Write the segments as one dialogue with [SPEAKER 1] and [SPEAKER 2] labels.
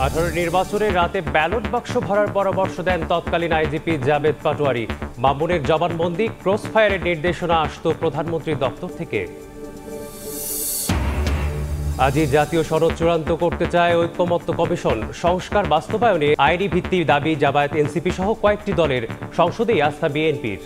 [SPEAKER 1] 18 নির্বাচনে রাতে ব্যালট বাক্স ভরার পরামর্শ দেন তৎকালীন আইজিপি জাবেদ পাটোয়ারি। মামুনের জবানবন্দি, ক্রসফায়ারের নির্দেশনা আসত প্রধানমন্ত্রীর দপ্তর থেকে। আজই জাতীয় সনদ চূড়ান্ত করতে চায় ঐক্যমত্য কমিশন। সংস্কার বাস্তবায়নে আইনি ভিত্তির দাবি জামায়াত, এনসিপি সহ কয়েকটি দলের। সংসদেই আস্থা বিএনপির।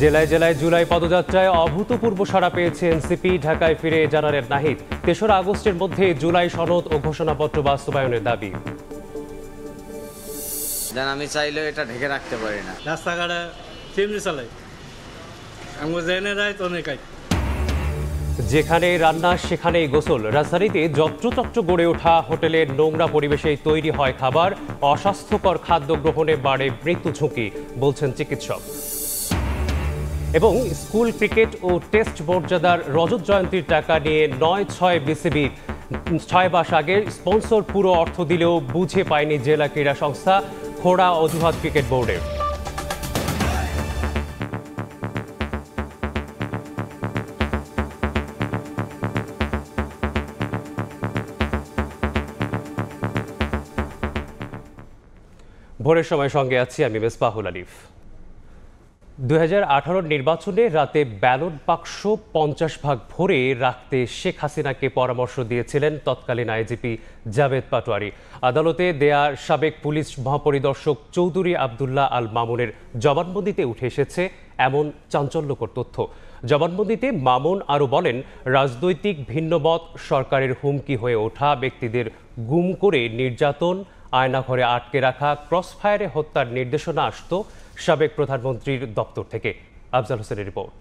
[SPEAKER 1] জেলায় জেলায় জুলাই পদযাত্রায় অভূতপূর্ব সাড়া পেয়েছে এনসিপি। ঢাকায় ফিরে জানালেন নাহিদ, 3রা আগস্টের মধ্যে জুলাই সনদ ও ঘোষণাপত্র বাস্তবায়নের দাবি।
[SPEAKER 2] আমি চাইলেও এটা ঢেকে রাখতে পারি না।
[SPEAKER 3] রাস্তাঘাটে চিমনি চালাই, আমি জেনে যাই তো অনেকাই।
[SPEAKER 1] যেখানে রান্না সেখানেই গোসল। রাজধানীতে যত্রতত্র গড়ে ওঠা হোটেলের নোংরা পরিবেশেই তৈরি হয় খাবার। অস্বাস্থ্যকর খাদ্য গ্রহণে বাড়ে মৃত্যু ঝুঁকি, বলছেন চিকিৎসক। এবং স্কুল ক্রিকেট ও টেস্ট মর্যাদার রজত জয়ন্তীর টাকা নিয়ে 9-6 বিসিবি। 6 মাস আগে স্পন্সর পুরো অর্থ দিলেও বুঝে পায়নি জেলা ক্রীড়া সংস্থা। খোড়া অজুহাত ক্রিকেট বোর্ডের। ভোরের সময় সঙ্গে আছি আমি মেসবাহুল আলিফ। 2018 নির্বাচনে রাতে ব্যালট বাক্স 50 ভাগ ভরে রাখতে শেখ হাসিনাকে পরামর্শ দিয়েছিলেন তৎকালীন আইজিপি জাবেদ পাটোয়ারি। আদালতে দেয়া সাবেক পুলিশ মহাপরিদর্শক চৌধুরী আবদুল্লাহ আল মামুনের জবানবন্দিতে উঠে এসেছে এমন চাঞ্চল্যকর তথ্য। জবানবন্দিতে মামুন আরও বলেন, রাজনৈতিক ভিন্নমত, সরকারের হুমকি হয়ে ওঠা ব্যক্তিদের গুম করে নির্যাতন, আয়নাঘরে আটকে রাখা, ক্রসফায়ারে হত্যার নির্দেশনা আসত সাবেক প্রধানমন্ত্রীর দপ্তর থেকে। আফজাল হোসেনের রিপোর্ট।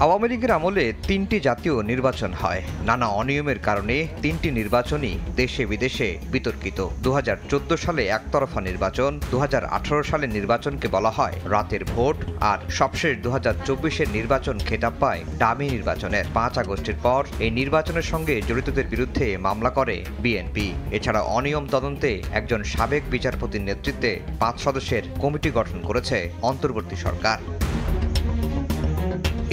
[SPEAKER 4] আওয়ামী লীগের আমলে 3টি জাতীয় নির্বাচন হয়। নানা অনিয়মের কারণে 3টি নির্বাচনই দেশে বিদেশে বিতর্কিত। 2014 সালে একতরফা নির্বাচন, 2018 সালের নির্বাচনকে বলা হয় রাতের ভোট, আর সবশেষ 2024-এর নির্বাচন খেতাব পায় ডামি নির্বাচনের। 5 আগস্টের পর এই নির্বাচনের সঙ্গে জড়িতদের বিরুদ্ধে মামলা করে বিএনপি। এছাড়া অনিয়ম তদন্তে একজন সাবেক বিচারপতির নেতৃত্বে 5 সদস্যের কমিটি গঠন করেছে অন্তর্বর্তী সরকার।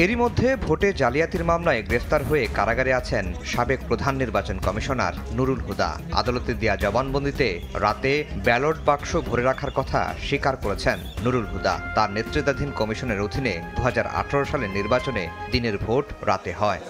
[SPEAKER 4] এরই মধ্যে ভোটে জালিয়াতির মামলায় গ্রেফতার হয়ে কারাগারে আছেন সাবেক প্রধান নির্বাচন কমিশনার নুরুল হুদা। আদালতে দেয়া জবানবন্দিতে রাতে ব্যালট বাক্স ভরে রাখার কথা স্বীকার করেছেন নুরুল হুদা। তার নেতৃত্বাধীন কমিশনের অধীনে 2018 সালের নির্বাচনে দিনের ভোট রাতে হয়।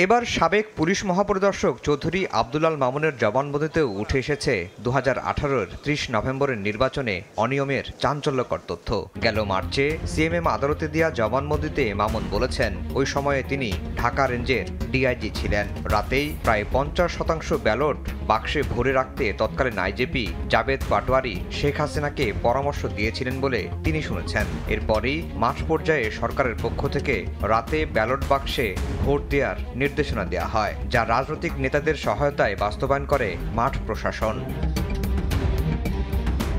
[SPEAKER 4] এবার সাবেক পুলিশ মহাপরিদর্শক চৌধুরী আবদুল্লাহ আল মামুনের জবানবন্দিতেও উঠে এসেছে 2018-র 30 নভেম্বরের নির্বাচনে অনিয়মের চাঞ্চল্যকর তথ্য। গেল মার্চে সিএমএম আদালতে দেয়া জবানবন্দিতে মামুন বলেছেন, ওই সময়ে তিনি ঢাকা রেঞ্জের ডিআইজি ছিলেন। রাতেই প্রায় 50% ব্যালট বাক্সে ভরে রাখতে তৎকালীন আইজিপি জাবেদ পাটোয়ারি শেখ হাসিনাকে পরামর্শ দিয়েছিলেন বলে তিনি শুনেছেন। এরপরই মাঠ পর্যায়ে সরকারের পক্ষ থেকে রাতে ব্যালট বাক্সে ভোট দেওয়ার নির্দেশনা দেওয়া হয়, যা রাজনৈতিক নেতাদের সহায়তায় বাস্তবায়ন করে মাঠ প্রশাসন।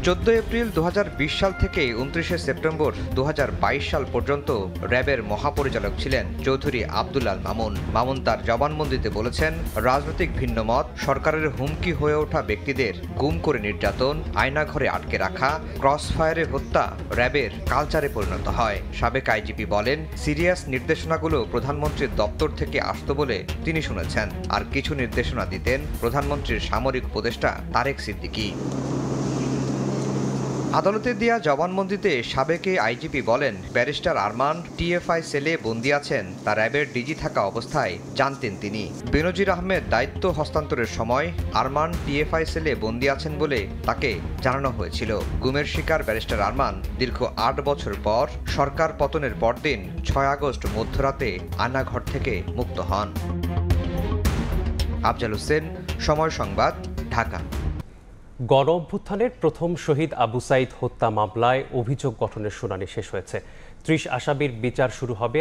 [SPEAKER 4] 14 এপ্রিল 2020 সাল থেকে 29 সেপ্টেম্বর 2022 সাল পর্যন্ত র্যাবের মহাপরিচালক ছিলেন চৌধুরী আবদুল্লাহ আল মামুন। মামুন তার জবানবন্দিতে বলেছেন, রাজনৈতিক ভিন্নমত, সরকারের হুমকি হয়ে ওঠা ব্যক্তিদের গুম করে নির্যাতন, আয়নাঘরে আটকে রাখা, ক্রসফায়ারে হত্যা র্যাবের কালচারে পরিণত হয়। সাবেক আইজিপি বলেন, সিরিয়াস নির্দেশনাগুলো প্রধানমন্ত্রীর দপ্তর থেকে আসত বলে তিনি শুনেছেন, আর কিছু নির্দেশনা দিতেন প্রধানমন্ত্রীর সামরিক উপদেষ্টা তারেক সিদ্দিকী। আদালতে দেয়া জবানবন্দিতে সাবেক আইজিপি বলেন, ব্যারিস্টার আরমান টিএফআই সেলে বন্দী আছেন তা র্যাবের ডিজি থাকা অবস্থায় জানতেন তিনি। বেনজির আহমেদ দায়িত্ব হস্তান্তরের সময় আরমান টিএফআই সেলে বন্দী আছেন বলে তাকে জানানো হয়েছিল। গুমের শিকার ব্যারিস্টার আরমান দীর্ঘ 8 বছর পর সরকার পতনের পরদিন 6 আগস্ট মধ্যরাতে আয়নাঘর থেকে মুক্ত হন। আফজাল হোসেন, সময় সংবাদ, ঢাকা।
[SPEAKER 1] গণ অভ্যুত্থানের প্রথম শহীদ আবু সাইদ হত্যা মামলায় অভিযোগ গঠনের শুনানি শেষ হয়েছে। 30 আসামির বিচার শুরু হবে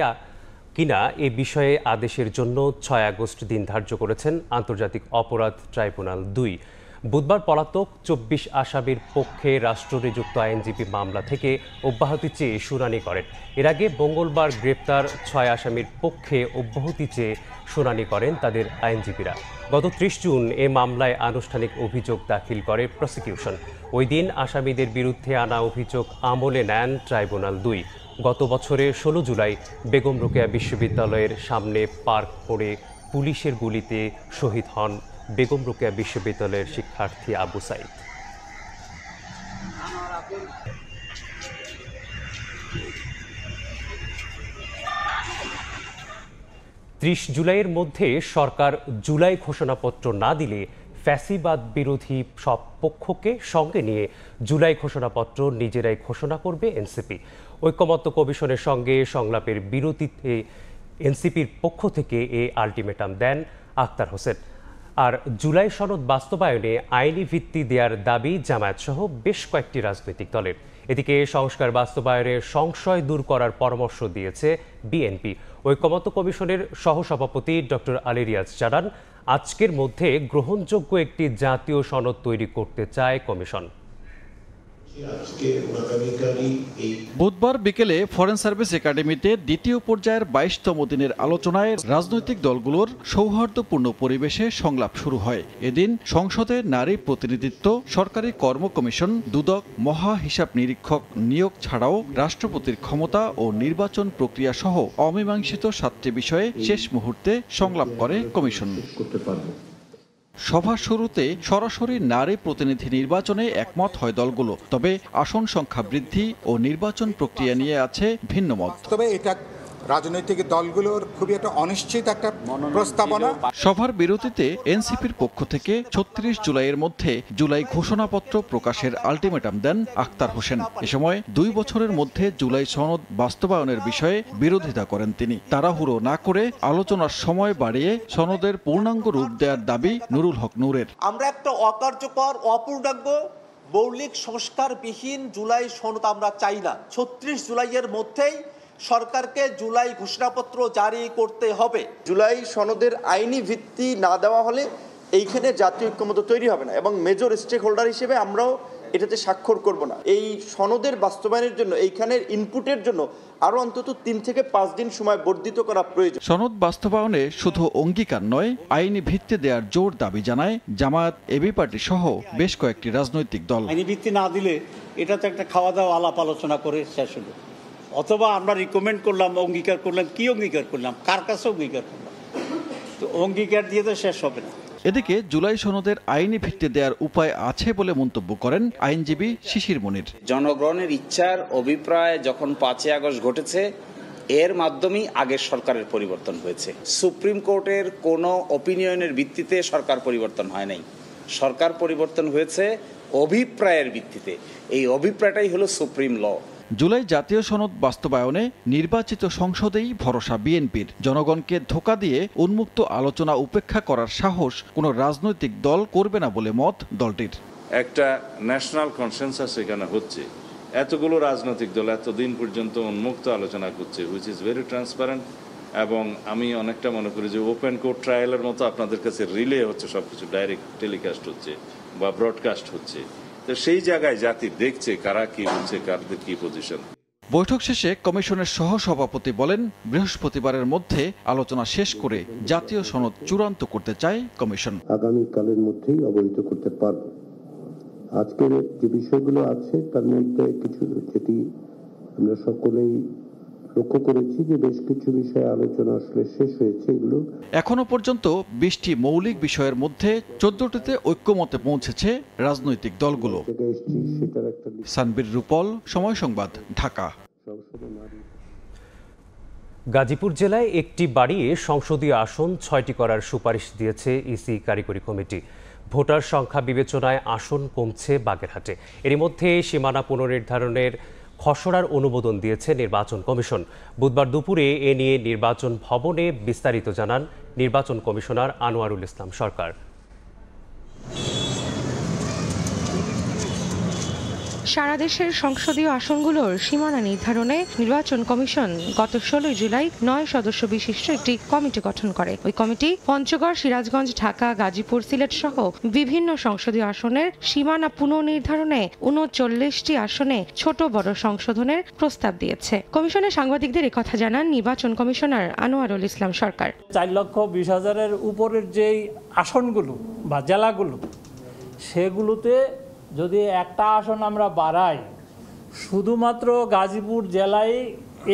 [SPEAKER 1] কিনা এ বিষয়ে আদেশের জন্য 6 আগস্ট দিন ধার্য করেছেন আন্তর্জাতিক অপরাধ ট্রাইব্যুনাল 2। বুধবার পলাতক 24 আসামির পক্ষে রাষ্ট্রনিযুক্ত আইনজীবী মামলা থেকে অব্যাহতি চেয়ে শুনানি করেন। এর আগে মঙ্গলবার গ্রেপ্তার 6 আসামির পক্ষে অব্যাহতি চেয়ে শুনানি করেন তাদের আইনজীবীরা। গত 30 জুন এ মামলায় আনুষ্ঠানিক অভিযোগ দাখিল করে প্রসিকিউশন। ওই দিন আসামিদের বিরুদ্ধে আনা অভিযোগ আমলে নেন ট্রাইব্যুনাল 2। গত বছরের 16 জুলাই বেগম রোকেয়া বিশ্ববিদ্যালয়ের সামনে পার্ক করে পুলিশের গুলিতে শহীদ হন বেগম রোকেয়া বিশ্ববিদ্যালয়ের শিক্ষার্থী আবু সাইদ। জুলাইয়ের মধ্যে সরকার জুলাই ঘোষণাপত্র না দিলে ফ্যাসিবাদ বিরোধী সব পক্ষকে সঙ্গে নিয়ে জুলাই ঘোষণাপত্র নিজেরাই ঘোষণা করবে এনসিপি। ঐকমত্য কমিশনের সঙ্গে সংলাপের বিরতিতে এনসিপির পক্ষ থেকে এ আলটিমেটাম দেন আখতার হোসেন। আর জুলাই সনদ বাস্তবায়নে আইনি ভিত্তি দেওয়ার দাবি জামায়াতসহ বেশ কয়েকটি রাজনৈতিক দলের। এদিকে সংস্কার বাস্তবায়নের সংশয় দূর করার পরামর্শ দিয়েছে বিএনপি। ঐকমত্য কমিশনের সহসভাপতি ডক্টর আলী রিয়াজ জানান, আজকের মধ্যে গ্রহণযোগ্য একটি জাতীয় সনদ তৈরি করতে চায় কমিশন।
[SPEAKER 5] বুধবার বিকেলে ফরেন সার্ভিস একাডেমিতে দ্বিতীয় পর্যায়ের 22তম দিনের আলোচনায় রাজনৈতিক দলগুলোর সৌহার্দ্যপূর্ণ পরিবেশে সংলাপ শুরু হয়। এদিন সংসদে নারী প্রতিনিধিত্ব, সরকারি কর্ম কমিশন, দুদক, মহা হিসাব নিরীক্ষক নিয়োগ ছাড়াও রাষ্ট্রপতির ক্ষমতা ও নির্বাচন প্রক্রিয়া সহ অমীমাংসিত 7টি বিষয়ে শেষ মুহূর্তে সংলাপ করে কমিশন। সভা শুরুতে সরাসরি নারী প্রতিনিধি নির্বাচনে একমত হয় দলগুলো, তবে আসন সংখ্যা বৃদ্ধি ও নির্বাচন প্রক্রিয়া নিয়ে আছে ভিন্ন মত।
[SPEAKER 6] তবে এটা রাজনৈতিক দলগুলোর খুবই একটা অনিশ্চিত একটা প্রস্তাবনা।
[SPEAKER 5] সভার বিরতিতে এনসিপির পক্ষ থেকে 36 জুলাইয়ের মধ্যে জুলাই ঘোষণাপত্র প্রকাশের আলটিমেটাম দেন আখতার হোসেন। এ সময় 2 বছরের মধ্যে জুলাই সনদ বাস্তবায়নের বিষয়ে বিরোধিতা করেন তিনি। তাড়াহুড়ো না করে আলোচনার সময় বাড়িয়ে সনদের পূর্ণাঙ্গ রূপ দেওয়ার দাবি নুরুল হক নূরের।
[SPEAKER 7] আমরা একটা অকার্যকর, অপূর্ণাঙ্গ, মৌলিক সংস্কারবিহীন জুলাই সনদ আমরা চাই না। 36 জুলাইয়ের মধ্যেই সরকারকে জুলাই ঘোষণাপত্র জারি করতে হবে।
[SPEAKER 8] জুলাই সনদের আইনি ভিত্তি না দেওয়া হলে এইখানে জাতীয় ঐক্যমত্য তৈরি হবে না, এবং মেজর স্টেক হোল্ডার হিসেবে আমরাও এটাতে স্বাক্ষর করব না। এই সনদের বাস্তবায়নের জন্য, এইখানের ইনপুটের জন্য আরো অন্তত 3 থেকে 5 দিন সময় বর্ধিত করা প্রয়োজন।
[SPEAKER 5] সনদ বাস্তবায়নে শুধু অঙ্গীকার নয়, আইনি ভিত্তি দেওয়ার জোর দাবি জানায় জামায়াত, এবি পার্টি সহ বেশ কয়েকটি রাজনৈতিক দল।
[SPEAKER 9] আইনি ভিত্তি না দিলে এটা তো একটা খাওয়া দাওয়া আলাপ আলোচনা করে শেষ হলো, অথবা আমরা রিকমেন্ড করলাম, অঙ্গীকার করলাম। কি অঙ্গীকার করলাম? কার কাছে অঙ্গীকার করলাম? তো অঙ্গীকার দিয়ে তো শেষ হবে না।
[SPEAKER 5] এদিকে জুলাই সনদের আইনি ভিত্তি দেওয়ার উপায় আছে বলে মন্তব্য করেন আইনজীবী শিশির মনির।
[SPEAKER 10] জনগণের ইচ্ছার অভিপ্রায় যখন 5ই আগস্ট ঘটেছে, এর মাধ্যমেই আগের সরকারের পরিবর্তন হয়েছে। সুপ্রিম কোর্টের কোনো অপিনিয়নের ভিত্তিতে সরকার পরিবর্তন হয় নাই। সরকার পরিবর্তন হয়েছে অভিপ্রায়ের ভিত্তিতে। এই অভিপ্রায়টাই হলো সুপ্রিম ল।
[SPEAKER 5] জুলাই জাতীয় সনদ বাস্তবায়নে নির্বাচিত সংসদেই ভরসা বিএনপির। জনগণকে ধোঁকা দিয়ে উন্মুক্ত আলোচনা উপেক্ষা করার সাহস কোনো রাজনৈতিক দল করবে না বলে মত দলটির।
[SPEAKER 11] একটা ন্যাশনাল কনসেনসাস এখানে হচ্ছে, এতগুলো রাজনৈতিক দল এতদিন পর্যন্ত উন্মুক্ত আলোচনা করছে, হুইচ ইজ ভেরি ট্রান্সপারেন্ট, এবং আমি অনেকটা মনে করি যে ওপেন কোর্ট ট্রায়ালের মতো আপনাদের কাছে রিলে হচ্ছে, সবকিছু ডাইরেক্ট টেলিকাস্ট হচ্ছে বা ব্রডকাস্ট হচ্ছে। তো সেই জায়গায় জাতি দেখছে কারা কি হচ্ছে, কারদের কি পজিশন।
[SPEAKER 5] বৈঠক শেষে কমিশনের সহসভাপতি বলেন, বৃহস্পতিবারের মধ্যে আলোচনা শেষ করে জাতীয় সনদ চূড়ান্ত করতে চায় কমিশন।
[SPEAKER 12] আগামীকালের মধ্যেই অবহিত করতে পারব। আজকের যে বিষয়গুলো আছে তার মধ্যে কিছু যেটি আমরা সকলেই লক্ষ্য করেছি যে বেশ কিছু বিষয়ে আলোচনা আসলে শেষ হয়েছে। এগুলো
[SPEAKER 5] এখনো পর্যন্ত 20টি মৌলিক বিষয়ের মধ্যে 14টিতে ঐক্যমতে পৌঁছেছে রাজনৈতিক দলগুলো। সানবীর রূপল, সময় সংবাদ, ঢাকা।
[SPEAKER 1] গাজীপুর জেলায় একটি বাড়িয়ে সংসদীয় আসন 6টি করার সুপারিশ দিয়েছে ইসি কারিগরি কমিটি। ভোটার সংখ্যা বিবেচনায় আসন কমছে বাগেরহাটে। এরই মধ্যে সীমানা পুনর্নির্ধারণের খসড়ার অনুমোদন দিয়েছে নির্বাচন কমিশন। বুধবার দুপুরে এ নিয়ে নির্বাচন ভবনে বিস্তারিত জানান নির্বাচন কমিশনার আনোয়ারুল ইসলাম সরকার।
[SPEAKER 13] সারা দেশের সংসদীয় আসনগুলোর সীমানা নির্ধারণে নির্বাচন কমিশন গত 16 জুলাই 9 সদস্য বিশিষ্ট একটি কমিটি গঠন করে। ওই কমিটি পঞ্চগড়, সিরাজগঞ্জ, ঢাকা, গাজীপুর, সিলেট সহ বিভিন্ন সংসদীয় আসনের সীমানা পুনর্নির্ধারণে 39টি আসনে ছোট বড় সংশোধনের প্রস্তাব দিয়েছে। কমিশনের সাংবাদিকদের একথা জানান নির্বাচন কমিশনার আনোয়ারুল ইসলাম সরকার।
[SPEAKER 14] 4,20,000-এর উপরের যেই আসনগুলো বা জেলাগুলো, সেগুলোতে যদি একটা আসন আমরা বাড়াই, শুধুমাত্র গাজীপুর জেলায়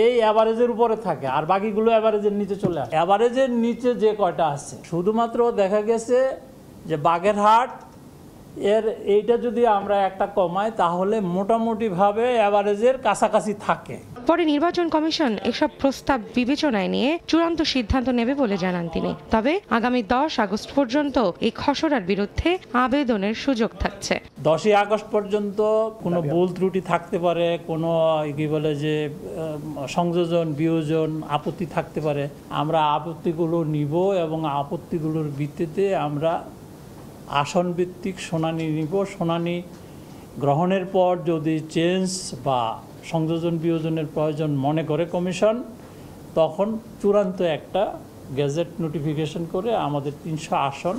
[SPEAKER 14] এই অ্যাভারেজের উপরে থাকে, আর বাকিগুলো অ্যাভারেজের নিচে চলে আসে। অ্যাভারেজের নিচে যে কয়টা আছে শুধুমাত্র দেখা গেছে যে বাগেরহাট এর এইটা যদি আমরা একটা কমাই তাহলে মোটামুটিভাবে অ্যাভারেজের কাছাকাছি থাকে।
[SPEAKER 13] পরে নির্বাচন কমিশন এসব প্রস্তাব বিবেচনায় নিয়ে চূড়ান্ত সিদ্ধান্ত নেবে বলে জানান তিনি। তবে আগামী 10 আগস্ট পর্যন্ত এই খসড়ার বিরুদ্ধে আবেদনের সুযোগ থাকছে।
[SPEAKER 14] 10ই আগস্ট পর্যন্ত কোনো ভুল ত্রুটি থাকতে পারে, কোনো কি বলে যে সংযোজন বিয়োজন আপত্তি থাকতে পারে। আমরা আপত্তিগুলো নিব এবং আপত্তিগুলোর ভিত্তিতে আমরা আসন ভিত্তিক শুনানি নিব। শুনানি গ্রহণের পর যদি চেঞ্জ বা সংযোজন বিয়োজনের প্রয়োজন মনে করে কমিশন, তখন চূড়ান্ত একটা গেজেট নোটিফিকেশন করে আমাদের 300 আসন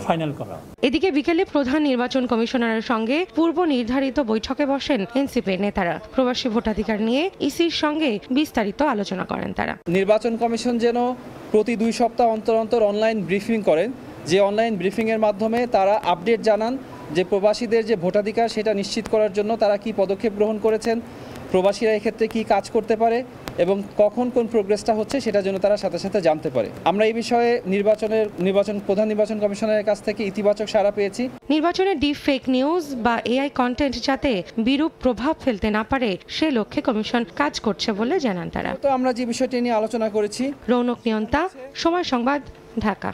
[SPEAKER 14] ফাইনাল করা।
[SPEAKER 13] এদিকে বিকেলে প্রধান নির্বাচন কমিশনারের সঙ্গে পূর্ব নির্ধারিত বৈঠকে বসেন এনসিপির নেতারা। প্রবাসী ভোটাধিকার নিয়ে ইসির সঙ্গে বিস্তারিত আলোচনা করেন তারা।
[SPEAKER 15] নির্বাচন কমিশন যেন প্রতি 2 সপ্তাহ অন্তর অন্তর অনলাইন ব্রিফিং করেন, যে অনলাইন ব্রিফিংয়ের মাধ্যমে তারা আপডেট জানান যে প্রবাসীদের যে ভোটাধিকার সেটা নিশ্চিত করার জন্য তারা কি পদক্ষেপ গ্রহণ করেছেন, প্রবাসীরা এক্ষেত্রে কি কাজ করতে পারে এবং কখন কোন প্রোগ্রেসটা হচ্ছে সেটা যেন তারা সাথে সাথে জানতে পারে। আমরা এই বিষয়ে প্রধান নির্বাচন কমিশনারের কাছ থেকে ইতিবাচক সাড়া পেয়েছি।
[SPEAKER 13] নির্বাচনে ডিপ ফেক নিউজ বা এআই কন্টেন্ট যাতে বিরূপ প্রভাব ফেলতে না পারে সে লক্ষ্যে কমিশন কাজ করছে বলে জানান তারা।
[SPEAKER 15] তো আমরা যে বিষয়টি নিয়ে আলোচনা করেছি।
[SPEAKER 13] রৌনক নিয়ন্তা, সময় সংবাদ, ঢাকা।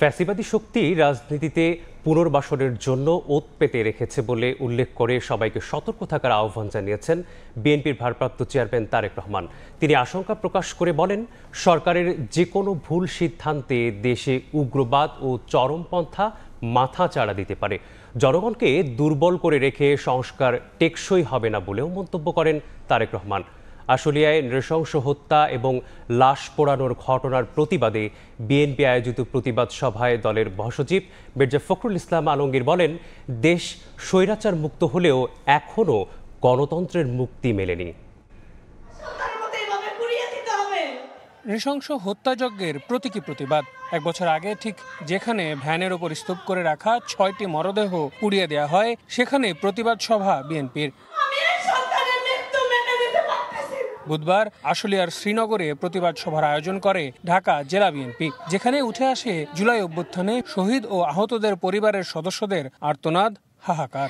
[SPEAKER 1] ফ্যাসিবাদী শক্তি রাজনীতিতে পুনর্বাসনের জন্য ওত পেতে রেখেছে বলে উল্লেখ করে সবাইকে সতর্ক থাকার আহ্বান জানিয়েছেন বিএনপির ভারপ্রাপ্ত চেয়ারম্যান তারেক রহমান। তিনি আশঙ্কা প্রকাশ করে বলেন, সরকারের যে কোনো ভুল সিদ্ধান্তে দেশে উগ্রবাদ ও চরমপন্থা মাথা চাড়া দিতে পারে। জনগণকে দুর্বল করে রেখে সংস্কার টেকসই হবে না বলেও মন্তব্য করেন তারেক রহমান। আশুলিয়ায় নৃশংস হত্যা এবং লাশ পোড়ানোর ঘটনার প্রতিবাদে বিএনপি আয়োজিত প্রতিবাদ সভায় দলের মহাসচিব মির্জা ফখরুল ইসলাম আলমগীর বলেন, দেশ স্বৈরাচার মুক্ত হলেও এখনও গণতন্ত্রের মুক্তি মেলেনি।
[SPEAKER 16] নৃশংস হত্যাযজ্ঞের প্রতীকী প্রতিবাদ। 1 বছর আগে ঠিক যেখানে ভ্যানের ওপর স্তূপ করে রাখা 6টি মরদেহ পুড়িয়ে দেওয়া হয়, সেখানে প্রতিবাদ সভা বিএনপির। বুধবার আশুলিয়ার শ্রীনগরে প্রতিবাদ সভার আয়োজন করে ঢাকা জেলা বিএনপি, যেখানে উঠে আসে জুলাই অভ্যুত্থানে শহীদ ও আহতদের পরিবারের সদস্যদের আর্তনাদ, হাহাকার।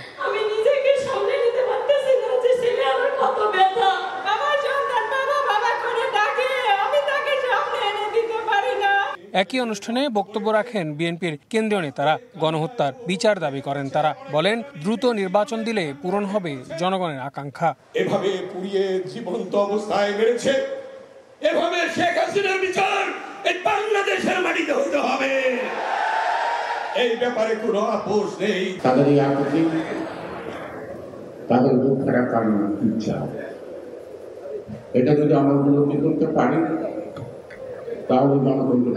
[SPEAKER 16] একই অনুষ্ঠানে বক্তব্য রাখেন বিএনপির কেন্দ্রীয় নেতারা। গণহত্যার বিচার দাবি করেন তারা। বলেন, দ্রুত নির্বাচন দিলে পূরণ হবে জনগণের আকাঙ্ক্ষা।
[SPEAKER 17] এভাবে পুড়িয়ে জীবন্ত অবস্থায় মেরেছে, এভাবে শেখ হাসিনার বিচার এই বাংলাদেশের মাটিতে হতে হবে। এই ব্যাপারে কোনো আপোষ নেই।
[SPEAKER 12] তাদের এই আপত্তি, তাদের দুঃখ রাখার ইচ্ছা, এটা যদি আমরা উপলব্ধি করতে পারি তাহলে গণতন্ত্র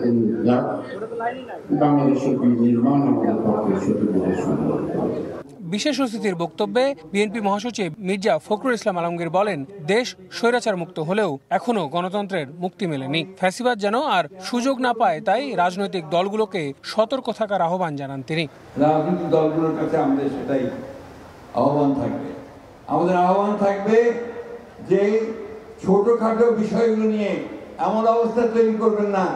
[SPEAKER 12] বাংলাদেশের নির্মাণ আমাদের পক্ষে সত্যি সম্ভব।
[SPEAKER 16] বিশেষ অতিথির বক্তব্যে বিএনপি মহাসচিব মির্জা ফখরুল ইসলাম আলমগীর বলেন, দেশ স্বৈরাচার মুক্ত হলেও এখনো গণতন্ত্রের মুক্তি মেলেনি। ফ্যাসিবাদ যেন আর সুযোগ না পায়, তাই রাজনৈতিক দলগুলোকে সতর্ক থাকার আহ্বান জানান তিনি।
[SPEAKER 18] রাজনৈতিক দলগুলোর কাছে আমাদের সেটাই আহ্বান থাকবে। আমাদের আহ্বান থাকবে যে ছোটখাটো বিষয়গুলো নিয়ে এমন অবস্থা তৈরি করবেন না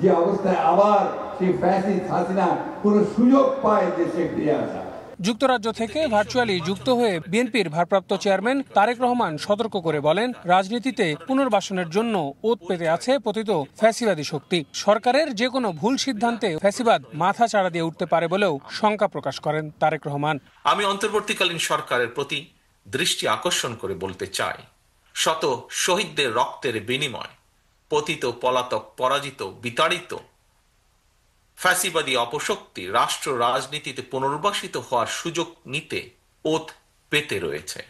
[SPEAKER 18] যে অবস্থায় আবার সেই ফ্যাসিস্ট হাসিনা কোনো সুযোগ পায় দেশে ফিরে আসা।
[SPEAKER 16] যুক্তরাজ্য থেকে ভার্চুয়ালি যুক্ত হয়ে বিএনপির ভারপ্রাপ্ত চেয়ারম্যান তারেক রহমান সতর্ক করে বলেন, রাজনীতিতে পুনর্বাসনের জন্য ওত পেতে আছে পতিত ফ্যাসিবাদী শক্তি। সরকারের যে কোনো ভুল সিদ্ধান্তে ফ্যাসিবাদ মাথা চাড়া দিয়ে উঠতে পারে বলেও শঙ্কা প্রকাশ করেন তারেক রহমান।
[SPEAKER 19] আমি অন্তর্বর্তীকালীন সরকারের প্রতি দৃষ্টি আকর্ষণ করে বলতে চাই, শত শহীদদের রক্তের বিনিময় পতিত, পলাতক, পরাজিত, বিতাড়িত ফ্যাসিবাদী অপশক্তি রাষ্ট্র রাজনীতিতে পুনর্বাসিত হওয়ার সুযোগ নিতে ওত পেতে রয়েছে।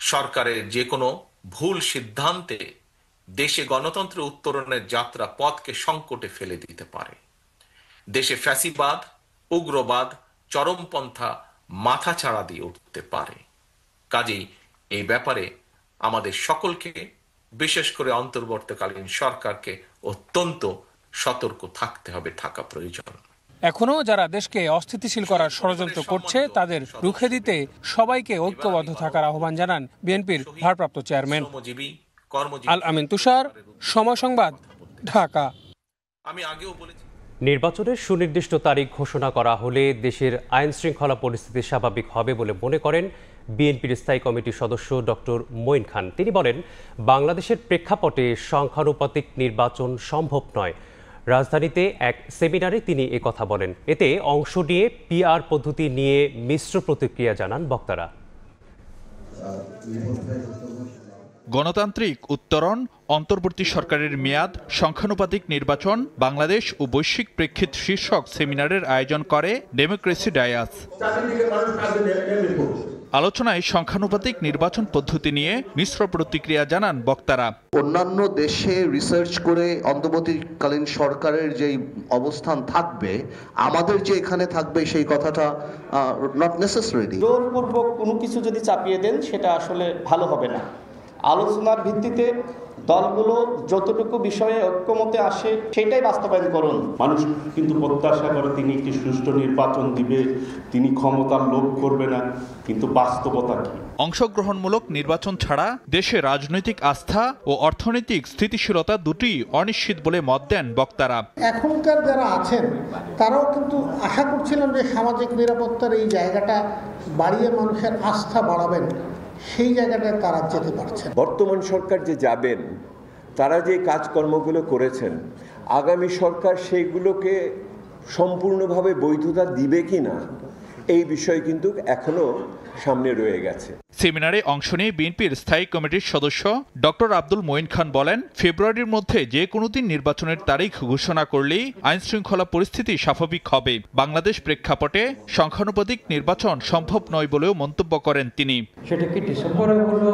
[SPEAKER 19] সরকারের যে কোনো ভুল সিদ্ধান্তে দেশে গণতন্ত্র উত্তরণের যাত্রা পথকে সংকটে ফেলে দিতে পারে। দেশে ফ্যাসিবাদ, উগ্রবাদ, চরমপন্থা মাথা চাড়া দিয়ে উঠতে পারে। কাজেই এই ব্যাপারে আমাদের সকলকে, বিশেষ করে অন্তর্বর্তীকালীন সরকারকে অত্যন্ত সতর্ক থাকতে হবে, থাকা প্রয়োজন।
[SPEAKER 16] এখনও যারা দেশকে অস্থিতিশীল করার ষড়যন্ত্র করছে তাদের রুখে দিতে সবাইকে ঐক্যবদ্ধ থাকার আহ্বান জানান বিএনপির ভারপ্রাপ্ত চেয়ারম্যান। আল আমিন তুষার, সময় সংবাদ, ঢাকা।
[SPEAKER 1] নির্বাচনের সুনির্দিষ্ট তারিখ ঘোষণা করা হলে দেশের আইন শৃঙ্খলা পরিস্থিতি স্বাভাবিক হবে বলে মনে করেন বিএনপির স্থায়ী কমিটির সদস্য ডক্টর মঈন খান। তিনি বলেন, বাংলাদেশের প্রেক্ষাপটে সংখ্যানুপাতিক নির্বাচন সম্ভব নয়। রাজধানীতে এক সেমিনারে তিনি একথা বলেন। এতে অংশ নিয়ে পিআর পদ্ধতি নিয়ে মিশ্র প্রতিক্রিয়া জানান বক্তারা।
[SPEAKER 5] গণতান্ত্রিক উত্তরণ, অন্তর্বর্তী সরকারের মেয়াদ, সংখ্যানুপাতিক নির্বাচন, বাংলাদেশ ও বৈশ্বিক প্রেক্ষিত শীর্ষক সেমিনারের আয়োজন করে ডেমোক্রেসি ডায়াস। আলোচনায় সংখ্যানুপাতিক নির্বাচন পদ্ধতি নিয়ে মিশ্র প্রতিক্রিয়া জানান বক্তারা।
[SPEAKER 20] অন্যান্য দেশে রিসার্চ করে অন্তর্বর্তীকালীন সরকারের যেই অবস্থান থাকবে, আমাদের যে এখানে থাকবে সেই কথাটা নট নেসেসারি।
[SPEAKER 21] জোরপূর্বক কোনো কিছু যদি চাপিয়ে দেন সেটা আসলে ভালো হবে না। আলোচনার ভিত্তিতে দলগুলো যতটুকু বিষয়ে ঐক্যমতে আসে সেটাই বাস্তবায়ন করুন।
[SPEAKER 22] মানুষ কিন্তু প্রত্যাশা করে তিনি একটি সুষ্ঠু নির্বাচন দিবে, তিনি ক্ষমতার লোভ করবে না, কিন্তু বাস্তবতা কি?
[SPEAKER 5] অংশগ্রহণমূলক নির্বাচন ছাড়া দেশে রাজনৈতিক আস্থা ও অর্থনৈতিক স্থিতিশীলতা দুটি অনিশ্চিত বলে মত দেন বক্তারা।
[SPEAKER 23] এখনকার যারা আছেন তারাও কিন্তু আশা করছিলেন যে সামাজিক নিরাপত্তার এই জায়গাটা বাড়িয়ে মানুষের আস্থা বাড়াবেন, সেই জায়গাটায় তারা যেতে পারছেন।
[SPEAKER 24] বর্তমান সরকার যে যাবেন, তারা যে কাজকর্মগুলো করেছেন, আগামী সরকার সেইগুলোকে সম্পূর্ণভাবে বৈধতা দিবে কিনা এই বিষয় কিন্তু এখনো সামনে রয়ে গেছে।
[SPEAKER 5] সেমিনারে অংশ নিয়ে বিএনপির স্থায়ী কমিটির সদস্য ডক্টর আব্দুল মঈন খান বলেন, ফেব্রুয়ারির মধ্যে যে কোনো দিন নির্বাচনের তারিখ ঘোষণা করলেই আইন শৃঙ্খলা পরিস্থিতি স্বাভাবিক হবে। বাংলাদেশ প্রেক্ষাপটে সংখ্যানুপাতিক নির্বাচন সম্ভব নয় বলেও মন্তব্য করেন তিনি।
[SPEAKER 25] সেটা কি ডিসেম্বরে হলো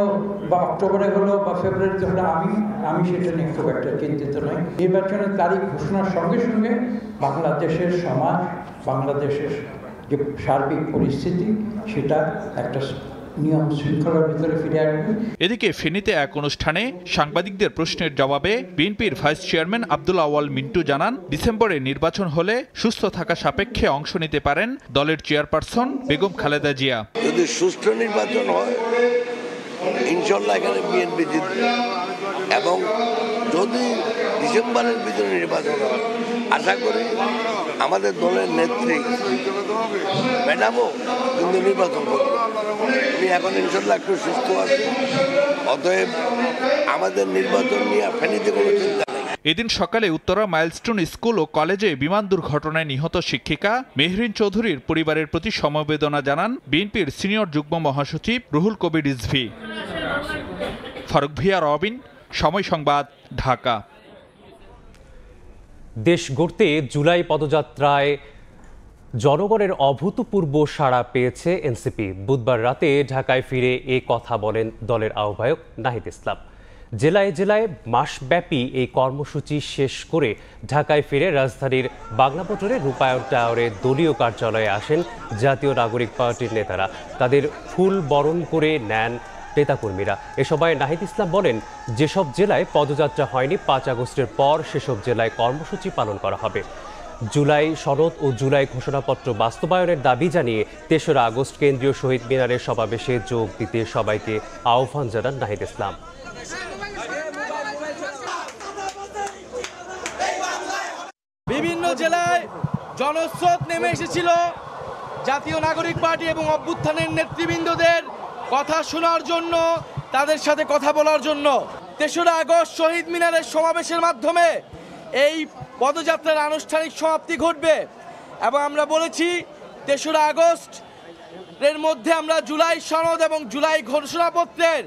[SPEAKER 25] বা অক্টোবরে হলো বা ফেব্রুয়ারিতে হলো, আমি সেটা নিয়ে খুব একটা চিন্তিত নই। নির্বাচনের তারিখ ঘোষণার সঙ্গে সঙ্গে বাংলাদেশের সমাজ, বাংলাদেশের যে সার্বিক পরিস্থিতি সেটা একটা নিয়ম শৃঙ্খলার ভিতরে ফিরে আসবে।
[SPEAKER 5] এদিকে ফেনীতে এক অনুষ্ঠানে সাংবাদিকদের প্রশ্নের জবাবে বিএনপির ভাইস চেয়ারম্যান আব্দুল আওয়াল মিন্টু জানান, ডিসেম্বরে নির্বাচন হলে সুস্থ থাকা সাপেক্ষে অংশ নিতে পারেন দলের চেয়ারপারসন বেগম খালেদা জিয়া।
[SPEAKER 26] যদি সুষ্ঠু নির্বাচন হয় ইনশাল্লাহ এখানে বিএনপি জিতবে, এবং যদি ডিসেম্বরের ভিতরে নির্বাচন হয় আশা করি আমাদের দলের নেত্রী ম্যাডামও কিন্তু নির্বাচন করবে। উনি এখন ইনশাল্লাহ একটু সুস্থ আছে, অতএব আমাদের নির্বাচন নিয়ে ফেনীতে কোনো চিন্তা নেই।
[SPEAKER 5] এদিন সকালে উত্তরা মাইলস্টোন স্কুল ও কলেজে বিমান দুর্ঘটনায় নিহত শিক্ষিকা মেহরিন চৌধুরীর পরিবারের প্রতি সমবেদনা জানান বিএনপির সিনিয়র যুগ্ম মহাসচিব রুহুল কবির রিজভী। ফারুক ভিয়া, রবিন, সময় সংবাদ, ঢাকা।
[SPEAKER 1] দেশ গড়তে জুলাই পদযাত্রায় জনগণের অভূতপূর্ব সাড়া পেয়েছে এনসিপি। বুধবার রাতে ঢাকায় ফিরে এ কথা বলেন দলের আহ্বায়ক নাহিদ ইসলাম। জেলায় জেলায় মাসব্যাপী এই কর্মসূচি শেষ করে ঢাকায় ফিরে রাজধানীর বাংলা মোটরের রূপায়ণ টাওয়ারে দলীয় কার্যালয়ে আসেন জাতীয় নাগরিক পার্টির নেতারা। তাদের ফুল বরণ করে নেন নেতাকর্মীরা। এ সভায় নাহিদ ইসলাম বলেন, যেসব জেলায় পদযাত্রা হয়নি 5 আগস্টের পর সেসব জেলায় কর্মসূচি পালন করা হবে। জুলাই সনদ ও জুলাই ঘোষণাপত্র বাস্তবায়নের দাবি জানিয়ে 3রা আগস্ট কেন্দ্রীয় শহীদ মিনারের সমাবেশে যোগ দিতে সবাইকে আহ্বান জানান নাহিদ ইসলাম।
[SPEAKER 27] বিভিন্ন জেলায় জনস্রোত নেমে এসেছিল জাতীয় নাগরিক পার্টি এবং অভ্যুত্থানের নেতৃবৃন্দদের কথা শোনার জন্য, তাদের সাথে কথা বলার জন্য। 3রা আগস্ট শহীদ মিনারের সমাবেশের মাধ্যমে এই পদযাত্রার আনুষ্ঠানিক সমাপ্তি ঘটবে এবং আমরা বলেছি 3রা আগস্ট এর মধ্যে আমরা জুলাই সনদ এবং জুলাই ঘোষণাপত্রের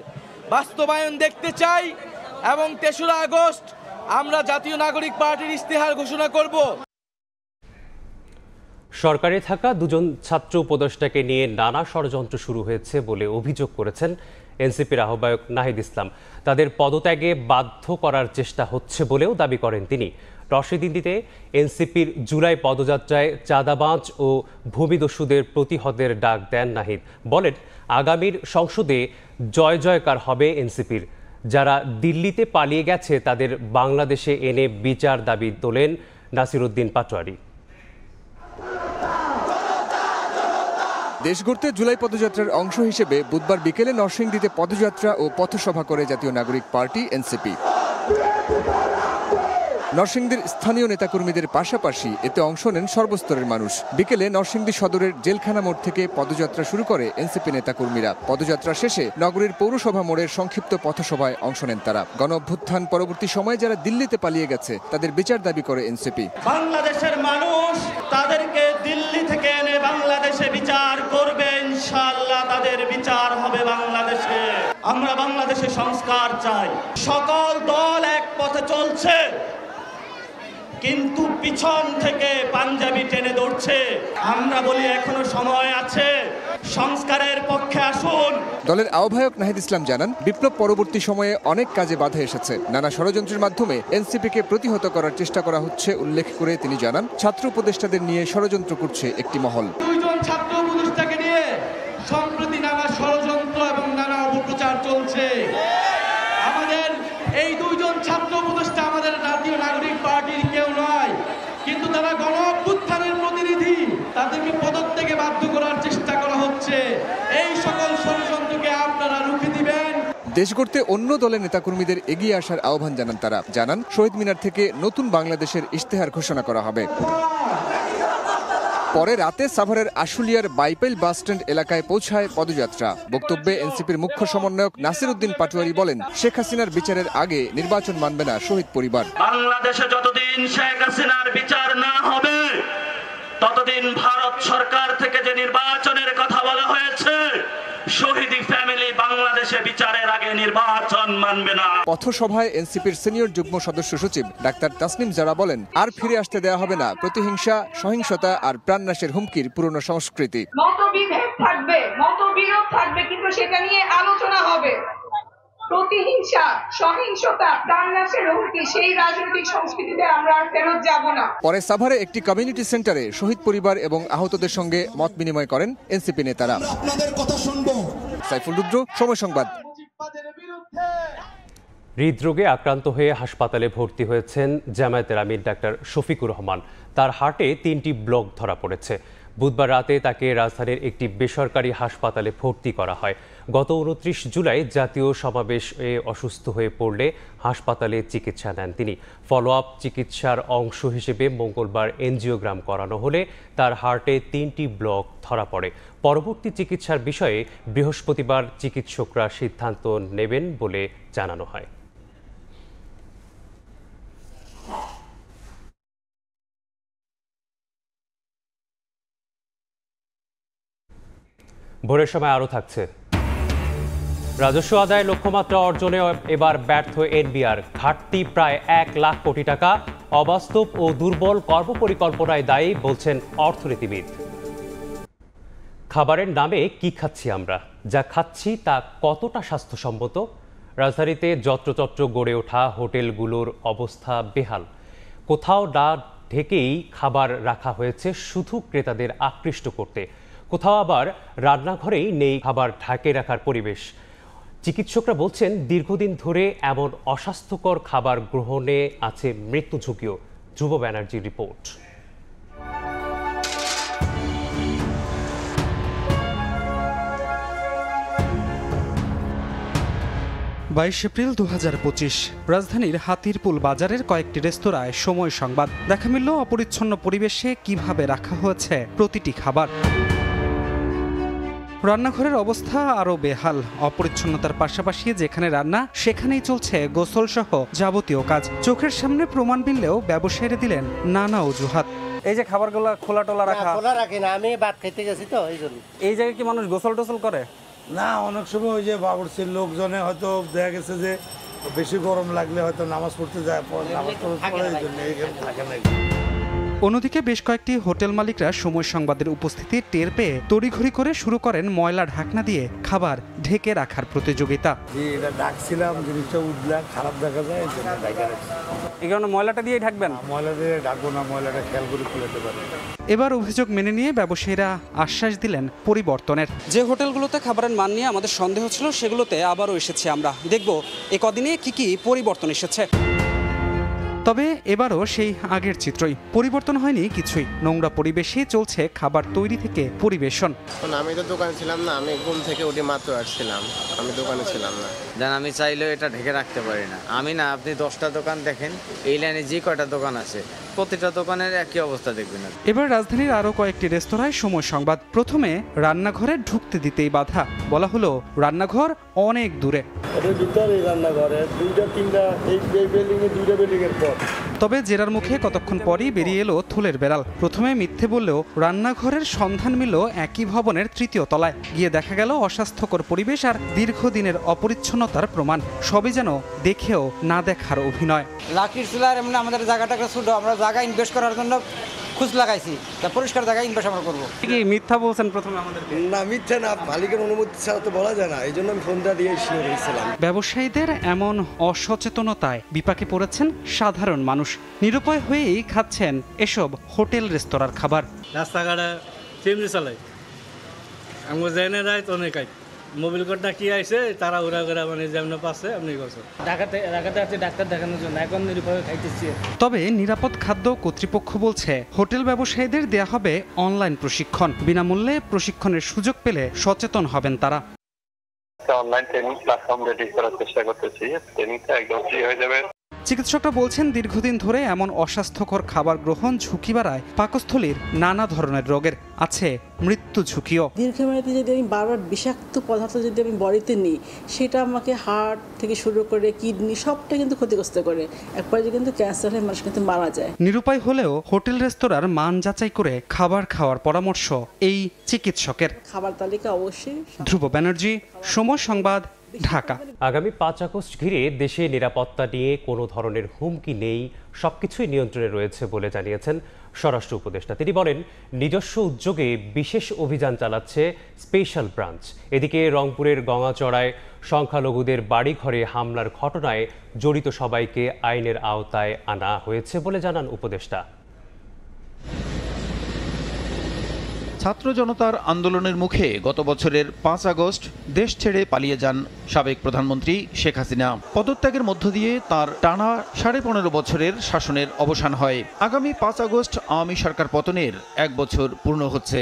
[SPEAKER 27] বাস্তবায়ন দেখতে চাই এবং 3রা আগস্ট আমরা জাতীয় নাগরিক পার্টির ইশতেহার ঘোষণা করব।
[SPEAKER 1] সরকারে থাকা 2জন ছাত্র উপদেষ্টাকে নিয়ে নানা ষড়যন্ত্র শুরু হয়েছে বলে অভিযোগ করেছেন এনসিপির আহ্বায়ক নাহিদ ইসলাম। তাদের পদত্যাগে বাধ্য করার চেষ্টা হচ্ছে বলেও দাবি করেন তিনি। রশিদিতে এনসিপির জুলাই পদযাত্রায় চাঁদাবাজ ও ভূমিদস্যুদের প্রতিহতের ডাক দেন নাহিদ। বলেন, আগামীর সংসদে জয় জয়কার হবে এনসিপির। যারা দিল্লিতে পালিয়ে গেছে তাদের বাংলাদেশে এনে বিচার দাবি তোলেন নাসিরউদ্দিন পাটোয়ারি।
[SPEAKER 2] দেশ গড়তে জুলাই পদযাত্রার অংশ হিসেবে বুধবার বিকেলে নরসিংদীতে পদযাত্রা ও পথসভা করে জাতীয় নাগরিক পার্টি এনসিপি। নরসিংদীর স্থানীয় নেতাকর্মীদের পাশাপাশি এতে অংশ নেন সর্বস্তরের মানুষ। বিকেলে নরসিংদী সদরের জেলখানা মোড় থেকে পদযাত্রা শুরু করে এনসিপি নেতাকর্মীরা। পদযাত্রা শেষে নগরীর পৌরসভা মোড়ের সংক্ষিপ্ত পথসভায় অংশ নেন তারা। গণ অভ্যুত্থান পরবর্তী সময়ে যারা দিল্লিতে পালিয়ে গেছে তাদের বিচার দাবি করে এনসিপি।
[SPEAKER 3] বাংলাদেশের মানুষ তাদেরকে দিল্লি থেকে এনে বাংলাদেশে বিচার করবে, ইনশাআল্লাহ তাদের বিচার হবে বাংলাদেশে। আমরা বাংলাদেশে সংস্কার চাই। সকল দল এক পথে চলছে, কিন্তু পিছন থেকে পাঞ্জাবি টেনে ধরছে। আমরা বলি এখনো সময় আছে, সংস্কারের পক্ষে আসুন।
[SPEAKER 2] দলের আহ্বায়ক নাহিদ ইসলাম জানান, বিপ্লব পরবর্তী সময়ে অনেক কাজে বাধা এসেছে। নানা ষড়যন্ত্রের মাধ্যমে এনসিপিকে প্রতিহত করার চেষ্টা করা হচ্ছে উল্লেখ করে তিনি জানান, ছাত্র উপদেষ্টাদের নিয়ে ষড়যন্ত্র করছে একটি মহল।
[SPEAKER 27] দুইজন ছাত্র উপদেষ্টাকে নিয়ে সম্প্রতি নানা ষড়যন্ত্র এবং নানা অপপ্রচার চলছে। আমাদের এই দুইজন ছাত্র উপদেষ্টা আমাদের জাতীয় নাগরিক পার্টির কেউ নয়, কিন্তু তারা গণ অভ্যুত্থানের প্রতিনিধি। তাদেরকে পদত্যাগে বাধ্য করার চেষ্টা করা হচ্ছে। এই সকল ষড়যন্ত্রকে আপনারা রুখে দিবেন।
[SPEAKER 2] দেশ গড়তে অন্য দলের নেতাকর্মীদের এগিয়ে আসার আহ্বান জানান তারা। জানান, শহীদ মিনার থেকে নতুন বাংলাদেশের ইশতেহার ঘোষণা করা হবে। পরে রাতে সাভারের আশুলিয়ার বাইপাইল বাসস্ট্যান্ড এলাকায় পৌঁছায় পদযাত্রা। বক্তব্যে এনসিপির মুখ্য সমন্বয়ক নাসির উদ্দিন পাটোয়ারি বলেন, শেখ হাসিনার বিচারের আগে নির্বাচন মানবে না শহীদ পরিবার।
[SPEAKER 3] বাংলাদেশে যতদিন শেখ হাসিনার বিচার না হবে, ততদিন ভারত সরকার থেকে যে নির্বাচনের কথা বলা হয়েছে, শহীদি ফ্যামিলি বাংলাদেশে বিচারের আগে নির্বাচন মানবে না।
[SPEAKER 2] পথসভায় এনসিপির সিনিয়র যুগ্ম সদস্য সচিব ডাক্তার তাসনিম জারা বলেন, আর ফিরে আসতে দেওয়া হবে না প্রতিহিংসা, সহিংসতা আর প্রাণনাশের হুমকির পুরনো সংস্কৃতি।
[SPEAKER 4] মতবিভেদ থাকবে, মতবিরোধ থাকবে, কিন্তু সেটা নিয়ে আলোচনা হবে। প্রতিহিংসা, সহিংসতা, প্রাণনাশের হুমকি, সেই রাজনৈতিক সংস্কৃতিতে আমরা আর ফেরত যাব না।
[SPEAKER 2] পরে সাভারে একটি কমিউনিটি সেন্টারে শহীদ পরিবার এবং আহতদের সঙ্গে মত বিনিময় করেন এনসিপি নেতারা।
[SPEAKER 6] আপনাদের কথা শুনবো।
[SPEAKER 2] সাইফুল রুদ্র, সময় সংবাদ।
[SPEAKER 1] হৃদরোগে আক্রান্ত হয়ে হাসপাতালে ভর্তি হয়েছেন জামায়াতের আমির ডাক্তার শফিকুর রহমান। তার হার্টে 3টি ব্লক ধরা পড়েছে। বুধবার রাতে তাকে রাজধানীর একটি বেসরকারি হাসপাতালে ভর্তি করা হয়। গত 29 জুলাই জাতীয় সমাবেশে অসুস্থ হয়ে পড়লে হাসপাতালে চিকিৎসা নেন তিনি। ফলো আপ চিকিৎসার অংশ হিসেবে মঙ্গলবার এনজিওগ্রাম করানো হলে তার হার্টে 3টি ব্লক ধরা পড়ে। পরবর্তী চিকিৎসার বিষয়ে বৃহস্পতিবার চিকিৎসকরা সিদ্ধান্ত নেবেন বলে জানানো হয়। ভোরের সময় আরও থাকছে। রাজস্ব আদায় লক্ষ্যমাত্রা অর্জনে এবার ব্যর্থ এনবিআর। ঘাটতি প্রায় 1 লাখ কোটি টাকা। অবাস্তব ও দুর্বল কর্মপরিকল্পনায় দায়ী বলছেন অর্থনীতিবিদ। খাবারের নামে কি খাচ্ছি আমরা? যা খাচ্ছি তা কতটা স্বাস্থ্যসম্মত? রাজধানীতে যত্রতত্র গড়ে ওঠা হোটেলগুলোর অবস্থা বেহাল। কোথাও না ঢেকেই খাবার রাখা হয়েছে শুধু ক্রেতাদের আকৃষ্ট করতে, কোথাও আবার রান্নাঘরেই নেই খাবার ঢাকে রাখার পরিবেশ। চিকিৎসকরা বলছেন, দীর্ঘদিন ধরে এমন অস্বাস্থ্যকর খাবার গ্রহণে আছে মৃত্যু ঝুঁকিও। ধ্রুব ব্যানার্জির রিপোর্ট।
[SPEAKER 7] 22 এপ্রিল 2025 রাজধানীর হাতিরপুল বাজারের কয়েকটি রেস্তোরাঁয় সময় সংবাদ। দেখা মিলল অপরিচ্ছন্ন পরিবেশে কিভাবে রাখা হয়েছে প্রতিটি খাবার। রান্নাঘরের অবস্থা আরও বেহাল। অপরিচ্ছন্নতার পাশাপাশি যেখানে রান্না সেখানেই চলছে গোসল সহ যাবতীয় কাজ। চোখের সামনে প্রমাণ মিললেও ব্যবসায়ীরা দিলেন নানা অজুহাত।
[SPEAKER 8] এই যে খাবারগুলো খোলা টোলা রাখা।
[SPEAKER 9] খোলা রাখি না, আমি ভাত খেতে গেছি তো এই জন্য।
[SPEAKER 8] এই জায়গায় কি মানুষ গোসল টোসল করে?
[SPEAKER 28] না, অনেক সময় ওই যে বাবুর্চির লোকজনে হয়তো দেখা গেছে যে বেশি গরম লাগলে হয়তো নামাজ পড়তে যায়, নামাজ পড়ে এই জন্য থাকে না।
[SPEAKER 7] অন্যদিকে বেশ কয়েকটি হোটেল মালিকরা সময় সংবাদের উপস্থিতি টের পেয়ে তড়িঘড়ি করে শুরু করেন ময়লা ঢাকনা দিয়ে খাবার ঢেকে রাখার প্রতিযোগিতা।
[SPEAKER 28] এটা ডাকছিলাম, জিনিসটা উঠলে খারাপ দেখা যায়,
[SPEAKER 8] এই কারণে ময়লাটা দিয়ে ঢাকবেন।
[SPEAKER 28] ময়লা দিয়ে ঢাকবো না, ময়লাটা খেয়াল করে খুলেতে পারে।
[SPEAKER 7] এবার অভিযোগ মেনে নিয়ে ব্যবসায়ীরা আশ্বাস দিলেন পরিবর্তনের।
[SPEAKER 8] যে হোটেলগুলোতে খাবারের মান নিয়ে আমাদের সন্দেহ ছিল সেগুলোতে আবারও এসেছি আমরা। দেখব এ কদিনে কি কি পরিবর্তন এসেছে।
[SPEAKER 7] তবে এবারও সেই আগের চিত্রই, পরিবর্তন হয়নি কিছুই। নোংরা পরিবেশে চলছে খাবার তৈরি থেকে পরিবেশন।
[SPEAKER 6] আমি তো দোকানে ছিলাম না, আমি ঘুম থেকে উঠে মাত্র আসছিলাম, আমি দোকানে ছিলাম না।
[SPEAKER 10] যেন আমি চাইলেও এটা ঢেকে রাখতে পারি না। আমি না, আপনি 10টা দোকান দেখেন, এই লাইনে যে কয়টা দোকান আছে প্রতিটা দোকানের একই অবস্থা দেখবেন।
[SPEAKER 7] এবার রাজধানীর আরো কয়েকটি রেস্তোরাঁয় সময় সংবাদ। প্রথমে রান্নাঘরে ঢুকতে দিতেই বাধা, বলা হলো রান্নাঘর অনেক দূরে। তবে জেরার মুখে কতক্ষণ পরই বেরিয়ে এলো থুলের বেড়াল। প্রথমে মিথ্যে বললেও রান্নাঘরের সন্ধান মিলল একই ভবনের 3য় তলায়। গিয়ে দেখা গেল অস্বাস্থ্যকর পরিবেশ আর দীর্ঘদিনের অপরিচ্ছন্নতার প্রমাণ। সবই যেন দেখেও না দেখার অভিনয়।
[SPEAKER 11] লাকির চুলার এমনি আমাদের জায়গাটা ছোট, আমরা জায়গা ইনভেস্ট করার জন্য খুঁজ লাগাইছি, তা পরিষ্কার জায়গায় ইনভেস্ট আমরা করবো।
[SPEAKER 7] কি মিথ্যা বলছেন প্রথমে আমাদেরকে?
[SPEAKER 11] না, মিথ্যা না, মালিকের অনুমতি ছাড়া তো বলা যায় না, এই জন্য আমি ফোনটা দিয়ে শিওর হয়েছিলাম।
[SPEAKER 7] ব্যবসায়ীদের এমন অসচেতনতায় বিপাকে পড়েছেন সাধারণ মানুষ। নিরুপায় হয়েই খাচ্ছেন এসব হোটেল রেস্তোরাঁর খাবার।
[SPEAKER 12] রাস্তাঘাটে চিমনি চালাই, আমি জেনে যাই তো অনেক মোবাইল কোডটা কি আইছে তারা ওরা করে মানে যেমন পাচ্ছে আপনি করছেন। ঢাকাতে আছে ডাক্তার দেখানোর জন্য, এখন নিরুপায় খাইতেছি।
[SPEAKER 7] তবে নিরাপদ খাদ্য কর্তৃপক্ষ বলছে হোটেল ব্যবসায়ীদের দেয়া হবে অনলাইন প্রশিক্ষণ। বিনামূল্যে প্রশিক্ষণের সুযোগ পেলে সচেতন হবেন তারা।
[SPEAKER 13] অনলাইন ট্রেনিং প্ল্যাটফর্ম রেডি করার চেষ্টা করতেছি, ট্রেনিংটা একদম ফ্রি হয়ে যাবে।
[SPEAKER 7] চিকিৎসকরা বলছেন দীর্ঘদিন ধরে এমন অস্বাস্থ্যকর খাবার গ্রহণ ঝুঁকি বাড়ায় পাকস্থলীর নানা ধরনের রোগের, আছে মৃত্যু ঝুঁকিও।
[SPEAKER 14] দীর্ঘমেয়াদে যদি আমি বারবার বিষাক্ত পদার্থ যদি আমি বডিতে নিই, সেটা আমাকে হার্ট থেকে শুরু করে কিডনি সবটা কিন্তু ক্ষতিগ্রস্ত করে। একবার যে কিন্তু ক্যান্সার হয়ে মানুষ কিন্তু মারা যায়।
[SPEAKER 7] নিরুপায় হলেও হোটেল রেস্তোরাঁর মান যাচাই করে খাবার খাওয়ার পরামর্শ এই চিকিৎসকের।
[SPEAKER 14] খাবার তালিকা অবশ্যই।
[SPEAKER 7] ধ্রুব ব্যানার্জি, সময় সংবাদ, ঢাকা।
[SPEAKER 1] আগামী 5 আগস্ট ঘিরে দেশে নিরাপত্তা নিয়ে কোনো ধরনের হুমকি নেই, সবকিছুই নিয়ন্ত্রণে রয়েছে বলে জানিয়েছেন স্বরাষ্ট্র উপদেষ্টা। তিনি বলেন, নিজস্ব উদ্যোগে বিশেষ অভিযান চালাচ্ছে স্পেশাল ব্রাঞ্চ। এদিকে রংপুরের গঙ্গাচড়ায় সংখ্যালঘুদের বাড়িঘরে হামলার ঘটনায় জড়িত সবাইকে আইনের আওতায় আনা হয়েছে বলে জানান উপদেষ্টা।
[SPEAKER 5] ছাত্র জনতার আন্দোলনের মুখে গত বছরের 5 আগস্ট দেশ ছেড়ে পালিয়ে যান সাবেক প্রধানমন্ত্রী শেখ হাসিনা। পদত্যাগের মধ্য দিয়ে তার টানা 15.5 বছরের শাসনের অবসান হয়। আগামী 5 আগস্ট আওয়ামী সরকার পতনের 1 বছর পূর্ণ হচ্ছে।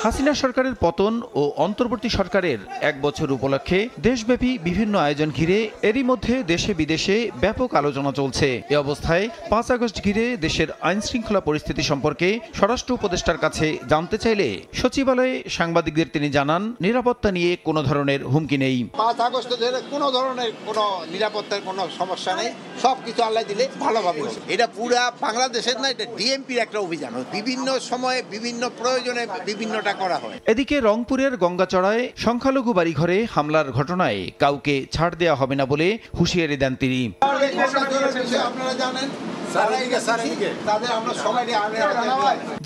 [SPEAKER 5] হাসিনা সরকারের পতন ও অন্তর্বর্তী সরকারের 1 বছর উপলক্ষে দেশব্যাপী বিভিন্ন আয়োজন ঘিরে এরই মধ্যে দেশে বিদেশে ব্যাপক আলোচনা চলছে। এ অবস্থায় 5 আগস্ট ঘিরে দেশের আইনশৃঙ্খলা পরিস্থিতি সম্পর্কে স্বরাষ্ট্র উপদেষ্টার কাছে জানতে চাইলে সচিবালয়ে সাংবাদিকদের তিনি জানান, নিরাপত্তা নিয়ে কোনো ধরনের হুমকি নেই।
[SPEAKER 15] 5 আগস্ট কোনো ধরনের কোনো নিরাপত্তার কোনো সমস্যা নেই, সবকিছু আল্লাহ দিলে ভালোভাবে হবে। এটা পুরা বাংলাদেশের না, এটা ডিএমপির একটা অভিযান। বিভিন্ন সময়ে বিভিন্ন প্রয়োজনে বিভিন্নটা করা হয়।
[SPEAKER 5] এদিকে রংপুরের গঙ্গাচড়ায় সংখ্যালঘু বাড়িঘরে হামলার ঘটনায় কাউকে ছাড় দেওয়া হবে না বলে হুঁশিয়ারি দেন তিনি।
[SPEAKER 15] আপনারা জানেন,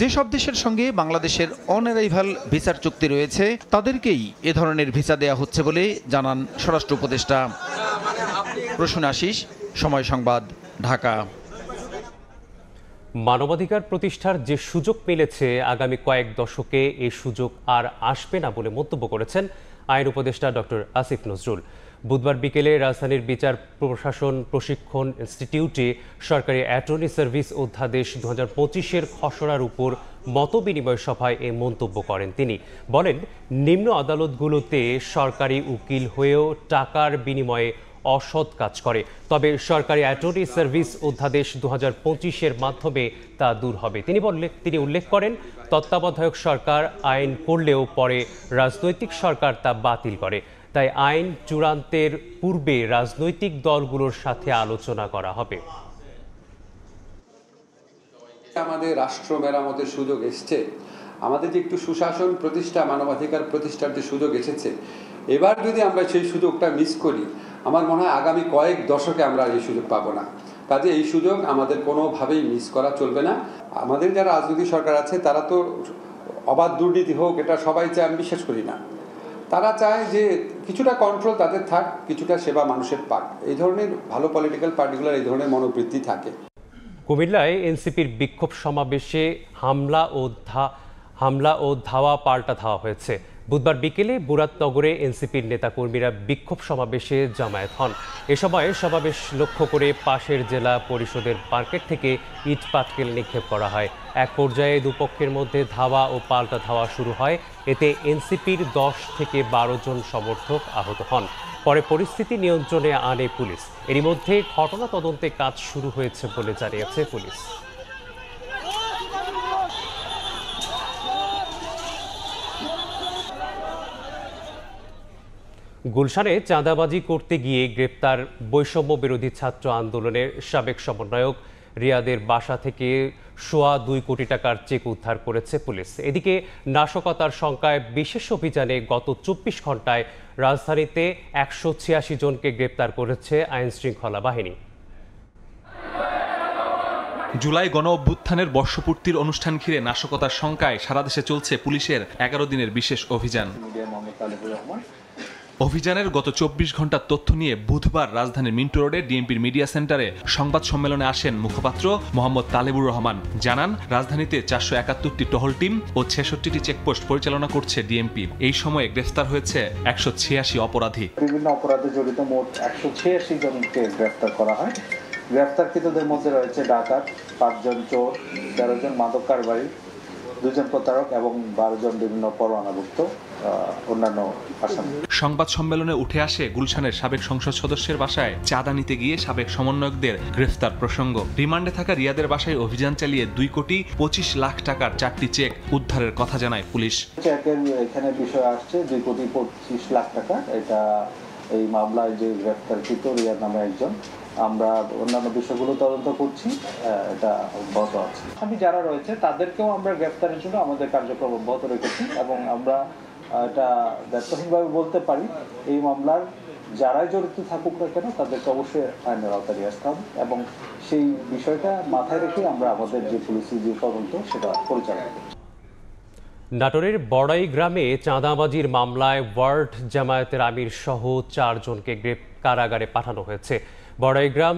[SPEAKER 5] যেসব দেশের সঙ্গে বাংলাদেশের অন অ্যারাইভাল ভিসার চুক্তি রয়েছে তাদেরকেই এ ধরনের ভিসা দেয়া হচ্ছে বলে জানান স্বরাষ্ট্র উপদেষ্টা। প্রসূন আশিস, সময় সংবাদ, ঢাকা।
[SPEAKER 1] মানবাধিকার প্রতিষ্ঠার যে সুযোগ মিলেছে, আগামী কয়েক দশকে এই সুযোগ আর আসবে না বলে মন্তব্য করেছেন আইন উপদেষ্টা ডক্টর আসিফ নজরুল। বুধবার বিকেলে রাজধানীর বিচার প্রশাসন প্রশিক্ষণ ইনস্টিটিউটে সরকারি অ্যাটর্নি সার্ভিস অধ্যাদেশ 2025-এর খসড়ার উপর মতবিনিময় সভায় এ মন্তব্য করেন তিনি। বলেন, নিম্ন আদালতগুলোতে সরকারি উকিল হয়েও টাকার বিনিময়ে অসৎ কাজ করে, তবে সরকারি অ্যাটর্নি সার্ভিস অধ্যাদেশ 2025-এর মাধ্যমে তা দূর হবে। তিনি উল্লেখ করেন, তত্ত্বাবধায়ক সরকার আইন করলেও পরে রাজনৈতিক সরকার তা বাতিল করে, তাই আইন চূড়ান্তের পূর্বে রাজনৈতিক দলগুলোর সাথে আলোচনা করা হবে।
[SPEAKER 17] আমাদের রাষ্ট্র মেরামতের সুযোগ এসছে, আমাদের যে একটু সুশাসন প্রতিষ্ঠা, মানবাধিকার প্রতিষ্ঠার যে সুযোগ এসেছে, এবার যদি আমরা সেই সুযোগটা মিস করি, আমার মনে হয় আগামী কয়েক দশকে আমরা এই সুযোগ পাবো না। কাজে এই সুযোগ আমাদের কোনোভাবেই মিস করা চলবে না। আমাদের যারা রাজনৈতিক সরকার আছে তারা তো অবাধ দুর্নীতি হোক এটা সবাই চায়, আমি বিশ্বাস করি না। তারা চায় যে কিছুটা কন্ট্রোল তাদের থাক, কিছুটা সেবা মানুষের পাক। এই ধরনের ভালো পলিটিক্যাল পার্টিগুলার এই ধরনের মনোবৃত্তি থাকে।
[SPEAKER 1] কুমিল্লায় এনসিপির বিক্ষোভ সমাবেশে হামলা ও ধাওয়া পাল্টা ধাওয়া হয়েছে। বুধবার বিকেলে মুরাদনগরে এনসিপির নেতাকর্মীরা বিক্ষোভ সমাবেশে জামায়াত হন। এ সময় সমাবেশ লক্ষ্য করে পাশের জেলা পরিষদের মার্কেট থেকে ইট পাটকেল নিক্ষেপ করা হয়। এক পর্যায়ে দুপক্ষের মধ্যে ধাওয়া ও পাল্টা ধাওয়া শুরু হয়। এতে এনসিপির 10 থেকে 12 জন সমর্থক আহত হন। পরে পরিস্থিতি নিয়ন্ত্রণে আনে পুলিশ। এরই মধ্যে ঘটনা তদন্তে কাজ শুরু হয়েছে বলে জানিয়েছে পুলিশ। গুলশানে চাঁদাবাজি করতে গিয়ে গ্রেপ্তার বৈষম্য বিরোধী ছাত্র আন্দোলনের সাবেক সমন্বয়ক রিয়াদের বাসা থেকে সোয়া 2 কোটি টাকার চেক উদ্ধার করেছে পুলিশ। এদিকে নাশকতার শঙ্কায় বিশেষ অভিযানে গত 24 ঘন্টায় রাজধানীতে 186 জনকে গ্রেপ্তার করেছে আইনশৃঙ্খলা বাহিনী।
[SPEAKER 16] জুলাই গণ অভ্যুত্থানের বর্ষপূর্তির অনুষ্ঠান ঘিরে নাশকতার শঙ্কায় সারা দেশে চলছে পুলিশের 11 দিনের বিশেষ অভিযান। অভিযানের গত 24 ঘন্টার তথ্য নিয়ে বুধবার রাজধানীর মিন্টো রোডে ডিএমপির মিডিয়া সেন্টারে সংবাদ সম্মেলনে আসেন মুখপাত্র মোহাম্মদ তালেবুর রহমান। জানান, রাজধানীতে 471টি টহল টিম ও 66টি চেকপোস্ট পরিচালনা করছে ডিএমপি। এই সময়ে গ্রেফতার হয়েছে 186 অপরাধী।
[SPEAKER 18] বিভিন্ন অপরাধে জড়িত মোট 186 জনকে গ্রেফতার করা হয়। গ্রেফতারকৃতদের মধ্যে রয়েছে ডাকাত, 5 জন চোর, 13 জন মাদক কারবারি, 2 জন প্রতারক এবং 12 জন বিভিন্ন পরোয়ানাভুক্ত অন্যান্য আসামি।
[SPEAKER 16] সংবাদ সম্মেলনে উঠে আসে গুলশানের সাবেক সংসদ সদস্যের বাসায় চাঁদা নিতে গিয়ে সাবেক সমন্বয়কদের গ্রেফতার প্রসঙ্গ। রিমান্ডে থাকা রিয়াদের বাসায় অভিযান চালিয়ে 2 কোটি 25 লাখ টাকার 4টি চেক উদ্ধারের কথা জানায় পুলিশ।
[SPEAKER 18] চেকের এখানে বিষয় আসছে 2 কোটি 25 লাখ টাকা। এটা এই মামলায় যে গ্রেফতারকৃত রিয়াদ নামে একজন। আমরা অন্যান্য বিষয়গুলো তদন্ত করছি, এটা অব্যাহত আছে। আমি যারা রয়েছে তাদেরকেও আমরা গ্রেফতারের জন্য আমাদের কার্যক্রম অব্যাহত রেখেছি এবং আমরা এটা দায়িত্বহীনভাবে বলতে পারি, এই মামলার যারাই জড়িত থাকুক না কেন তাদেরকে অবশ্যই আইনের আওতায় নিয়ে আসতে হবে এবং সেই বিষয়টা মাথায় রেখে আমরা আমাদের যে পুলিশি যে তদন্ত সেটা পরিচালনা করছি।
[SPEAKER 1] নাটোরের বড়াই গ্রামে চাঁদাবাজির মামলায় ওয়ার্ড জামায়াতের আমির সহ 4 জনকে কারাগারে পাঠানো হয়েছে। বড়াইগ্রাম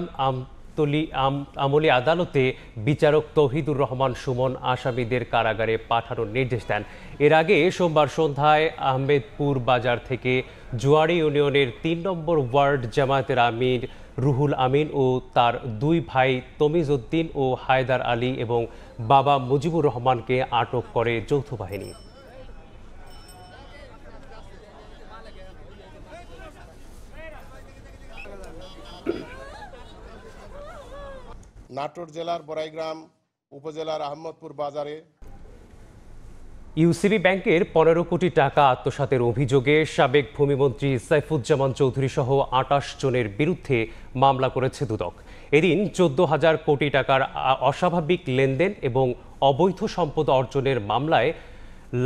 [SPEAKER 1] আমলি আদালতে বিচারক তৌহিদুর রহমান সুমন আসামিদের কারাগারে পাঠানোর নির্দেশ দেন। এর আগে সোমবার সন্ধ্যায় আহমেদপুর বাজার থেকে জুয়ারি ইউনিয়নের 3 নম্বর ওয়ার্ড জামায়াতের আমির রুহুল আমিন ও তার 2 ভাই তমিজ উদ্দিন ও হায়দার আলী এবং বাবা মুজিবুর রহমানকে আটক করে যৌথ বাহিনী।
[SPEAKER 19] নাটোর জেলার বড়াইগ্রাম উপজেলার আহমদপুর বাজারে
[SPEAKER 1] ইউসিবি ব্যাংকের 15 কোটি টাকা আত্মসাতের অভিযোগে সাবেক ভূমিমন্ত্রী সাইফুজ্জামান চৌধুরী সহ 28 জনের বিরুদ্ধে মামলা করেছে দুদক। এদিন 14,000 কোটি টাকার অস্বাভাবিক লেনদেন এবং অবৈধ সম্পদ অর্জনের মামলায়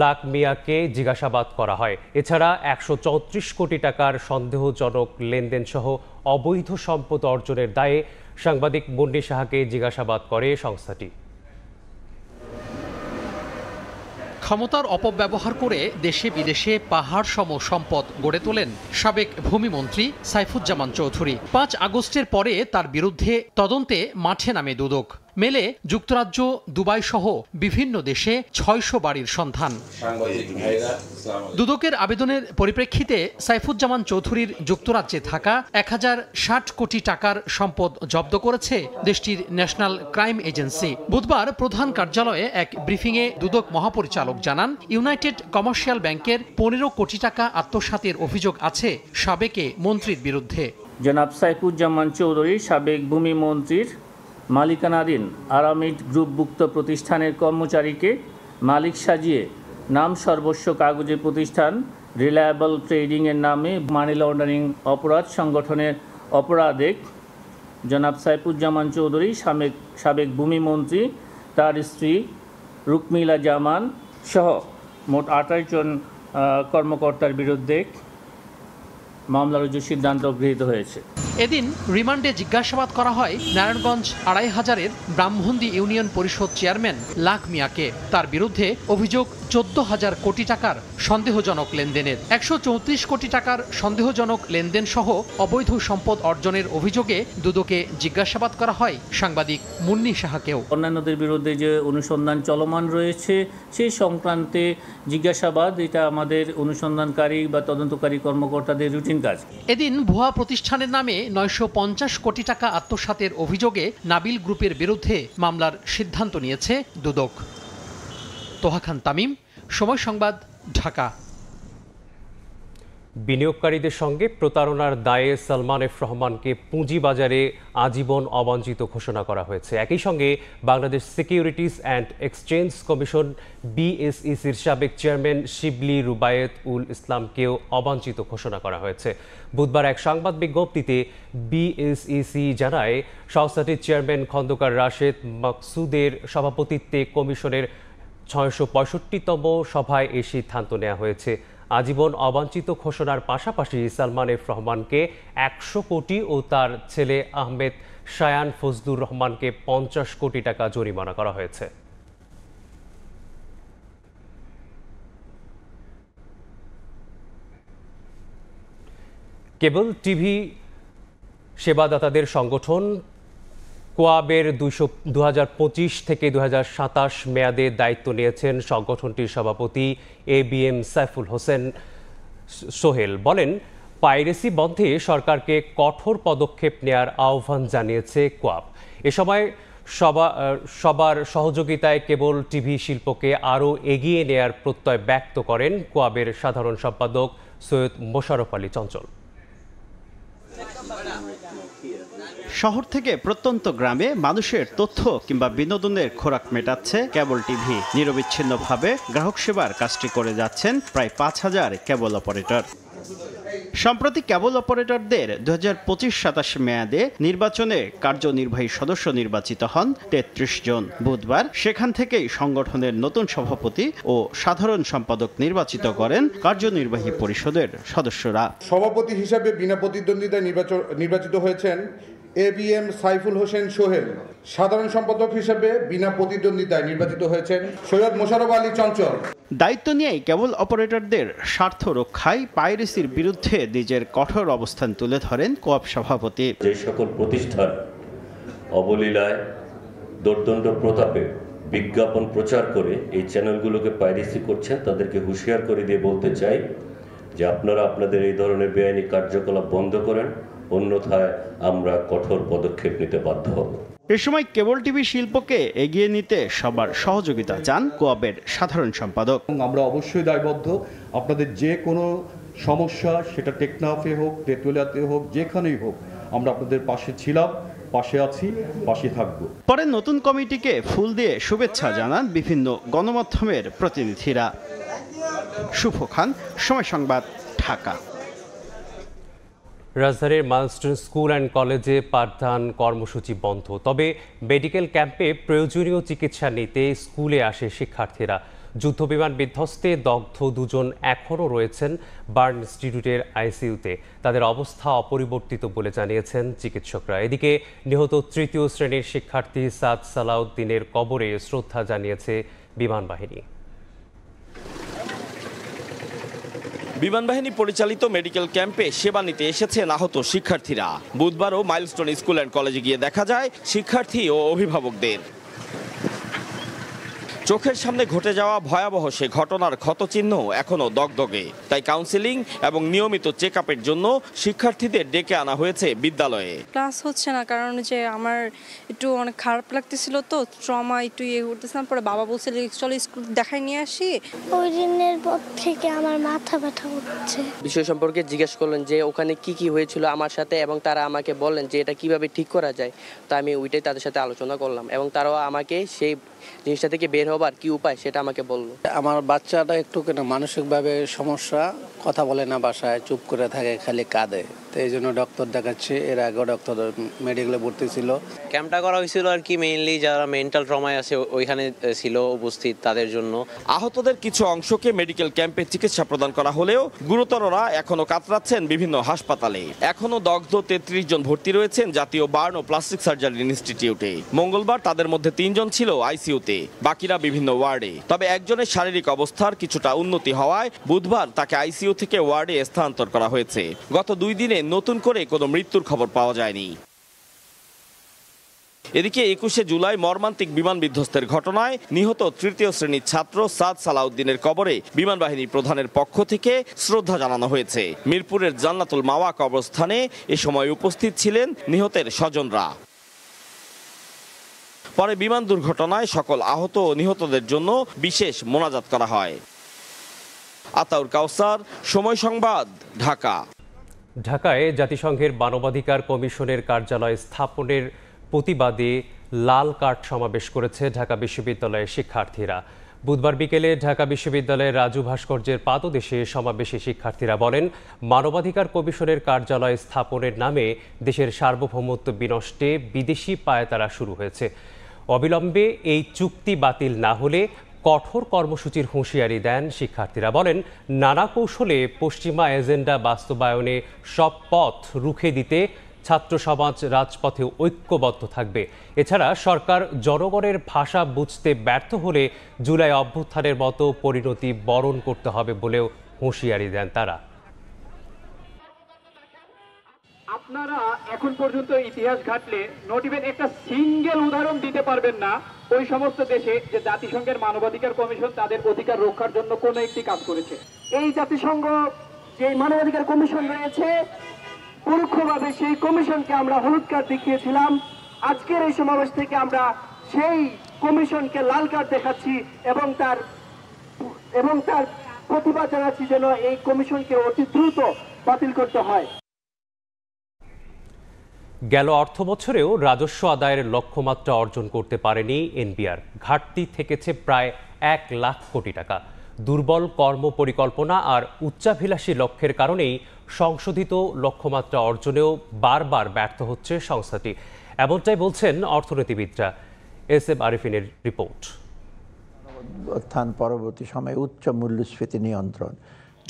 [SPEAKER 1] লাখ মিয়াকে জিজ্ঞাসাবাদ করা হয়। এছাড়া 134 কোটি টাকার সন্দেহজনক লেনদেন সহ অবৈধ সম্পদ অর্জনের দায়ে সাংবাদিক মুন্নি সাহাকে জিজ্ঞাসাবাদ করে সংস্থাটি।
[SPEAKER 20] ক্ষমতার অপব্যবহার করে দেশে বিদেশে পাহাড় সম সম্পদ গড়ে তোলেন সাবেক ভূমিমন্ত্রী সাইফুজ্জামান চৌধুরী। 5 আগস্টের পরে তার বিরুদ্ধে তদন্তে মাঠে নামে দুদক। মেলে যুক্তরাজ্য, দুবাই সহ বিভিন্ন দেশে 600 বাড়ির সন্ধান। দুদকের আবেদনের পরিপ্রেক্ষিতে সাইফুজ্জামান চৌধুরীর যুক্তরাজ্যে থাকা 1060 কোটি টাকার সম্পদ জব্দ করেছে দেশটির ন্যাশনাল ক্রাইম এজেন্সি। বুধবার প্রধান কার্যালয়ে এক ব্রিফিংয়ে দুদক মহাপরিচালক জানান, ইউনাইটেড কমার্শিয়াল ব্যাংকের 15 কোটি টাকা আত্মসাতের অভিযোগ আছে সাবেকে মন্ত্রীর বিরুদ্ধে।
[SPEAKER 21] জনাব সাইফুজ্জামান চৌধুরী সাবেক ভূমি মন্ত্রীর মালিকানাধীন আরামিড গ্রুপভুক্ত প্রতিষ্ঠানের কর্মচারীকে মালিক সাজিয়ে নাম সর্বস্ব কাগজে প্রতিষ্ঠান রিলায়েবল ট্রেডিংয়ের নামে মানি লন্ডারিং অপরাধ সংগঠনের অপরাধে জনাব সাইফুজ্জামান চৌধুরী সাবেক ভূমিমন্ত্রী, তার স্ত্রী রুকমিলা জামান সহ মোট 28 জন কর্মকর্তার বিরুদ্ধে মামলা রুজুর সিদ্ধান্ত গৃহীত হয়েছে।
[SPEAKER 20] এদিন রিমান্ডে জিজ্ঞাসাবাদ করা হয় নারায়ণগঞ্জ ২৫০০-এর ব্রাহ্মণদী ইউনিয়ন পরিষদ চেয়ারম্যান লাখ মিয়াকে। তার বিরুদ্ধে অভিযোগ ১৪,০০০ কোটি টাকার সন্দেহজনক লেনদেনের। ১৩৪ কোটি টাকার সন্দেহজনক লেনদেন সহ অবৈধ সম্পদ অর্জনের অভিযোগে দুদকে জিজ্ঞাসাবাদ করা হয় সাংবাদিক মুন্নি সাহাকেও।
[SPEAKER 21] অন্যান্যদের বিরুদ্ধে যে অনুসন্ধান চলমান রয়েছে সেই সংক্রান্তে জিজ্ঞাসাবাদ, এটা আমাদের অনুসন্ধানকারী বা তদন্তকারী কর্মকর্তাদের রুটিন কাজ।
[SPEAKER 20] এদিন ভুয়া প্রতিষ্ঠানের নামে ৯৫০ কোটি টাকা আত্মসাতের অভিযোগে নাবিল গ্রুপের বিরুদ্ধে মামলার সিদ্ধান্ত নিয়েছে দুদক। তোহা খান তামিম, সময় সংবাদ, ঢাকা।
[SPEAKER 1] বিনিয়োগকারীদের সঙ্গে প্রতারণার দায়ে সালমান এফ রহমানকে পুঁজিবাজারে আজীবন অবাঞ্ছিত ঘোষণা করা হয়েছে। একই সঙ্গে Bangladesh securities and exchange commission বিএসইসির সাবেক চেয়ারম্যান শিবলি রুবায়েত উল ইসলামকেও অবাঞ্ছিত ঘোষণা করা হয়েছে। বুধবার এক সংবাদ বিজ্ঞপ্তিতে বিএসইসি জানায়, সংস্থাটির চেয়ারম্যান খন্দকার রাশেদ মাকসুদের সভাপতিত্বে কমিশনের ৬৬৫তম সভায় এই সিদ্ধান্ত নেওয়া হয়েছে। আজীবন অবাঞ্ছিত ঘোষণার পাশাপাশি সালমান এফ রহমানকে ১০০ কোটি ও তার ছেলে আহমেদ শায়ান ফজলুর রহমানকে ৫০ কোটি টাকা জরিমানা করা হয়েছে। কেবল টিভি সেবাদাতাদের সংগঠন কোয়াবের ২০২৫ থেকে ২০২৭ মেয়াদে দায়িত্ব নিয়েছেন সংগঠনটির সভাপতি ABM সাইফুল হোসেন সোহেল। বলেন, পাইরেসি বন্ধে সরকারকে কঠোর পদক্ষেপ নেয়ার আহ্বান জানিয়েছে কোয়াব। এ সময় সবার সহযোগিতায় কেবল টিভি শিল্পকে আরও এগিয়ে নেয়ার প্রত্যয় ব্যক্ত করেন কোয়াবের সাধারণ সম্পাদক সৈয়দ মোশাররফ আলী চঞ্চল।
[SPEAKER 3] শহর থেকে প্রত্যন্ত গ্রামে মানুষের তথ্য কিংবা বিনোদনের খোরাক মেটাচ্ছে কেবল টিভি। নিরবিচ্ছিন্নভাবে গ্রাহক সেবার কাজটি করে যাচ্ছেন প্রায় ৫,০০০ কেবল অপারেটর। সম্প্রতি কেবল অপারেটরদের ২০২৫-২৭ মেয়াদে নির্বাচনে কার্যনির্বাহী সদস্য নির্বাচিত হন ৩৩ জন। বুধবার সেখান থেকেই সংগঠনের নতুন সভাপতি ও সাধারণ সম্পাদক নির্বাচিত করেন কার্যনির্বাহী পরিষদের সদস্যরা।
[SPEAKER 4] সভাপতি হিসাবে বিনা প্রতিদ্বন্দ্বিতায় নির্বাচিত হয়েছেন ABM সাইফুল হোসেন সোহেল। সাধারণ সম্পাদক হিসেবে বিনা প্রতিদ্বন্দ্বিতায় নির্বাচিত হয়েছেন সৈয়দ মোশাররফ আলী চঞ্চল।
[SPEAKER 3] দায়িত্ব নিয়েই কেবল অপারেটরদের স্বার্থ রক্ষায় পাইরেসির বিরুদ্ধে নিজের কঠোর অবস্থান তুলে ধরেন কোয়াব সভাপতি।
[SPEAKER 22] যে সকল প্রতিষ্ঠান অবলীলায় দোর্দণ্ড প্রতাপে বিজ্ঞাপন প্রচার করে এই চ্যানেলগুলোকে পাইরেসি করছেন, তাদেরকে হুঁশিয়ার করে দিয়ে বলতে চাই যে আপনারা আপনাদের এই ধরনের বেআইনি কার্যকলাপ বন্ধ করেন, অন্যথায় আমরা কঠোর পদক্ষেপ নিতে বাধ্য হব।
[SPEAKER 3] এ সময় কেবল টিভি শিল্পকে এগিয়ে নিতে সবার সহযোগিতা চান কোয়াবের সাধারণ সম্পাদক।
[SPEAKER 23] আমরা অবশ্যই দায়বদ্ধ, আপনাদের যে কোনো সমস্যা সেটা টেকনাফে হোক, তেতুলিয়াতে হোক, যেখানেই হোক, আমরা আপনাদের পাশে ছিলাম, পাশে আছি, পাশে থাকবো।
[SPEAKER 3] পরে নতুন কমিটিকে ফুল দিয়ে শুভেচ্ছা জানান বিভিন্ন গণমাধ্যমের প্রতিনিধিরা। শুভ খান, সময় সংবাদ, ঢাকা।
[SPEAKER 1] রাজধানীর মাইলস্টোন স্কুল অ্যান্ড কলেজে পাঠদান কর্মসূচি বন্ধ, তবে মেডিকেল ক্যাম্পে প্রয়োজনীয় চিকিৎসা নিতে স্কুলে আসে শিক্ষার্থীরা। যুদ্ধবিমান বিধ্বস্তে দগ্ধ দুজন এখনও রয়েছেন বার্ন ইনস্টিটিউটের আইসিইউতে। তাদের অবস্থা অপরিবর্তিত বলে জানিয়েছেন চিকিৎসকরা। এদিকে নিহত তৃতীয় শ্রেণীর শিক্ষার্থী সাদ সালাউদ্দিনের কবরে শ্রদ্ধা জানিয়েছে বিমান বাহিনী।
[SPEAKER 24] বিমানবাহিনী পরিচালিত মেডিকেল ক্যাম্পে সেবা নিতে এসেছেন আহত শিক্ষার্থীরা। বুধবারও মাইলস্টোন স্কুল অ্যান্ড কলেজে গিয়ে দেখা যায় শিক্ষার্থী ও অভিভাবকদের। চোখের সামনে ঘটে যাওয়া ভয়াবহ সে ঘটনার ক্ষতচিহ্ন এখনও দগদগে। তাই কাউন্সেলিং এবং নিয়মিত চেক আপের জন্য শিক্ষার্থীদের ডেকে আনা হয়েছে বিদ্যালয়ে।
[SPEAKER 25] ক্লাস হচ্ছে না, কারণ যে আমার একটু অনেক খারাপ লাগতেছিল, তো ট্রমা একটু করতেছিলাম। পরে বাবা বলছিল চলো স্কুল দেখাই নিয়ে আসি।
[SPEAKER 26] ওই দিনের পর থেকে আমার মাথা ব্যথা করছে।
[SPEAKER 27] বিষয় সম্পর্কে জিজ্ঞেস করলেন যে ওখানে কি কি হয়েছিল আমার সাথে, এবং তারা আমাকে বললেন যে এটা কিভাবে ঠিক করা যায়। তো আমি ওইটাই তাদের সাথে আলোচনা করলাম এবং তারাও আমাকে সেই জিনিসটা থেকে বের হওয়ার হবার কি উপায় সেটা আমাকে বললো।
[SPEAKER 2] আমার বাচ্চাটা একটু কেন মানসিকভাবে সমস্যা, কথা বলে না, বাসায় চুপ করে থাকে, খালি কাঁদে। তো এই জন্য ডক্টর দেখাচ্ছে। এর আগেও ডক্টর মেডিকেলে ভর্তি ছিল।
[SPEAKER 27] ক্যাম্পটা করা হয়েছিল আর কি, মেইনলি যারা মেন্টাল ট্রমায় আছে ওইখানে ছিল উপস্থিত তাদের জন্য।
[SPEAKER 24] আহতদের কিছু অংশকে মেডিকেল ক্যাম্পে চিকিৎসা প্রদান করা হলেও গুরুতররা এখনো কাতরাচ্ছেন বিভিন্ন হাসপাতালে। এখনো দগ্ধ 33 জন ভর্তি রয়েছেন জাতীয় বার্ন ও প্লাস্টিক সার্জারি ইনস্টিটিউটে। মঙ্গলবার তাদের মধ্যে 3 জন ছিল আইসিইউতে, বাকিরা বিভিন্ন ওয়ার্ডে। তবে একজনের শারীরিক অবস্থার কিছুটা উন্নতি হওয়ায় বুধবার তাকে আইসিইউ থেকে ওয়ার্ডে স্থানান্তর করা হয়েছে। গত 2 দিনে নতুন করে কোনো মৃত্যুর খবর পাওয়া যায়নি। এদিকে 21শে জুলাই মর্মান্তিক বিমান বিধ্বস্তের ঘটনায় নিহত 3য় শ্রেণীর ছাত্র সাদ সালাউদ্দিনের কবরে বিমান বাহিনী প্রধানের পক্ষ থেকে শ্রদ্ধা জানানো হয়েছে। মিরপুরের জান্নাতুল মাওয়া কবরস্থানে এ সময় উপস্থিত ছিলেন নিহতের স্বজনরা। পরে বিমান দুর্ঘটনায় সকল আহত ও নিহতদের জন্য বিশেষ মোনাজাত করা হয়। আতাউর কাউসার, সময় সংবাদ, ঢাকা।
[SPEAKER 1] ঢাকায় জাতিসংঘের মানবাধিকার কমিশনের কার্যালয় স্থাপনের প্রতিবাদে লাল কার্ড সমাবেশ করেছে ঢাকা বিশ্ববিদ্যালয়ের শিক্ষার্থীরা। বুধবার বিকেলে ঢাকা বিশ্ববিদ্যালয়ের রাজু ভাস্কর্যের পাদদেশে সমাবেশে শিক্ষার্থীরা বলেন, মানবাধিকার কমিশনের কার্যালয় স্থাপনের নামে দেশের সার্বভৌমত্ব বিনষ্টে বিদেশি পায়তারা শুরু হয়েছে। অবিলম্বে এই চুক্তি বাতিল না হলে কঠোর কর্মসূচির হুঁশিয়ারি দেন শিক্ষার্থীরা। বলেন, নানা কৌশলে পশ্চিমা এজেন্ডা বাস্তবায়নে সব পথ রুখে দিতে ছাত্র সমাজ রাজপথে ঐক্যবদ্ধ থাকবে। এছাড়া সরকার জনগণের ভাষা বুঝতে ব্যর্থ হলে জুলাই অভ্যুত্থানের মতো পরিণতি বরণ করতে হবে বলেও হুঁশিয়ারি দেন তারা।
[SPEAKER 6] আপনারা এখন পর্যন্ত ইতিহাস ঘাটলে নট ইভেন একটা সিঙ্গেল উদাহরণ দিতে পারবেন না ওই সমস্ত দেশে যে জাতিসংঘের মানবাধিকার কমিশন তাদের অধিকার রক্ষার জন্য কোনো একটি কাজ করেছে।
[SPEAKER 8] এই জাতিসংঘ যে মানবাধিকার কমিশন রয়েছে, পরোক্ষভাবে সেই কমিশনকে আমরা হলুদ কার্ড দেখিয়েছিলাম। আজকের এই সমাবেশ থেকে আমরা সেই কমিশনকে লাল কার্ড দেখাচ্ছি এবং তার প্রতিবাদ জানাচ্ছি যেন এই কমিশনকে অতি দ্রুত বাতিল করতে হয়।
[SPEAKER 1] গেল অর্থ বছরেও রাজস্ব আদায়ের লক্ষ্যমাত্রা অর্জন করতে পারেনি এনবিআর। ঘাটতি থেকেছে প্রায় 1 লাখ কোটি টাকা। দুর্বল কর্মপরিকল্পনা আর উচ্চাভিলাষী লক্ষ্যের কারণেই সংশোধিত লক্ষ্যমাত্রা অর্জনেও বারবার ব্যর্থ হচ্ছে সংস্থাটি, এমনটাই বলছেন অর্থনীতিবিদরা। এস.এম. আরিফিনের রিপোর্ট।
[SPEAKER 9] পরবর্তী সময়ে উচ্চ মূল্যস্ফীতি নিয়ন্ত্রণ।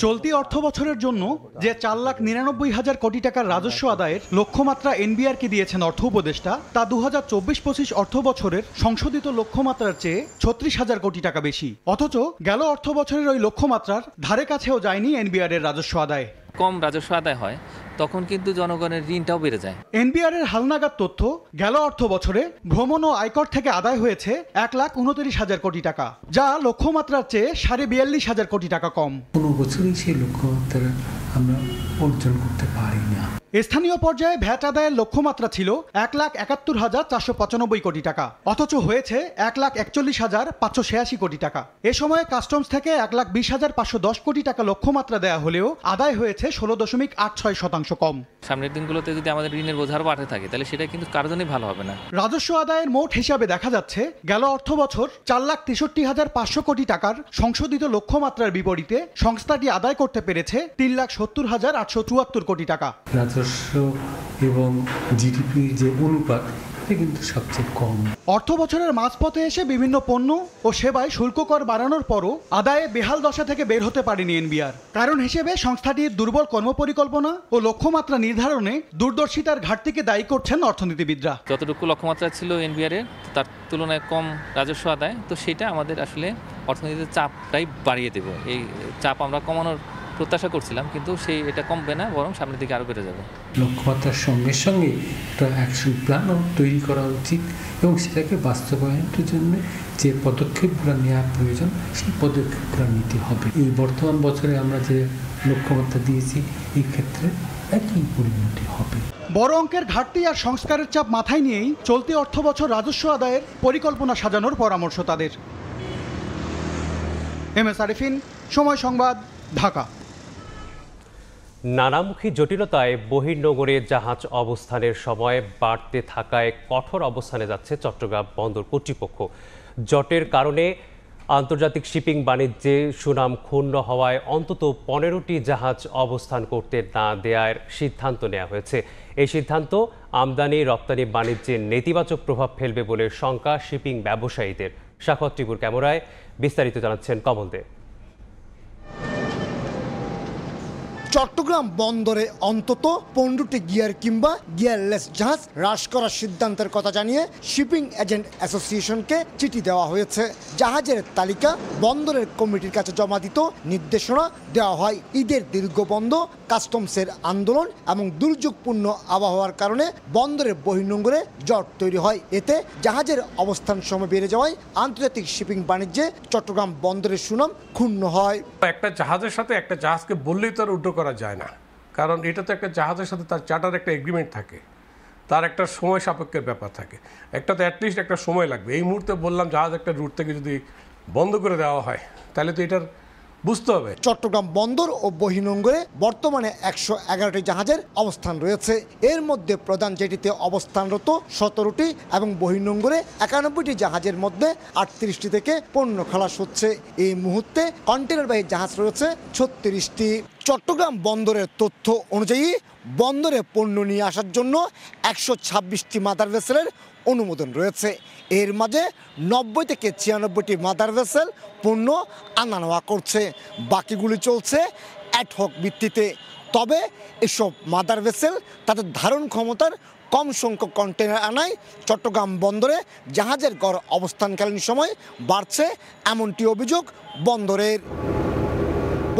[SPEAKER 10] চলতি অর্থ বছরের জন্য যে 4,99,000 কোটি টাকার রাজস্ব আদায়ের লক্ষ্যমাত্রা এনবিআরকে দিয়েছেন অর্থ উপদেষ্টা, তা 2024-25 অর্থ বছরের সংশোধিত লক্ষ্যমাত্রার চেয়ে 36,000 কোটি টাকা বেশি। অথচ গেল অর্থ বছরের ওই লক্ষ্যমাত্রার ধারে কাছেও যায়নি এনবিআর এর রাজস্ব আদায়।
[SPEAKER 11] কম রাজস্ব আদায় হয় তখন কিন্তু জনগণের ঋণটাও বেড়ে যায়।
[SPEAKER 10] এনবিআর এর হালনাগাদ তথ্য, গেল অর্থ বছরে ভ্রমণ ও আয়কর থেকে আদায় হয়েছে 1,29,000 কোটি টাকা, যা লক্ষ্যমাত্রার চেয়ে 42,500 কোটি টাকা কম।
[SPEAKER 12] কোনো বছরই সেই লক্ষ্যমাত্রা আমরা অর্জন করতে পারি না।
[SPEAKER 10] স্থানীয় পর্যায়ে ভ্যাট আদায়ের লক্ষ্যমাত্রা ছিল 1,71,495 কোটি টাকা, অথচ হয়েছে 1,41,586 কোটি টাকা। এ সময় কাস্টমস থেকে 1,20,510 কোটি টাকা লক্ষ্যমাত্রা দেয়া হলেও আদায় হয়েছে 16.86% কম।
[SPEAKER 11] সামনের দিনগুলোতে যদি আমাদের ঋণের বোঝা আরো বাড়তে থাকে তাহলে সেটা কিন্তু কারোর জন্যই ভালো হবে না।
[SPEAKER 10] রাজস্ব আদায়ের মোট হিসাবে দেখা যাচ্ছে গেল অর্থ বছর 4,63,500 কোটি টাকার সংশোধিত লক্ষ্যমাত্রার বিপরীতে সংস্থাটি আদায় করতে পেরেছে 3,70,874 কোটি টাকা।
[SPEAKER 12] রাজস্ব এবং জিডিপির যে অনুপাত কিন্তু সবচেয়ে কম।
[SPEAKER 10] অর্থ বছরের মাঝপথে এসে বিভিন্ন পণ্য ও সেবায় শুল্ক কর বাড়ানোর পরও আদায়ে বেহাল দশা থেকে বের হতে পারেনি এনবিআর। কারণ হিসেবে সংস্থাটির দুর্বল কর্মপরিকল্পনা ও লক্ষ্যমাত্রা নির্ধারণে দূরদর্শিতার ঘাটতিকে দায়ী করছেন অর্থনীতিবিদরা।
[SPEAKER 11] যতটুকু লক্ষ্যমাত্রা ছিল এনবিআর এর তার তুলনায় কম রাজস্ব আদায়, তো সেটা আমাদের আসলে অর্থনীতির চাপটাই বাড়িয়ে দেব। এই চাপ আমরা কমানোর প্রত্যাশা করছিলাম, কিন্তু এটা কমবে না, বরং সামনের দিকে আরও বেড়ে যাবে।
[SPEAKER 12] লক্ষ্যমাত্রার সঙ্গে সঙ্গে একটা অ্যাকশন প্ল্যানও তৈরি করা উচিত এবং সেটাকে বাস্তবায়নের জন্য যে পদক্ষেপগুলো নেওয়া প্রয়োজন সেই পদক্ষেপগুলো নিতে হবে। এই বর্তমান বছরে আমরা যে লক্ষ্যমাত্রা দিয়েছি এই ক্ষেত্রে একই পরিণতি হবে।
[SPEAKER 10] বড় অঙ্কের ঘাটতি আর সংস্কারের চাপ মাথায় নিয়েই চলতি অর্থ বছর রাজস্ব আদায়ের পরিকল্পনা সাজানোর পরামর্শ তাদের। এম.এস. আরিফিন, সময় সংবাদ, ঢাকা।
[SPEAKER 1] নানামুখী জটিলতায় বহির্নোঙরে জাহাজ অবস্থানের সময় বাড়তে থাকায় কঠোর অবস্থানে যাচ্ছে চট্টগ্রাম বন্দর কর্তৃপক্ষ। জটের কারণে আন্তর্জাতিক শিপিং বাণিজ্যে সুনাম ক্ষুণ্ণ হওয়ায় অন্তত 15টি জাহাজ অবস্থান করতে না দেওয়ার সিদ্ধান্ত নেওয়া হয়েছে। এই সিদ্ধান্ত আমদানি রপ্তানি বাণিজ্যে নেতিবাচক প্রভাব ফেলবে বলে শঙ্কা শিপিং ব্যবসায়ীদের। সাখাওয়াত টিপুর ক্যামেরায় বিস্তারিত জানাচ্ছেন কমল দে।
[SPEAKER 5] চট্টগ্রাম বন্দরে অন্তত 15টি গিয়ার কিংবা গিয়ারলেস জাহাজ হ্রাস করার সিদ্ধান্তের কথা জানিয়ে শিপিং এজেন্ট অ্যাসোসিয়েশনকে চিঠি দেওয়া হয়েছে। জাহাজের তালিকা বন্দরের কমিটির কাছে জমা দিত নির্দেশনা দেওয়া হয়। ঈদের দীর্ঘ বন্ধ, কাস্টমসের আন্দোলন এবং দুর্যোগপূর্ণ আবহাওয়ার কারণে বন্দরের বহির্নোঙরে জট তৈরি হয়। এতে জাহাজের অবস্থান সময় বেড়ে যাওয়ায় আন্তর্জাতিক শিপিং বাণিজ্যে চট্টগ্রাম বন্দরের সুনাম ক্ষুণ্ণ হয়।
[SPEAKER 7] একটা জাহাজের সাথে একটা জাহাজকে বললেই তো আর উল্টো করা যায় না, কারণ এটা তো একটা জাহাজের সাথে তার চার্টার একটা এগ্রিমেন্ট থাকে, তার একটা সময় সাপেক্ষের ব্যাপার থাকে। একটা তো অ্যাটলিস্ট একটা সময় লাগবে। এই মুহূর্তে বললাম জাহাজ একটা রুট থেকে যদি বন্ধ করে দেওয়া হয় তাহলে তো এটার বুঝতে হবে।
[SPEAKER 5] চট্টগ্রাম বন্দর ও বহির্নোঙরে বর্তমানে 111টি জাহাজের অবস্থান রয়েছে। এর মধ্যে প্রধান জেটিতে অবস্থানরত 17টি এবং বহির্নোঙরে 91টি জাহাজের মধ্যে 38টি থেকে পণ্য খালাস হচ্ছে। এই মুহূর্তে কন্টেনারবাহী জাহাজ রয়েছে 36টি। চট্টগ্রাম বন্দরের তথ্য অনুযায়ী বন্দরে পণ্য নিয়ে আসার জন্য 126টি মাদার ভেসেলের অনুমোদন রয়েছে। এর মাঝে 90 থেকে 96টি মাদার ভেসেল পণ্য আনা নেওয়া করছে, বাকিগুলি চলছে অ্যাডহক ভিত্তিতে। তবে এসব মাদার ভেসেল তাদের ধারণ ক্ষমতার কম সংখ্যক কন্টেনার আনায় চট্টগ্রাম বন্দরে জাহাজের গড় অবস্থানকালীন সময় বাড়ছে, এমনটি অভিযোগ বন্দরের।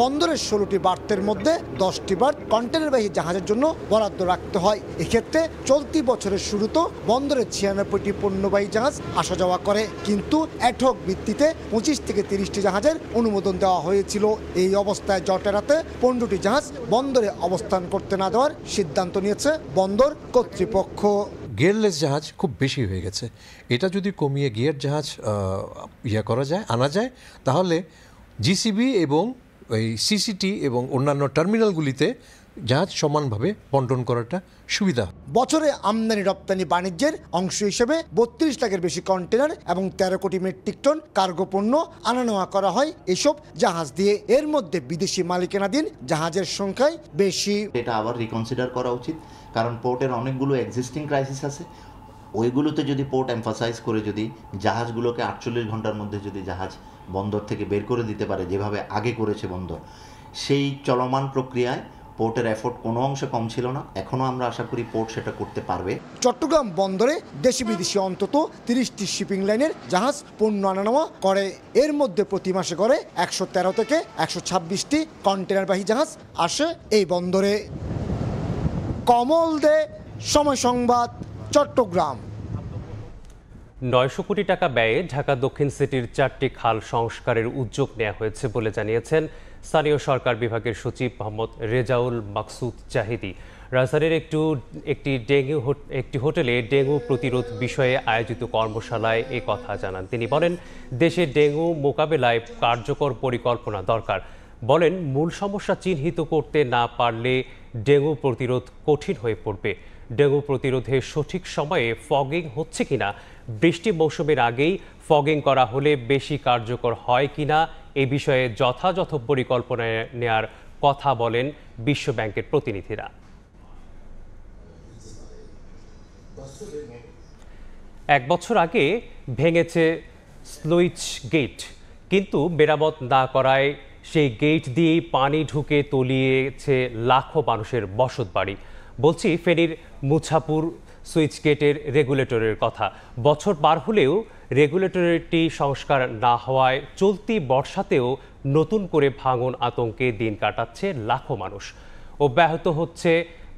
[SPEAKER 5] বন্দরের 16টি বার্থের মধ্যে 10টি বার্থ কন্টেনারবাহী জাহাজের জন্য বরাদ্দ রাখতে হয়। এক্ষেত্রে চলতি বছরের শুরুতে বন্দরে 96টি পণ্যবাহী জাহাজ আসা যাওয়া করে, কিন্তু অ্যাডহক ভিত্তিতে 25 থেকে 30টি জাহাজের অনুমোদন দেওয়া হয়েছিল। এই অবস্থায় জট এড়াতে 15টি জাহাজ বন্দরে অবস্থান করতে না দেওয়ার সিদ্ধান্ত নিয়েছে বন্দর কর্তৃপক্ষ।
[SPEAKER 13] গিয়ারলেস জাহাজ খুব বেশি হয়ে গেছে, এটা যদি কমিয়ে গিয়ার জাহাজ আনা যায় তাহলে জিসিবি এবং ওই সিসিটি এবং অন্যান্য টার্মিনালগুলিতে জাহাজ সমানভাবে বন্টন করাটা সুবিধা।
[SPEAKER 5] বছরে আমদানি রপ্তানি বাণিজ্যের অংশ হিসেবে 32 লাখের বেশি কন্টেনার এবং 13 কোটি মেট্রিক টন কার্গো পণ্য আনা নেওয়া করা হয় এসব জাহাজ দিয়ে। এর মধ্যে বিদেশি মালিকানাধীন জাহাজের সংখ্যাই বেশি।
[SPEAKER 14] এটা আবার রিকনসিডার করা উচিত, কারণ পোর্টের অনেকগুলো এক্সিস্টিং ক্রাইসিস আছে। ওইগুলোতে যদি পোর্ট এমফাসাইজ করে যদি জাহাজগুলোকে 48 ঘন্টার মধ্যে যদি জাহাজ বন্দর থেকে বের করে দিতে পারে, যেভাবে আগে করেছে বন্দর, সেই চলমান প্রক্রিয়ায় পোর্টের এফোর্ট কোনো অংশে কম ছিল না। এখনও আমরা আশা করি পোর্ট সেটা করতে পারবে।
[SPEAKER 5] চট্টগ্রাম বন্দরে দেশি বিদেশি অন্তত 30টি শিপিং লাইনের জাহাজ পণ্য আনা নেওয়া করে। এর মধ্যে প্রতি মাসে করে 113 থেকে 126টি কন্টেনারবাহী জাহাজ আসে এই বন্দরে। কমল দে, সময় সংবাদ, চট্টগ্রাম।
[SPEAKER 1] 900 কোটি টাকা ব্যয়ে ঢাকা দক্ষিণ সিটির 4টি খাল সংস্কারের উদ্যোগ নেওয়া হয়েছে বলে জানিয়েছেন স্থানীয় সরকার বিভাগের সচিব মোহাম্মদ রেজাউল মাকসুদ জাহিদি। রাজধানীর একটি হোটেলে ডেঙ্গু প্রতিরোধ বিষয়ে আয়োজিত কর্মশালায় এ কথা জানান তিনি। বলেন, দেশে ডেঙ্গু মোকাবেলায় কার্যকর পরিকল্পনা দরকার। বলেন, মূল সমস্যা চিহ্নিত করতে না পারলে ডেঙ্গু প্রতিরোধ কঠিন হয়ে পড়বে। ডেঙ্গু প্রতিরোধে সঠিক সময়ে ফগিং হচ্ছে কিনা, বৃষ্টি মৌসুমের আগেই ফগিং করা হলে বেশি কার্যকর হয় কিনা, এ বিষয়ে যথাযথ পরিকল্পনা নেয়ার কথা বলেন বিশ্ব ব্যাংকের প্রতিনিধিরা। এক বছর আগে ভেঙেছে স্লুইস গেট, কিন্তু মেরামত না করায় সেই গেট দিয়েই পানি ঢুকে তলিয়েছে লাখো মানুষের বসতবাড়ি। বলছি ফেনীর মুছাপুর সুইচ গেটের রেগুলেটরের কথা। বছর পার হলেও রেগুলেটরটি সংস্কার না হওয়ায় চলতি বর্ষাতেও নতুন করে ভাঙন আতঙ্কে দিন কাটাচ্ছে লাখো মানুষ। অব্যাহত হচ্ছে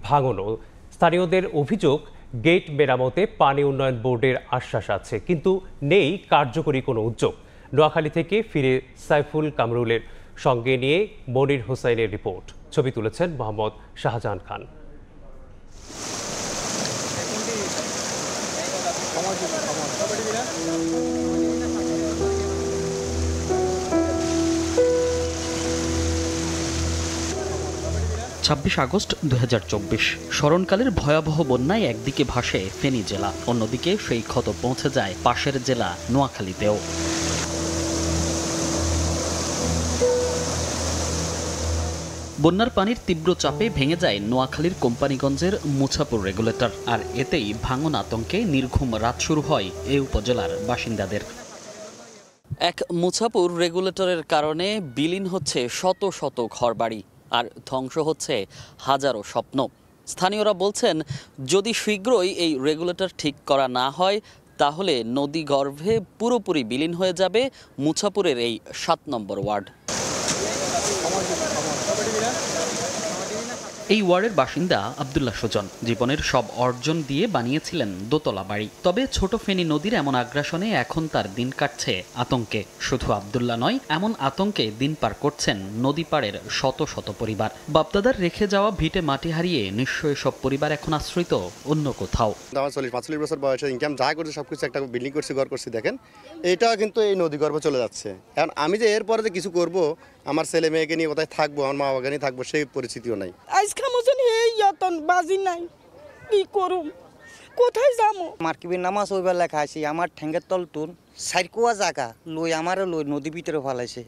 [SPEAKER 1] ভাঙনও। স্থানীয়দের অভিযোগ, গেট মেরামতে পানি উন্নয়ন বোর্ডের আশ্বাস আছে, কিন্তু নেই কার্যকরী কোনো উদ্যোগ। নোয়াখালী থেকে ফিরে সাইফুল কামরুলের সঙ্গে নিয়ে মনির হোসাইনের রিপোর্ট। ছবি তুলেছেন মোহাম্মদ শাহজাহান খান।
[SPEAKER 15] 26 আগস্ট 2024 স্মরণকালের ভয়াবহ বন্যায় একদিকে ভাসে ফেনী জেলা, অন্যদিকে সেই ক্ষত পৌঁছে যায় পাশের জেলা নোয়াখালীতেও। বন্যার পানির তীব্র চাপে ভেঙে যায় নোয়াখালীর কোম্পানিগঞ্জের মুছাপুর রেগুলেটর, আর এতেই ভাঙন আতঙ্কে নির্ঘুম রাত শুরু হয় এই উপজেলার বাসিন্দাদের। এক মুছাপুর রেগুলেটরের কারণে বিলীন হচ্ছে শত শত ঘরবাড়ি আর ধ্বংস হচ্ছে হাজারো স্বপ্ন। স্থানীয়রা বলছেন, যদি শীঘ্রই এই রেগুলেটর ঠিক করা না হয় তাহলে নদী গর্ভে পুরোপুরি বিলীন হয়ে যাবে মুছাপুরের এই ৭ নম্বর ওয়ার্ড। এই ওয়ার্ডের বাসিন্দা আব্দুল্লাহ সুজন জীবনের সব অর্জন দিয়ে বানিয়েছিলেন দোতলা বাড়ি। তবে ছোট ফেনী নদীর এমন আগ্রাসনে এখন তার দিন কাটছে আতঙ্কে। শুধু আব্দুল্লাহ নয়, এমন আতঙ্কে দিন পার করছেন নদী পাড়ের শত শত পরিবার। বাপদাদার রেখে যাওয়া ভিটে মাটি হারিয়ে নিঃস্ব সব পরিবার এখন আশ্রিত অন্য কোথাও।
[SPEAKER 4] 40-45 বছর বয়সে ইনকাম যা করছে সবকিছু, একটা বিল্ডিং করছি, ঘর করছি, দেখেন এটা কিন্তু এই নদী গর্ভে চলে যাচ্ছে। এখন আমি যে এরপরে যে কিছু করব, আমার ছেলে মেয়েকে নিয়ে কোথায় থাকবো, আমার মা বাবাকে নিয়ে থাকবো, সেই পরিস্থিতিও নাই।
[SPEAKER 16] বাজি নাই, কি করুম, কোথায় যাবো?
[SPEAKER 17] মার্কিবের নামাজ ওই বেলা খাইছি, আমার ঠেঙ্গের তল তুন সাইরকুয়া জায়গা লই আমারও লই নদী ভিতরে ফেলাইছে।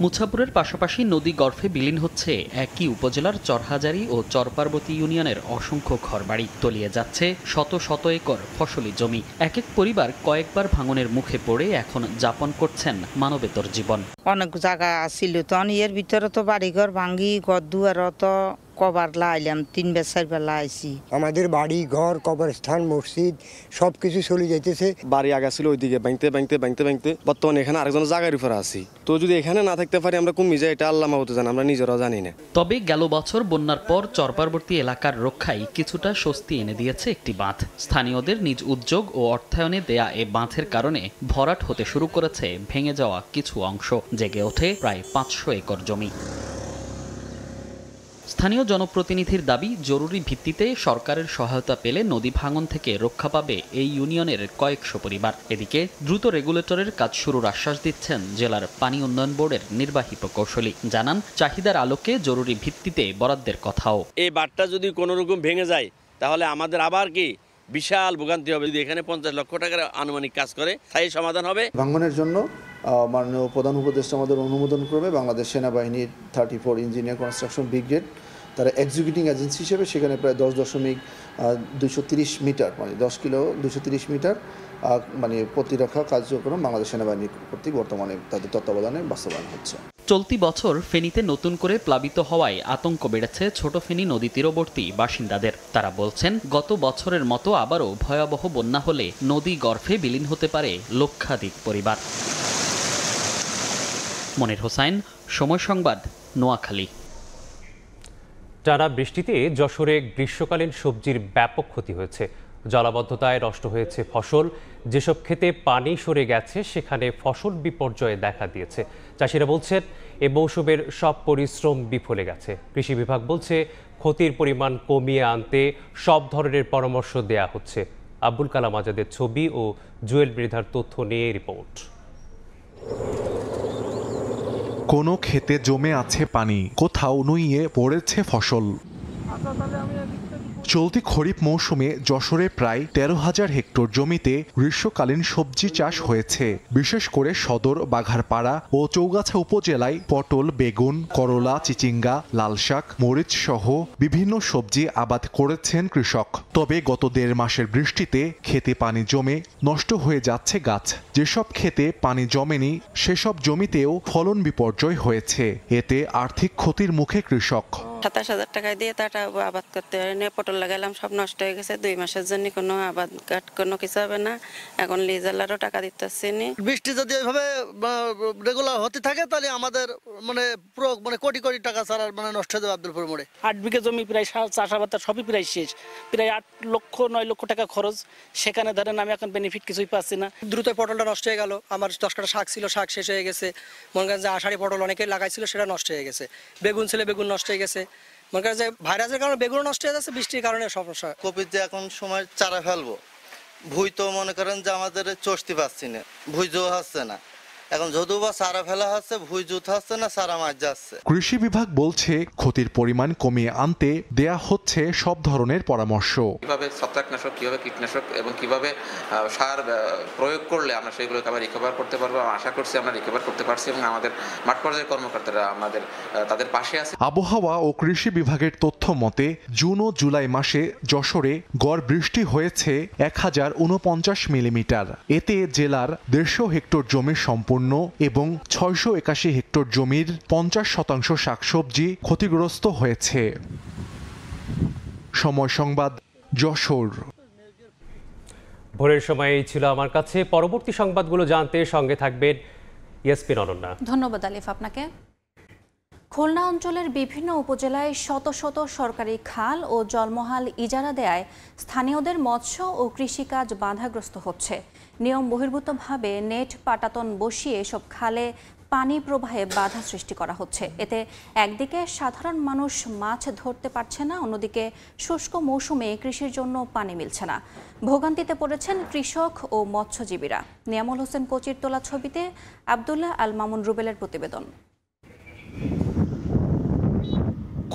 [SPEAKER 15] মুছাপুরের পাশাপাশি নদী গর্ভে বিলীন হচ্ছে একই উপজেলার চরহাজারী ও চরপার্বতী ইউনিয়নের অসংখ্য ঘরবাড়ি। তলিয়ে যাচ্ছে শত শত একর ফসলি জমি। এক এক পরিবার কয়েকবার ভাঙনের মুখে পড়ে এখন যাপন করছেন মানবেতর জীবন।
[SPEAKER 16] অনেক জায়গা আসছিল, তখন এর ভিতরে তো বাড়িঘর ভাঙ্গি, ঘর দুয়ার তো কবার লাইলাম, 3 বার 4 বার লাইছি।
[SPEAKER 18] আমাদের বাড়ি ঘর, কবরস্থান, মসজিদ সবকিছু চলে যাইতেছে।
[SPEAKER 19] বাড়ি আগা ছিল ওইদিকে ভাঙতে বর্তমানে এখানে আরেকজন জায়গার উপরে আছি। তো যদি এখানে না থাকতে পারি আমরা কমে যাই, এটা আল্লাহ মাহবুদ জানে, আমরা নিজেরাও জানি না।
[SPEAKER 15] তবে গেল বছর বন্যার পর চরপার্বতী এলাকার রক্ষায় কিছুটা স্বস্তি এনে দিয়েছে একটি বাঁধ। স্থানীয়দের নিজ উদ্যোগ ও অর্থায়নে দেয়া এ বাঁধের কারণে ভরাট হতে শুরু করেছে ভেঙে যাওয়া কিছু অংশ। জেগে ওঠে প্রায় 500 একর জমি। স্থানীয় জনপ্রতিনিধির দাবি, জরুরি ভিত্তিতে সরকারের সহায়তা পেলে নদী ভাঙন থেকে রক্ষা পাবে এই ইউনিয়নের কয়েকশো পরিবার। এদিকে দ্রুত রেগুলেটরের কাজ শুরুর আশ্বাস দিচ্ছেন জেলার পানি উন্নয়ন বোর্ডের নির্বাহী প্রকৌশলী। জানান, চাহিদার আলোকে জরুরি ভিত্তিতে বরাদ্দের কথাও।
[SPEAKER 24] এই বাঁধটা যদি কোনো রকম ভেঙে যায় তাহলে আমাদের আবার কি বিশাল ভোগান্তি হবে। যদি এখানে 50 লক্ষ টাকার আনুমানিক কাজ করে স্থায়ী সমাধান হবে।
[SPEAKER 20] ভাঙনের জন্য মাননীয় প্রধান উপদেষ্টা আমাদের অনুমোদন করবে বাংলাদেশ সেনাবাহিনীর 34 ইঞ্জিনিয়ার কনস্ট্রাকশন ব্রিগেড। তারা এক্সিকিউটিং এজেন্সি হিসেবে সেখানে প্রায় 10.230 মিটার, মানে 10 কিলো 230 মিটার মানে প্রতিরক্ষা কার্যক্রম বাংলাদেশ সেনাবাহিনী কর্তৃক বর্তমানে তাদের তত্ত্বাবধানে বাস্তবায়ন হচ্ছে।
[SPEAKER 15] চলতি বছর ফেনীতে নতুন করে প্লাবিত হওয়ায় আতঙ্ক বেড়েছে ছোট ফেনী নদী তীরবর্তী বাসিন্দাদের। তারা বলছেন, গত বছরের মতো আবারও ভয়াবহ বন্যা হলে নদী গর্ভে বিলীন হতে পারে লক্ষাধিক পরিবার। মনির হোসাইন, সময় সংবাদ, নোয়াখালী।
[SPEAKER 1] টানা বৃষ্টিতে যশোরে গ্রীষ্মকালীন সবজির ব্যাপক ক্ষতি হয়েছে। জলাবদ্ধতায় নষ্ট হয়েছে ফসল। যেসব ক্ষেতে পানি সরে গেছে সেখানে ফসল বিপর্যয়ে দেখা দিয়েছে। চাষিরা বলছেন, এ মৌসুমের সব পরিশ্রম বিফলে গেছে। কৃষি বিভাগ বলছে, ক্ষতির পরিমাণ কমিয়ে আনতে সব ধরনের পরামর্শ দেয়া হচ্ছে। আব্দুল কালাম আজাদের ছবি ও জুয়েল মৃধার তথ্য নিয়ে রিপোর্ট।
[SPEAKER 21] কোনো ক্ষেতে জমে আছে পানি, কোথাও নুইয়ে পড়েছে ফসল। চলতি খরিফ মৌসুমে যশোরে প্রায় 13,000 হেক্টর জমিতে গ্রীষ্মকালীন সবজি চাষ হয়েছে। বিশেষ করে সদর, বাঘারপাড়া ও চৌগাছা উপজেলায় পটল, বেগুন, করলা, চিচিঙ্গা, লাল শাক, মরিচ সহ বিভিন্ন সবজি আবাদ করেছেন কৃষক। তবে গত 1.5 মাসের বৃষ্টিতে ক্ষেতে পানি জমে নষ্ট হয়ে যাচ্ছে গাছ। যেসব ক্ষেতে পানি জমেনি সেসব জমিতেও ফলন বিপর্যয় হয়েছে। এতে আর্থিক ক্ষতির মুখে কৃষক।
[SPEAKER 16] 27,000 টাকা দিয়ে তাটা আবাদ করতে পারিনি। পটল লাগালাম, সব নষ্ট হয়ে গেছে। 2 মাসের জন্য কোনো আবাদ কোনো কিছু হবে না। এখন লিজালারও টাকা দিতে আসছে না।
[SPEAKER 28] বৃষ্টি যদি এইভাবে রেগুলার হতে থাকে তাহলে আমাদের পুরো কোটি কোটি টাকা ছাড়া নষ্ট হয়ে যাবে আব্দুলপুর মোড়ে।
[SPEAKER 29] 8 বিঘা জমি প্রায় চাষাবাদ সবই প্রায় শেষ। প্রায় 8-9 লক্ষ টাকা খরচ। সেখানে ধরেন আমি এখন বেনিফিট কিছুই পাচ্ছি না।
[SPEAKER 28] দ্রুত পটলটা নষ্ট হয়ে গেল। আমার 10 কাটা শাক ছিল, শাক শেষ হয়ে গেছে। মনে করেন যে আষাঢ়ি পটল অনেকে লাগাইছিল, সেটা নষ্ট হয়ে গেছে। বেগুন ছিল, বেগুন নষ্ট হয়ে গেছে। মনে করেন যে ভাইরাসের কারণে বেগুন নষ্ট হয়ে যাচ্ছে, বৃষ্টির কারণে সমস্যা।
[SPEAKER 30] কপিতে এখন সময় চারা ফেলবো, ভুই তো মনে করেন যে আমাদের চষতে পারছি না, ভুইজও হচ্ছে না।
[SPEAKER 2] এখন যদিও বা সারা ফেলা হচ্ছে, ভুই জুত হচ্ছে না, সারা মাছ যাচ্ছে।
[SPEAKER 21] কৃষি বিভাগ বলছে ক্ষতির পরিমাণ কমিয়ে আনতে দেয়া হচ্ছে সব ধরনের পরামর্শ।
[SPEAKER 3] কিভাবে ছত্রাকনাশক, কিভাবে কীটনাশক এবং কিভাবে সার প্রয়োগ করলে আমরা সেগুলোকে আবার রিকভার করতে পারবো, আশা করছি আমরা রিকভার করতে পারছি এবং আমাদের মাঠ পর্যায়ের কর্মকর্তারা তাদের পাশে আছে।
[SPEAKER 21] আবহাওয়া ও কৃষি বিভাগের তথ্য মতে জুন ও জুলাই মাসে যশোরে গড় বৃষ্টি হয়েছে 1049 মিলিমিটার। এতে জেলার 150 হেক্টর জমি সম্পূর্ণ এবং 681 হেক্টর জমির 50% শাকসবজি ক্ষতিগ্রস্ত হয়েছে। সময় সংবাদ, যশোর।
[SPEAKER 1] ভোরের সময় এই ছিল আমার কাছে। পরবর্তী সংবাদগুলো জানতে সঙ্গে থাকবেন ইয়াসমিন অনন্যা।
[SPEAKER 6] ধন্যবাদ আলিফ আপনাকে। খুলনা অঞ্চলের বিভিন্ন উপজেলায় শত শত সরকারি খাল ও জলমহাল ইজারা দেয়ায় স্থানীয়দের মৎস্য ও কৃষিকাজ বাধাগ্রস্ত হচ্ছে। নিয়ম বহির্ভূতভাবে নেট পাটাতন বসিয়ে এসব খালে পানি প্রবাহে বাধা সৃষ্টি করা হচ্ছে। এতে একদিকে সাধারণ মানুষ মাছ ধরতে পারছে না, অন্যদিকে শুষ্ক মৌসুমে কৃষির জন্য পানি মিলছে না। ভোগান্তিতে পড়েছেন কৃষক ও মৎস্যজীবীরা। নিয়ামুল হোসেন কোচির তোলা ছবিতে আব্দুল্লাহ আল মামুন রুবেলের প্রতিবেদন।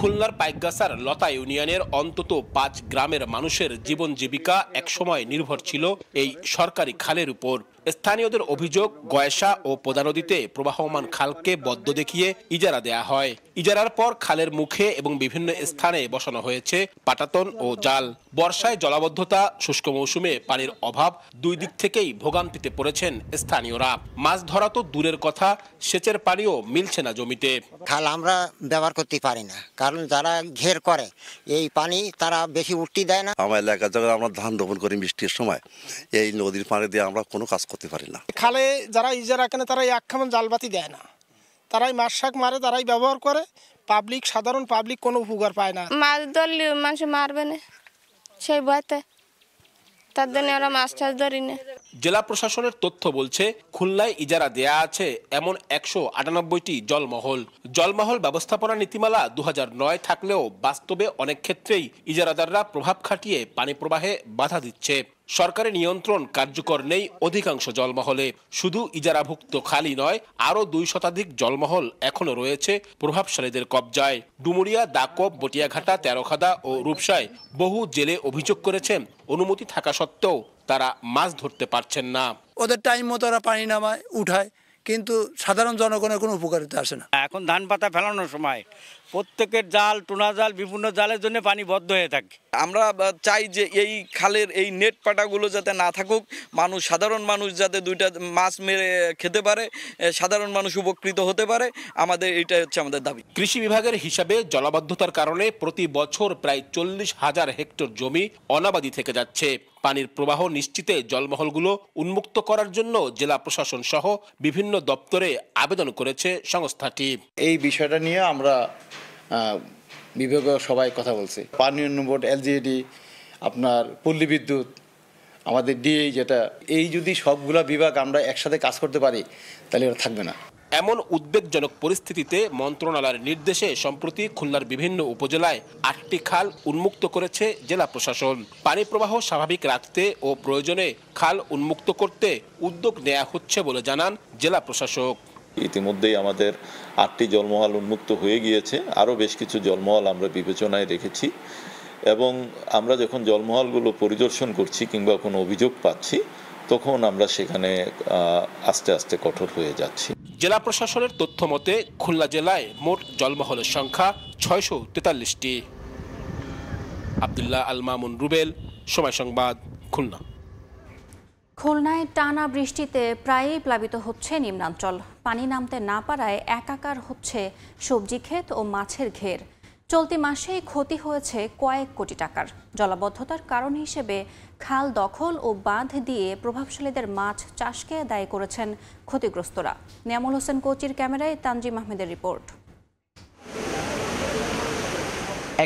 [SPEAKER 8] খুলনার পাইকগাছার লতা ইউনিয়নের অন্তত 5 গ্রামের মানুষের জীবন জীবিকা একসময় নির্ভর ছিল এই সরকারি খালের উপর। স্থানীয়দের অভিযোগ, গয়েশা ও পোদা নদীতে প্রবাহমান খালকে বদ্ধ দেখিয়ে ইজারা দেয়া হয়। ইজারার পর খালের মুখে এবং বিভিন্ন স্থানে বসানো হয়েছে পাটাতন ও জাল। বর্ষায় জলাবদ্ধতা, শুষ্ক মৌসুমে পানির অভাব, দুই দিক থেকেই ভোগান্তিতে পড়েছেন স্থানীয়রা। মাছ ধরা তো দূরের কথা, সেচের পানিও মিলছে না জমিতে।
[SPEAKER 22] খাল আমরা ব্যবহার করতে পারি না, কারণ যারা ঘের করে এই পানি তারা বেশি উঠতে দেয় না।
[SPEAKER 23] আমার এলাকার জায়গায় আমরা ধান রোপণ করি বৃষ্টির সময়, এই নদীর পানি দিয়ে আমরা কোনো কাজ করতে পারি না।
[SPEAKER 25] খালে যারা ইজারা কেনে তারা এক খামন জালবাতি দেয় না, তারাই মাছ শাক মারে, তারাই ব্যবহার করে। পাবলিক, সাধারণ পাবলিক কোনো উপকার পায় না।
[SPEAKER 26] মাছ ধরলে মানুষ মারবে না, সেই ভয়তে তার জন্য ওরা মাছ টাছ ধরি না।
[SPEAKER 8] জেলা প্রশাসনের তথ্য বলছে খুলনায় ইজারা দেয়া আছে এমন 198টি জলমহল। জলমহল ব্যবস্থাপনা নীতিমালা 2009 থাকলেও বাস্তবে অনেক ক্ষেত্রেই ইজারাদাররা প্রভাব খাটিয়ে পানি প্রবাহে বাধা দিচ্ছে। সরকারি নিয়ন্ত্রণ কার্যকর নেই অধিকাংশ জলমহলে। শুধু ইজারাভুক্ত খালি নয়, আরও 2 শতাধিক জলমহল এখনো রয়েছে প্রভাবশালীদের কবজায়। ডুমুরিয়া, দাকব, বটিয়াঘাটা, তেরোখাদা ও রূপসায় বহু জেলে অভিযোগ করেছেন অনুমতি থাকা সত্ত্বেও তারা মাছ ধরতে পারছেন না।
[SPEAKER 27] ওদের টাইম মতো ওরা পানি নামায়, উঠায়, কিন্তু সাধারণ জনগণের কোনো উপকারিতা আসে না।
[SPEAKER 30] এখন ধান পাতা ফেলানোর সময় প্রত্যেকের জাল, টুনা জাল, বিভিন্ন জালের জন্য পানি বদ্ধ হয়ে থাকে।
[SPEAKER 24] আমরা চাই যে এই খালের এই নেট পাটাগুলো যাতে না থাকুক, সাধারণ মানুষ যাতে 2টা মাছ মেরে খেতে পারে, সাধারণ মানুষ উপকৃত হতে পারে, এটাই হচ্ছে আমাদের দাবি।
[SPEAKER 8] কৃষি বিভাগের হিসাবে জলাবদ্ধতার কারণে প্রতি বছর প্রায় 40,000 হেক্টর জমি অনাবাদি থেকে যাচ্ছে। পানির প্রবাহ নিশ্চিতে জলমহলগুলো উন্মুক্ত করার জন্য জেলা প্রশাসন সহ বিভিন্ন দপ্তরে আবেদন করেছে সংস্থাটি।
[SPEAKER 31] এই বিষয়টা নিয়ে আমরা বিভাগীয় সবাই কথা বলছি। পানি উন্নয়ন বোর্ড, এলজিইডি, আপনার পল্লী বিদ্যুৎ, আমাদের ডিএই, যেটা এই যদি সবগুলা বিভাগ আমরা একসাথে কাজ করতে পারি তাহলে এটা থাকবে না।
[SPEAKER 8] এমন উদ্বেগজনক পরিস্থিতিতে মন্ত্রণালয়ের নির্দেশে সম্প্রতি খুলনার বিভিন্ন উপজেলায় 8টি খাল উন্মুক্ত করেছে জেলা প্রশাসন। পানি প্রবাহ স্বাভাবিক রাখতে ও প্রয়োজনে খাল উন্মুক্ত করতে উদ্যোগ নেওয়া হচ্ছে বলে জানান জেলা প্রশাসক।
[SPEAKER 32] ইতিমধ্যেই আমাদের 8টি জলমহল উন্মুক্ত হয়ে গিয়েছে, আরও বেশ কিছু জলমহল আমরা বিবেচনায় রেখেছি এবং আমরা যখন জলমহলগুলো পরিদর্শন করছি কিংবা কোনো অভিযোগ পাচ্ছি তখন আমরা সেখানে আস্তে আস্তে কঠোর হয়ে যাচ্ছি।
[SPEAKER 8] জেলা প্রশাসনের তথ্য মতে খুলনা জেলায় মোট জলমহলের সংখ্যা 643টি। আব্দুল্লাহ আল মামুন রুবেল, সময় সংবাদ, খুলনা।
[SPEAKER 6] খুলনায় টানা বৃষ্টিতে প্রায়ই প্লাবিত হচ্ছে নিম্নাঞ্চল। পানি নামতে না পারায় একাকার হচ্ছে সবজি ক্ষেত ও মাছের ঘের। চলতি মাসেই ক্ষতি হয়েছে কয়েক কোটি টাকার। জলাবদ্ধতার কারণ হিসেবে খাল দখল ও বাঁধ দিয়ে প্রভাবশালীদের মাছ চাষকে দায়ী করেছেন ক্ষতিগ্রস্তরা। নিয়ামুল হোসেন কোচির ক্যামেরায় তানজিম আহমেদের রিপোর্ট।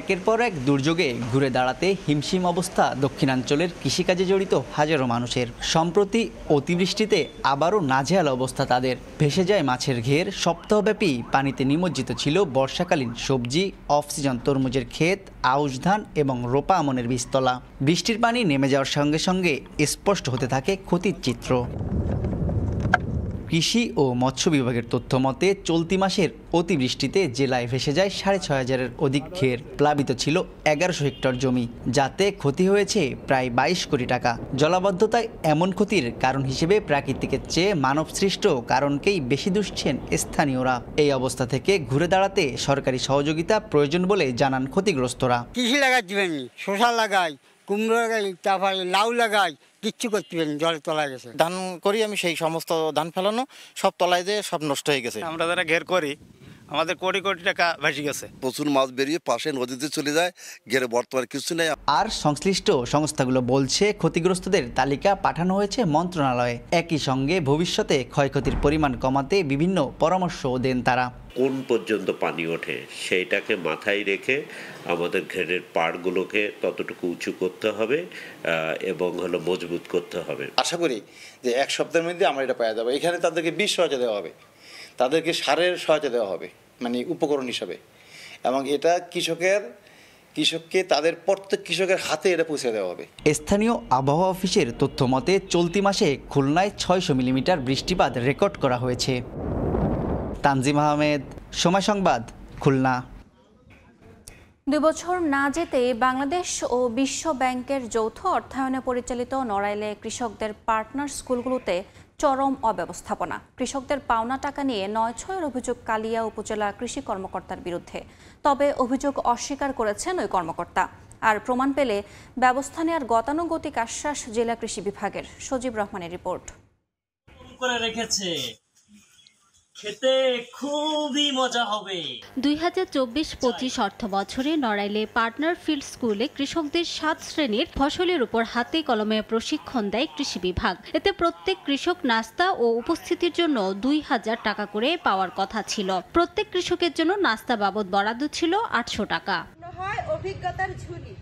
[SPEAKER 33] একের পর এক দুর্যোগে ঘুরে দাঁড়াতে হিমশিম অবস্থা দক্ষিণাঞ্চলের কৃষিকাজে জড়িত হাজারো মানুষের। সম্প্রতি অতিবৃষ্টিতে আবারও নাজেহাল অবস্থা তাদের। ভেসে যায় মাছের ঘের। সপ্তাহব্যাপী পানিতে নিমজ্জিত ছিল বর্ষাকালীন সবজি, অফ সিজন তরমুজের ক্ষেত, আউশ ধান এবং রোপা আমনের বীজতলা। বৃষ্টির পানি নেমে যাওয়ার সঙ্গে সঙ্গে স্পষ্ট হতে থাকে ক্ষতির চিত্র। কৃষি ও মৎস্য বিভাগের তথ্য মতে চলতি মাসের অতিবৃষ্টিতে জেলায় ভেসে যায় 6,500-এর অধিক ঘের, প্লাবিত ছিল 1100 হেক্টর জমি, যাতে ক্ষতি হয়েছে প্রায় 22 কোটি টাকা। জলাবদ্ধতায় এমন ক্ষতির কারণ হিসেবে প্রাকৃতিকের চেয়ে মানবসৃষ্ট কারণকেই বেশি দুষছেন স্থানীয়রা। এই অবস্থা থেকে ঘুরে দাঁড়াতে সরকারি সহযোগিতা প্রয়োজন বলে জানান ক্ষতিগ্রস্তরা।
[SPEAKER 4] কৃষি লাগাচ্ছি, শসা লাগাই, কুমড়ো লাগাই, তারপরে লাউ লাগাই, কিচ্ছু করতে পারিনি, জলের তলায় গেছে।
[SPEAKER 5] ধান করি আমি, সেই সমস্ত ধান ফেলানো সব তলায় দিয়ে সব নষ্ট হয়ে গেছে।
[SPEAKER 30] আমরা যারা ঘের করি আমাদের কোটি কোটি টাকা ভেসে গেছে।
[SPEAKER 23] প্রচুর মাছ বেরিয়ে পাশে নদীতে চলে যায়, ঘেরে বর্তমানে কিছু নেই।
[SPEAKER 33] আর সংশ্লিষ্ট সংস্থাগুলো বলছে ক্ষতিগ্রস্তদের তালিকা পাঠানো হয়েছে মন্ত্রণালয়ে। একই সঙ্গে ভবিষ্যতে ক্ষয়ক্ষতির পরিমাণ কমাতে বিভিন্ন পরামর্শও দেন তারা।
[SPEAKER 7] কোন পর্যন্ত পানি ওঠে সেইটাকে মাথায় রেখে আমাদের ঘেরের পাড়গুলোকে ততটুকু উঁচু করতে হবে এবং মজবুত করতে হবে।
[SPEAKER 31] আশা করি যে এক সপ্তাহের মধ্যে আমরা এটা পাওয়া যাবো। এখানে তাদেরকে বীজ সহায়তা দেওয়া হবে, তাদেরকে সারের সহায়তা দেওয়া হবে, মানে উপকরণ হিসাবে, এবং এটা কৃষককে তাদের প্রত্যেক কৃষকের হাতে এটা পৌঁছে দেওয়া হবে।
[SPEAKER 33] স্থানীয় আবহাওয়া অফিসের তথ্য মতে চলতি মাসে খুলনায় 600 মিলিমিটার বৃষ্টিপাত রেকর্ড করা হয়েছে। তানজিম আহমেদ, সময় সংবাদ, খুলনা।
[SPEAKER 6] 2 বছর না যেতেই বাংলাদেশ ও বিশ্ব ব্যাংকের যৌথ অর্থায়নে পরিচালিত নড়াইলে কৃষকদের পার্টনার স্কুলগুলোতে চরম অব্যবস্থাপনা। কৃষকদের পাওনা টাকা নিয়ে 9-6-এর অভিযোগ কালিয়া উপজেলা কৃষি কর্মকর্তার বিরুদ্ধে। তবে অভিযোগ অস্বীকার করেছেন ওই কর্মকর্তা। আর প্রমাণ পেলে ব্যবস্থা নেওয়ার গতানুগতিক আশ্বাস জেলা কৃষি বিভাগের। সজীব রহমানের রিপোর্ট।
[SPEAKER 9] খেতে খুবই মজা হবে।
[SPEAKER 10] 2024-25 অর্থ বছরে নড়াইলে পার্টনার ফিল্ড স্কুলে কৃষকদের 7 শ্রেণীর ফসলের উপর হাতে কলমে প্রশিক্ষণ দেয় কৃষি বিভাগ। এতে প্রত্যেক কৃষক নাস্তা ও উপস্থিতির জন্য 2000 টাকা করে পাওয়ার কথা ছিল। প্রত্যেক কৃষকের জন্য নাস্তা বাবদ বরাদ্দ ছিল 800 টাকা।
[SPEAKER 11] অভিজ্ঞতার ঝুলি।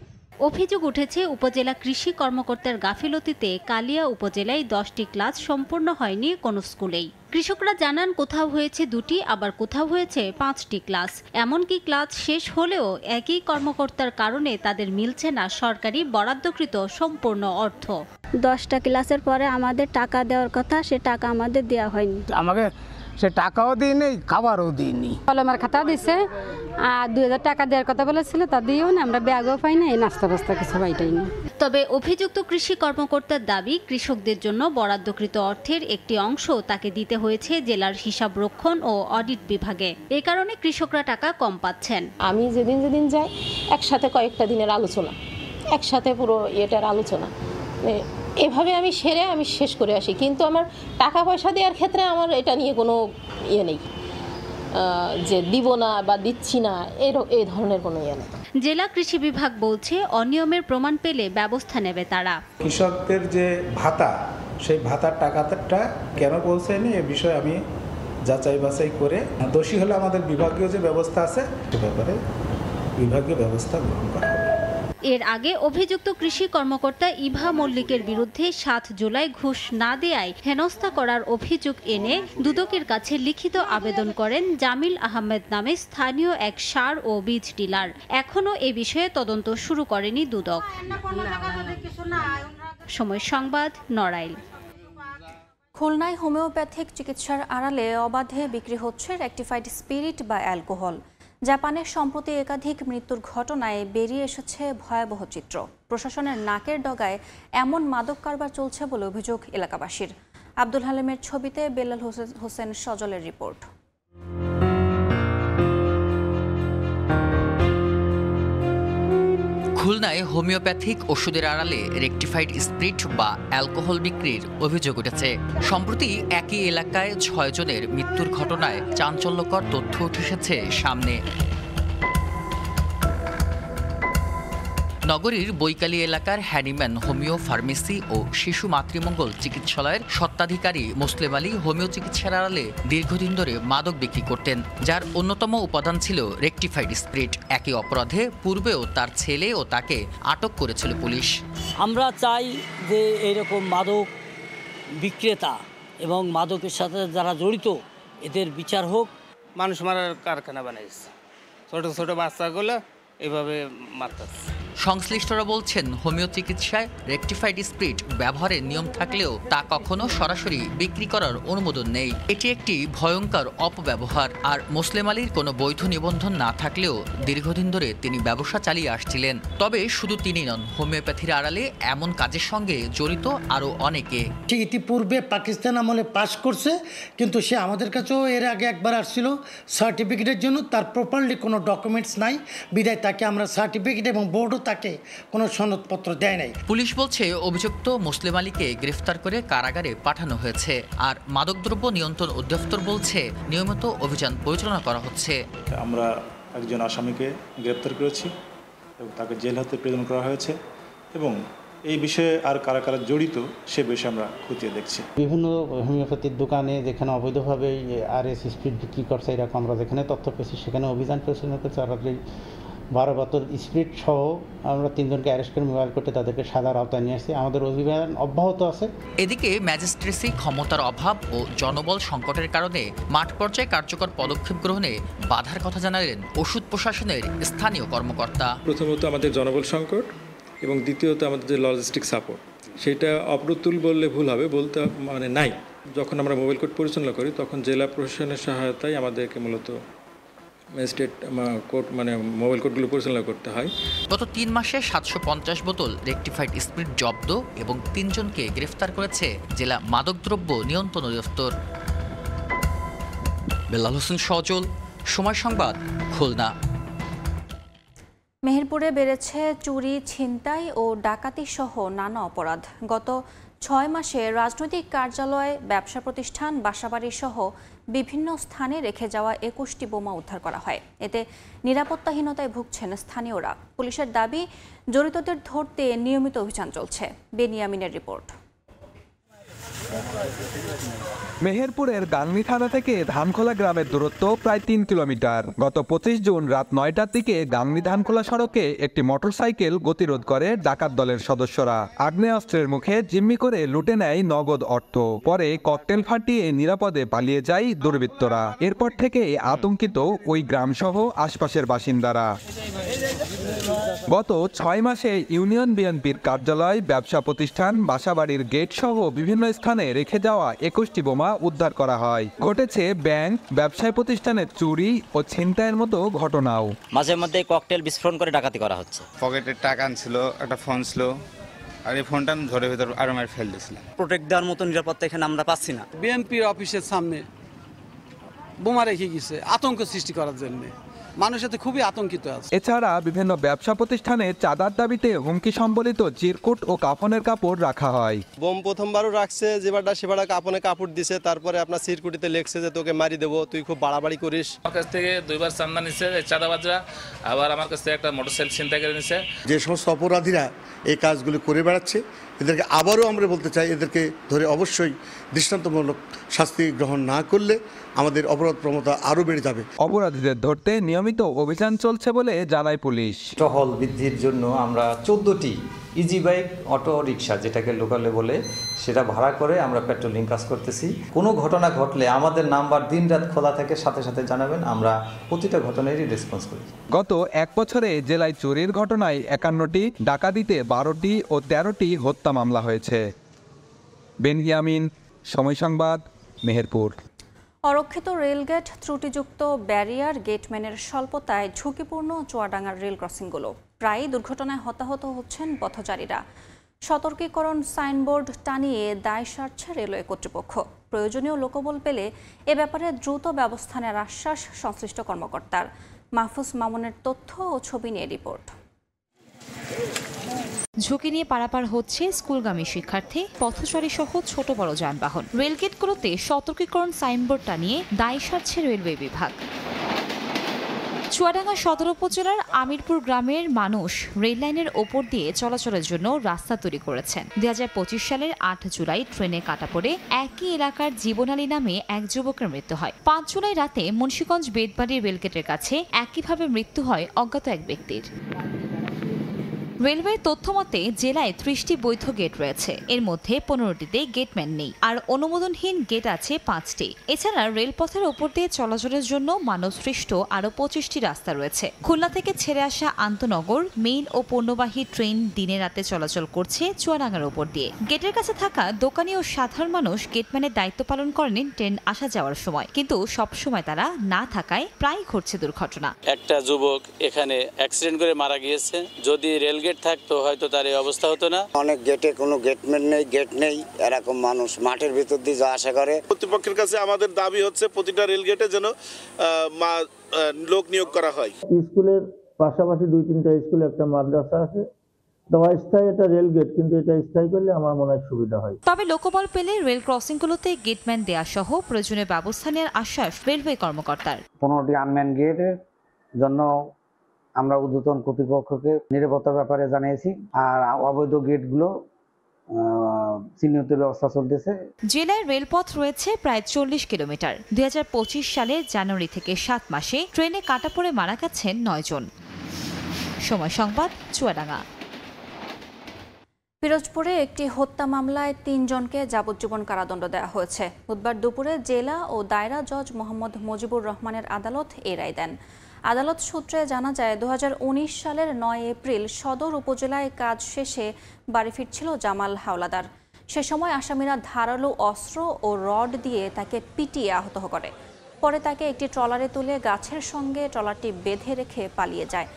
[SPEAKER 10] অভিযোগ উঠেছে উপজেলা কৃষি কর্মকর্তার গাফিলতিতে কালিয়া উপজেলায় 10টি ক্লাস সম্পূর্ণ হয়নি কোনো স্কুলেই। কৃষকরা জানান কোথাও হয়েছে 2টি, আবার কোথাও হয়েছে 5টি ক্লাস। এমনকি ক্লাস শেষ হলেও একই কর্মকর্তার কারণে তাদের মিলছে না সরকারি বরাদ্দকৃত সম্পূর্ণ অর্থ।
[SPEAKER 11] 10টা ক্লাসের পরে আমাদের টাকা দেওয়ার কথা, সে টাকা আমাদের দেওয়া হয়নি।
[SPEAKER 12] আমাকে সে টাকাও দিইনি, খাবারও দিইনি।
[SPEAKER 11] কলমের খাতা দিছে আর 2000 টাকা দেওয়ার কথা বলেছিল, তা দিয়েও না, আমরা ব্যাগও পাই না, এই নাস্তা বাস্তা কিছু পাইটাই না।
[SPEAKER 10] তবে অভিযুক্ত কৃষি কর্মকর্তার দাবি কৃষকদের জন্য বরাদ্দকৃত অর্থের একটি অংশ তাকে দিতে হয়েছে জেলার হিসাব রক্ষণ ও অডিট বিভাগে। এ কারণে কৃষকরা টাকা কম পাচ্ছেন।
[SPEAKER 11] আমি যেদিন যাই একসাথে কয়েকটা দিনের আলোচনা, একসাথে পুরো এটার আলোচনা, এভাবে আমি শেষ করে আসি। কিন্তু আমার টাকা পয়সা দেওয়ার ক্ষেত্রে আমার এটা নিয়ে কোনো নেই যে দিব না বা দিচ্ছি না, এই ধরনের কোনো নেই।
[SPEAKER 10] জেলা কৃষি বিভাগ বলছে অনিয়মের প্রমাণ পেলে ব্যবস্থা নেবে তারা।
[SPEAKER 13] কৃষকদের যে ভাতা, সেই ভাতার টাকাটা কেন পৌঁছায়নি এ বিষয়ে আমি যাচাই বাছাই করে দোষী হলে আমাদের বিভাগীয় যে ব্যবস্থা আছে সে ব্যাপারে বিভাগীয় ব্যবস্থা গ্রহণ করা হবে।
[SPEAKER 10] এর আগে অভিযুক্ত কৃষি কর্মকর্তা ইভা মল্লিকের বিরুদ্ধে 7 জুলাই ঘুষ না দেয়ায় হেনস্থা করার অভিযোগ এনে দুদকের কাছে লিখিত আবেদন করেন জামিল আহমেদ নামে স্থানীয় এক সার ও বীজ ডিলার। এখনও এ বিষয়ে তদন্ত শুরু করেনি দুদক। সময় সংবাদ, নড়াইল।
[SPEAKER 6] খুলনায় হোমিওপ্যাথিক চিকিৎসার আড়ালে অবাধে বিক্রি হচ্ছে রেকটিফাইড স্পিরিট বা অ্যালকোহল। জাপানে সম্প্রতি একাধিক মৃত্যুর ঘটনায় বেরিয়ে এসেছে ভয়াবহ চিত্র। প্রশাসনের নাকের ডগায় এমন মাদক কারবার চলছে বলে অভিযোগ এলাকাবাসীর। আব্দুল হালিমের ছবিতে বেলাল হোসেন সজলের রিপোর্ট।
[SPEAKER 14] খুলনায় হোমিওপ্যাথিক ওষুধের আড়ালে রেকটিফাইড স্পিরিট বা অ্যালকোহল বিক্রির অভিযোগ উঠেছে। সম্প্রতি একই এলাকায় 6 জনের মৃত্যুর ঘটনায় চাঞ্চল্যকর তথ্য উঠে এসেছে সামনে। নগরীর বৈকালী এলাকার হ্যানিম্যান হোমিও ফার্মেসি ও শিশু মাতৃমঙ্গল চিকিৎসালয়ের স্বত্বাধিকারী মুসলিম আলী হোমিও চিকিৎসার আড়ালে দীর্ঘদিন ধরে মাদক বিক্রি করতেন, যার অন্যতম উপাদান ছিল রেকটিফাইড স্পিরিট। একই অপরাধে পূর্বেও তার ছেলে ও তাকে আটক করেছিল পুলিশ।
[SPEAKER 11] আমরা চাই যে এইরকম মাদক বিক্রেতা এবং মাদকের সাথে যারা জড়িত এদের বিচার হোক।
[SPEAKER 30] মানুষ মারার কারখানা বানাইছে, ছোট ছোট বাচ্চাগুলো এভাবে মারতেছে।
[SPEAKER 14] সংশ্লিষ্টরা বলছেন, হোমিও চিকিৎসায় রেকটিফাইড স্পিরিট ব্যবহারের নিয়ম থাকলেও তা কখনো সরাসরি বিক্রি করার অনুমোদন নেই। এটি একটি ভয়ঙ্কর অপব্যবহার। আর মোসলেম আলীর কোনো বৈধ নিবন্ধন না থাকলেও দীর্ঘদিন ধরে তিনি ব্যবসা চালিয়ে আসছিলেন। তবে শুধু তিনি নন, হোমিওপ্যাথির আড়ালে এমন কাজের সঙ্গে জড়িত আরও অনেকে।
[SPEAKER 1] সে ইতিপূর্বে পাকিস্তান আমলে পাস করছে, কিন্তু সে আমাদের কাছেও এর আগে একবার আসছিল সার্টিফিকেটের জন্য। তার প্রপারলি কোনো ডকুমেন্টস নাই, বিধায় তাকে আমরা সার্টিফিকেট এবং বোর্ডও তাকে কোনো সনদপত্র দেয় নাই।
[SPEAKER 14] পুলিশ বলছে অভিযুক্ত মোসলেম আলীকে গ্রেফতার করে কারাগারে পাঠানো হয়েছে। আর মাদকদ্রব্য নিয়ন্ত্রণ অধিদপ্তর বলছে নিয়মিত অভিযান পরিচালনা করা হচ্ছে।
[SPEAKER 13] আমরা একজন আসামিকে গ্রেপ্তার করেছি এবং তাকে জেল হাজতে প্রেরণ করা হয়েছে এবং এই বিষয়ে আর কারা কারা জড়িত সে বিষয়ে আমরা খতিয়ে দেখছি।
[SPEAKER 2] বিভিন্ন হোমিওপ্যাথির দোকানে যেখানে অবৈধভাবে RS স্পিরিট বিক্রি করছে এরকম আমরা যেখানে তথ্য পেয়েছি সেখানে অভিযান পরিচালনা করছি। আর 12 বোতল স্পিরিট সহ আমরা 3 জনকে অ্যারেস্ট করে মোবাইল করতে তাদেরকে সাদার আওতায় নিয়ে আসছি। আমাদের অভিযান অব্যাহত আছে।
[SPEAKER 14] এদিকে ম্যাজিস্ট্রেসি ক্ষমতার অভাব ও জনবল সংকটের কারণে মাঠ পর্যায়ে কার্যকর পদক্ষেপ গ্রহণে বাধার কথা জানালেন ওষুধ প্রশাসনের স্থানীয় কর্মকর্তা।
[SPEAKER 3] প্রথমত আমাদের জনবল সংকট এবং দ্বিতীয়ত আমাদের যে লজিস্টিক সাপোর্ট, সেটা অপ্রতুল বললে ভুল হবে, বলতে মানে নাই। যখন আমরা মোবাইল কোর্ট পরিচালনা করি তখন জেলা প্রশাসনের সহায়তায় আমাদেরকে মূলত ম্যাজিস্ট্রেট কোর্ট মানে মোবাইল কোর্টগুলো পরিচালনা করতে হয়।
[SPEAKER 14] গত 3 মাসে 750 বোতল রেকটিফাইড স্পিরিট জব্দ এবং 3 জনকে গ্রেফতার করেছে জেলা মাদকদ্রব্য নিয়ন্ত্রণ অধিদপ্তর। বেলাল হোসেন সজল, সময় সংবাদ, খুলনা।
[SPEAKER 6] মেহেরপুরে বেড়েছে চুরি, ছিনতাই ও ডাকাতি সহ নানা অপরাধ। গত 6 মাসে রাজনৈতিক কার্যালয়, ব্যবসা প্রতিষ্ঠান, বাসাবাড়ি সহ বিভিন্ন স্থানে রেখে যাওয়া 21টি বোমা উদ্ধার করা হয়। এতে নিরাপত্তাহীনতায় ভুগছেন স্থানীয়রা। পুলিশের দাবি, জড়িতদের ধরতে নিয়মিত অভিযান চলছে। বেনিয়ামিনের রিপোর্ট।
[SPEAKER 15] মেহেরপুরের গাংনী থানা থেকে ধানখোলা গ্রামের দূরত্ব প্রায় 3 কিলোমিটার। গত 25 জুন রাত 9টার দিকে গাংনী ধানখোলা সড়কে একটি মোটরসাইকেল গতিরোধ করে ডাকাত দলের সদস্যরা। আগ্নেয়াস্ত্রের মুখে জিম্মি করে লুটে নেয় নগদ অর্থ। পরে ককটেল ফাটিয়ে নিরাপদে পালিয়ে যায় দুর্বৃত্তরা। এরপর থেকে আতঙ্কিত ওই গ্রামসহ আশপাশের বাসিন্দারা। গত 6 মাসে ইউনিয়ন বিএনপির কার্যালয়, ব্যবসা প্রতিষ্ঠান, বাসাবাড়ির গেট সহ বিভিন্ন স্থানে রেখে যাওয়া 21টি বোমা উদ্ধার করা হয়। ঘটেছে ব্যাংক, ব্যবসায় প্রতিষ্ঠানের চুরি ও ছিনতাইয়ের মতো ঘটনাও।
[SPEAKER 16] মাঝে মধ্যে ককটেল বিস্ফোরণ করে ডাকাতি করা হচ্ছে।
[SPEAKER 17] পকেটের টাকা আনছিল, একটা ফোন ছিল, আর এই ফোনটা ধরে ভিতর আরো মার ফেল দিয়েছিলাম।
[SPEAKER 16] প্রোটেক্ট দেওয়ার মতো নিরাপত্তা এখানে আমরা পাচ্ছি না।
[SPEAKER 27] বিএনপির অফিসের সামনে বোমা রেখে গেছে আতঙ্ক সৃষ্টি করার জন্য। মানুষ এতে খুবই আতঙ্কিত আছে।
[SPEAKER 15] এছাড়া বিভিন্ন ব্যবসা প্রতিষ্ঠানে চাঁদার দাবিতে হুমকি সম্বলিত চিরকুট ও কাফনের কাপড় রাখা হয়।
[SPEAKER 18] বোম প্রথমবারও রাখছে, যেবারটা সেবারটা কাপনে কাপড় দিছে, তারপরে আপনার চিরকুটিতে লেখছে যে তোকে মারি দেবো, তুই খুব বাড়াবাড়ি করিস।
[SPEAKER 19] আমার কাছ থেকে 2বার চান্দা নিচ্ছে চাঁদাবাজরা, আবার আমার কাছ থেকে একটা মোটরসাইকেল ছিনতাই করে নিচ্ছে।
[SPEAKER 20] যে সমস্ত অপরাধীরা এই কাজগুলি করে বেড়াচ্ছে, এদেরকে আবারও আমরা বলতে চাই, এদেরকে ধরে অবশ্যই দৃষ্টান্তমূলক শাস্তি গ্রহণ না করলে আমাদের অপরাধ প্রবণতা আরও বেড়ে যাবে।
[SPEAKER 15] অপরাধীদের ধরতে নিয়মিত অভিযান চলছে বলে জানায় পুলিশ।
[SPEAKER 21] টহল বৃদ্ধির জন্য আমরা 14টি ইজি বাইক, অটো রিক্সা যেটাকে লোকালে বলে, সেটা ভাড়া করে আমরা পেট্রোলিং কাজ করতেছি। কোনো ঘটনা ঘটলে আমাদের নাম্বার দিনরাত খোলা থাকে, সাথে সাথে জানাবেন, আমরা প্রতিটা ঘটনারই রেসপন্স করি।
[SPEAKER 15] গত 1 বছরে জেলায় চুরির ঘটনায় 51টি, ডাকাতিতে 12টি ও 13টি হত্যা মামলা হয়েছে। বেনিয়ামিন, সময় সংবাদ, মেহেরপুর।
[SPEAKER 6] অরক্ষিত রেলগেট, ত্রুটিযুক্ত ব্যারিয়ার, গেটম্যানের স্বল্পতায় ঝুঁকিপূর্ণ চুয়াডাঙ্গার রেল ক্রসিংগুলো। প্রায়ই দুর্ঘটনায় হতাহত হচ্ছেন পথচারীরা। সতর্কীকরণ সাইনবোর্ড টানিয়ে দায় সারছে রেলওয়ে কর্তৃপক্ষ। প্রয়োজনীয় লোকবল পেলে এ ব্যাপারে দ্রুত ব্যবস্থা নেওয়ার আশ্বাস সংশ্লিষ্ট কর্মকর্তার। মাহফুজ মামুনের তথ্য ও ছবি নিয়ে রিপোর্ট।
[SPEAKER 22] ঝুঁকি নিয়ে পারাপার হচ্ছে স্কুলগামী শিক্ষার্থী, পথচারী সহ ছোট বড় যানবাহন। রেলগেটগুলোতে সতর্কীকরণ সাইনবোর্ড টানিয়ে দায় সারছে রেলওয়ে বিভাগ। চুয়াডাঙ্গা সদর উপজেলার আমিরপুর গ্রামের মানুষ রেল লাইনের ওপর দিয়ে চলাচলের জন্য রাস্তা তৈরি করেছেন। 2025 সালের 8 জুলাই ট্রেনে কাটা পড়ে একই এলাকার জীবন আলী নামে এক যুবকের মৃত্যু হয়। 5 জুলাই রাতে মুন্সিগঞ্জ বেদবাড়ি রেলগেটের কাছে একইভাবে মৃত্যু হয় অজ্ঞাত এক ব্যক্তির। রেলওয়ের তথ্য মতে জেলায় ৩০টি বৈধ গেট রয়েছে, এর মধ্যে 15টিতে গেটম্যান নেই আর অনুমোদনহীন গেট আছে 5টি। এছাড়া রেলপথের ওপর দিয়ে চলাচলের জন্য মানবসৃষ্ট আরও 25টি রাস্তা রয়েছে। খুলনা থেকে ছেড়ে আসা আন্তনগর, মেইল ও পণ্যবাহী ট্রেন দিনে রাতে চলাচল করছে চুয়াডাঙ্গার ওপর দিয়ে। গেটের কাছে থাকা দোকানি ও সাধারণ মানুষ গেটম্যানের দায়িত্ব পালন করেন ট্রেন আসা যাওয়ার সময়, কিন্তু সবসময় তারা না থাকায় প্রায় ঘটছে দুর্ঘটনা।
[SPEAKER 4] একটা যুবক এখানে অ্যাক্সিডেন্ট করে মারা গিয়েছে, যদি রেলগেট থাকতো হয়তো তার এই অবস্থা হতো না।
[SPEAKER 5] অনেক গেটে কোনো গেটম্যান নেই, গেট নেই, এরকম মানুষ মাঠের ভিতর দিয়ে যাওয়া আসা করে।
[SPEAKER 7] কর্তৃপক্ষের কাছে আমাদের দাবি হচ্ছে প্রতিটা রেলগেটে যেন লোক নিয়োগ করা হয়।
[SPEAKER 8] স্কুলের পাশাপাশি 2-3টা স্কুলে একটা মাদ্রাসা আছে, অস্থায়ী এটা রেলগেট, কিন্তু এটা স্থায়ী করলে আমার মনে হয় সুবিধা হয়।
[SPEAKER 22] তবে লোকবল পেলে রেল ক্রসিংগুলোতে গেটম্যান দেয়া সহ প্রয়োজনীয় ব্যবস্থা নেওয়ার আশ্বাস রেলওয়ে কর্মকর্তার।
[SPEAKER 23] 15টি আনম্যান গেটের জন্য আমরা ঊর্ধ্বতন কর্তৃপক্ষকে নিরাপত্তার ব্যাপারে জানিয়েছি, আর অবৈধ গেটগুলো চিহ্নিতের ব্যবস্থা চলতেছে।
[SPEAKER 22] জেলায় রেলপথ রয়েছে প্রায় 40 কিলোমিটার। 2025 সালের জানুয়ারি থেকে 7 মাসে ট্রেনে কাটা পড়ে মারা গেছেন 9 জন। সময় সংবাদ, চুয়াডাঙ্গা।
[SPEAKER 6] পিরোজপুরে একটি হত্যা মামলায় 3 জনকে যাবজ্জীবন কারাদণ্ড দেওয়া হয়েছে। বুধবার দুপুরে জেলা ও দায়রা জজ মোহাম্মদ মুজিবুর রহমানের আদালত এই রায় দেন। আদালত সূত্রে জানা যায় 2019 সালের 9 এপ্রিল সদর উপজেলায় কাজ শেষে বাড়ি ফিরছিল জামাল হাওলাদার। সে সময় আসামিরা ধারালো অস্ত্র ও রড দিয়ে তাকে পিটিয়ে আহত করে। পরে তাকে একটি ট্রলারে তুলে গাছের সঙ্গে ট্রলারটি বেঁধে রেখে পালিয়ে যায়।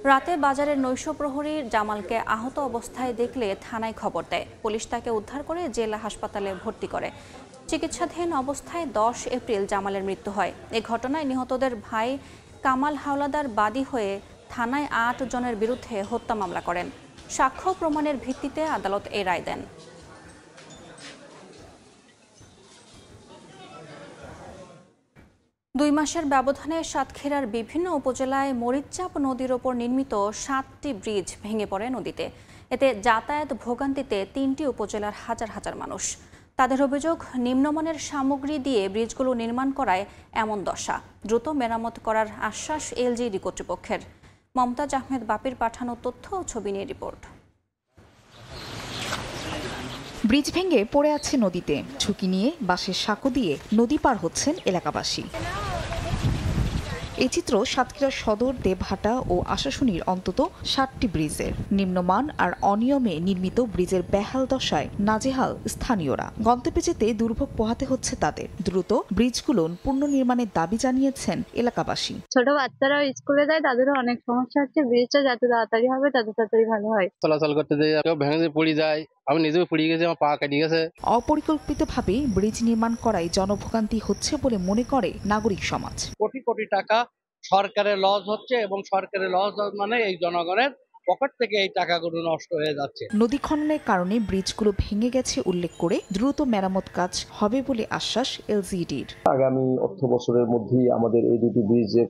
[SPEAKER 6] রাতে বাজারের নৈশ প্রহরী জামালকে আহত অবস্থায় দেখলে থানায় খবর দেয়। পুলিশ তাকে উদ্ধার করে জেলা হাসপাতালে ভর্তি করে। চিকিৎসাধীন অবস্থায় 10 এপ্রিল জামালের মৃত্যু হয়। এ ঘটনায় নিহতদের ভাই কামাল হাওলাদার বাদী হয়ে থানায় 8 জনের বিরুদ্ধে হত্যা মামলা করেন। সাক্ষ্য প্রমাণের ভিত্তিতে আদালত এই রায় দেন। দুই মাসের ব্যবধানে সাতক্ষীরার বিভিন্ন উপজেলায় মরিচচাপ নদীর ওপর নির্মিত 7টি ব্রিজ ভেঙে পড়ে নদীতে। এতে যাতায়াত ভোগান্তিতে 3টি উপজেলার হাজার হাজার মানুষ। তাদের অভিযোগ, নিম্নমানের সামগ্রী দিয়ে ব্রিজগুলো নির্মাণ করায় এমন দশা। দ্রুত মেরামত করার আশ্বাস এলজিইডি কর্তৃপক্ষের। মমতাজ আহমেদ বাপির পাঠানো তথ্য ও ছবি নিয়ে রিপোর্ট।
[SPEAKER 24] ব্রিজ ভেঙে পড়ে আছে নদীতে। ঝুঁকি নিয়ে বাঁশের সাঁকো দিয়ে নদী পার হচ্ছেন এলাকাবাসী। এই চিত্র সাতক্ষীরা সদর, দেবহাটা ও আশাশুনির অন্তত 7টি ব্রিজের। নিম্নমান আর অনিয়মে নির্মিত ব্রিজের বেহাল দশায় নাজেহাল স্থানীয়রা। গন্তব্যে যেতে দুর্ভোগ পোহাতে হচ্ছে তাদের। দ্রুত ব্রিজগুলো পুনর্নির্মাণের দাবি জানিয়েছেন এলাকাবাসী।
[SPEAKER 25] ছোট বাচ্চারা স্কুলে যায়, তাদেরও অনেক সমস্যা হচ্ছে। ব্রিজটা যত তাড়াতাড়ি হবে তত তাড়াতাড়ি ভালো হয়।
[SPEAKER 26] চলাচল করতে যাই কেউ ভেঙে পড়ে যায়, আমি নিজেও পড়ে গেছি, আমার পা কেটে গেছে।
[SPEAKER 24] অপরিকল্পিতভাবে ব্রিজ নির্মাণ করায় জনভোগান্তি হচ্ছে বলে মনে করে নাগরিক সমাজ।
[SPEAKER 26] কোটি কোটি টাকা সরকারের লস হচ্ছে, এবং সরকারের লস মানে এই জনগণের পকেট থেকে এই টাকাগুলো নষ্ট হয়ে যাচ্ছে।
[SPEAKER 24] নদী খননের কারণে ব্রিজগুলো ভেঙে গেছে উল্লেখ করে দ্রুত মেরামত কাজ হবে বলে আশ্বাস এলজিইডির।
[SPEAKER 28] আগামী অর্থ বছরের মধ্যেই আমাদের এই দুটি ব্রিজের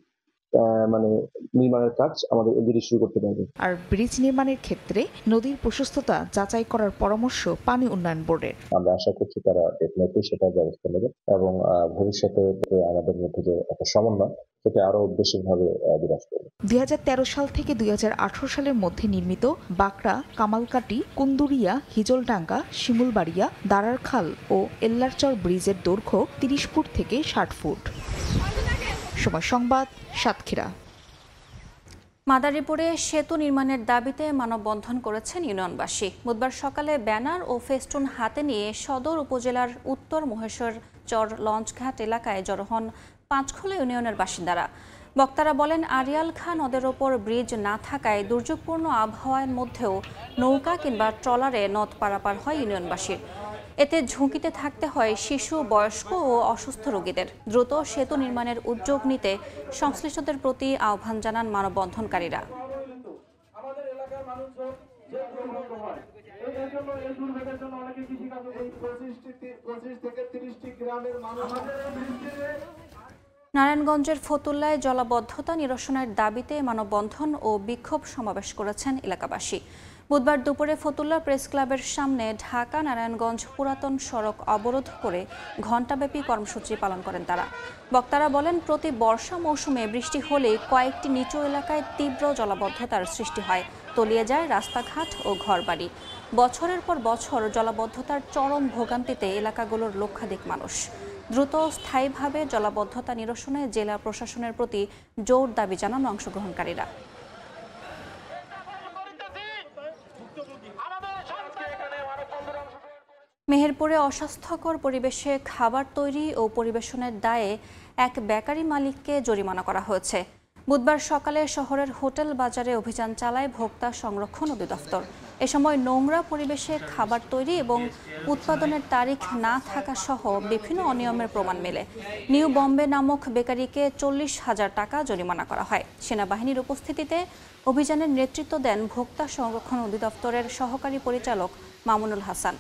[SPEAKER 28] নির্মাণের কাজ আমাদের এলজিইডি শুরু করতে পারবে।
[SPEAKER 24] আর ব্রিজ নির্মাণের ক্ষেত্রে নদীর প্রশস্ততা যাচাই করার পরামর্শ পানি উন্নয়ন বোর্ডের।
[SPEAKER 28] আমরা আশা করছি তারা ডেফিনেটলি সেটা ব্যবস্থা নেবে, এবং ভবিষ্যতে আমাদের মধ্যে যে একটা সমন্বয় সেটা আরো বেশিভাবে বিরাজ করবে।
[SPEAKER 24] 2013 সাল থেকে 2018 সালের মধ্যে নির্মিত বাকড়া, কামালকাটি, কুন্দুরিয়া, হিজলডাঙ্গা, শিমুলবাড়িয়া, দারারখাল ও এল্লারচর ব্রিজের দৈর্ঘ্য 30 ফুট থেকে 60 ফুট। সময় সংবাদ, সাতক্ষীরা।
[SPEAKER 6] মাদারীপুরে সেতু নির্মাণের দাবিতে মানববন্ধন করেছেন ইউনিয়নবাসী। বুধবার সকালে ব্যানার ও ফেস্টুন হাতে নিয়ে সদর উপজেলার উত্তর মহেশ্বরচর লঞ্চঘাট এলাকায় জড়ো হন পাঁচখোলা ইউনিয়নের বাসিন্দারা। বক্তারা বলেন, আরিয়াল খাঁ নদের ওপর ব্রিজ না থাকায় দুর্যোগপূর্ণ আবহাওয়ার মধ্যেও নৌকা কিংবা ট্রলারে নদ পারাপার হয় ইউনিয়নবাসীর। এতে ঝুঁকিতে থাকতে হয় শিশু, বয়স্ক ও অসুস্থ রোগীদের। দ্রুত সেতু নির্মাণের উদ্যোগ নিতে সংশ্লিষ্টদের প্রতি আহ্বান জানান মানববন্ধনকারীরা। নারায়ণগঞ্জের ফতুল্লায় জলাবদ্ধতা নিরসনের দাবিতে মানববন্ধন ও বিক্ষোভ সমাবেশ করেছেন এলাকাবাসী। বুধবার দুপুরে ফতুল্লা প্রেস ক্লাবের সামনে ঢাকা নারায়ণগঞ্জ পুরাতন সড়ক অবরোধ করে ঘণ্টাব্যাপী কর্মসূচি পালন করেন তারা। বক্তারা বলেন, প্রতি বর্ষা মৌসুমে বৃষ্টি হলে কয়েকটি নিচু এলাকায় তীব্র জলাবদ্ধতার সৃষ্টি হয়, তলিয়ে যায় রাস্তাঘাট ও ঘরবাড়ি। বছরের পর বছর জলাবদ্ধতার চরম ভোগান্তিতে এলাকাগুলোর লক্ষাধিক মানুষ। দ্রুত স্থায়ীভাবে জলাবদ্ধতা নিরসনে জেলা প্রশাসনের প্রতি জোর দাবি জানান অংশগ্রহণকারীরা। মেহেরপুরে অস্বাস্থ্যকর পরিবেশে খাবার তৈরি ও পরিবেশনের দায়ে এক বেকারি মালিককে জরিমানা করা হয়েছে। বুধবার সকালে শহরের হোটেল বাজারে অভিযান চালায় ভোক্তা সংরক্ষণ অধিদপ্তর। এ সময় নোংরা পরিবেশে খাবার তৈরি এবং উৎপাদনের তারিখ না থাকা সহ বিভিন্ন অনিয়মের প্রমাণ মেলে। নিউ বম্বে নামক বেকারিকে 40,000 টাকা জরিমানা করা হয়। সেনাবাহিনীর উপস্থিতিতে অভিযানের নেতৃত্ব দেন ভোক্তা সংরক্ষণ অধিদপ্তরের সহকারী পরিচালক মামুনুল হাসান।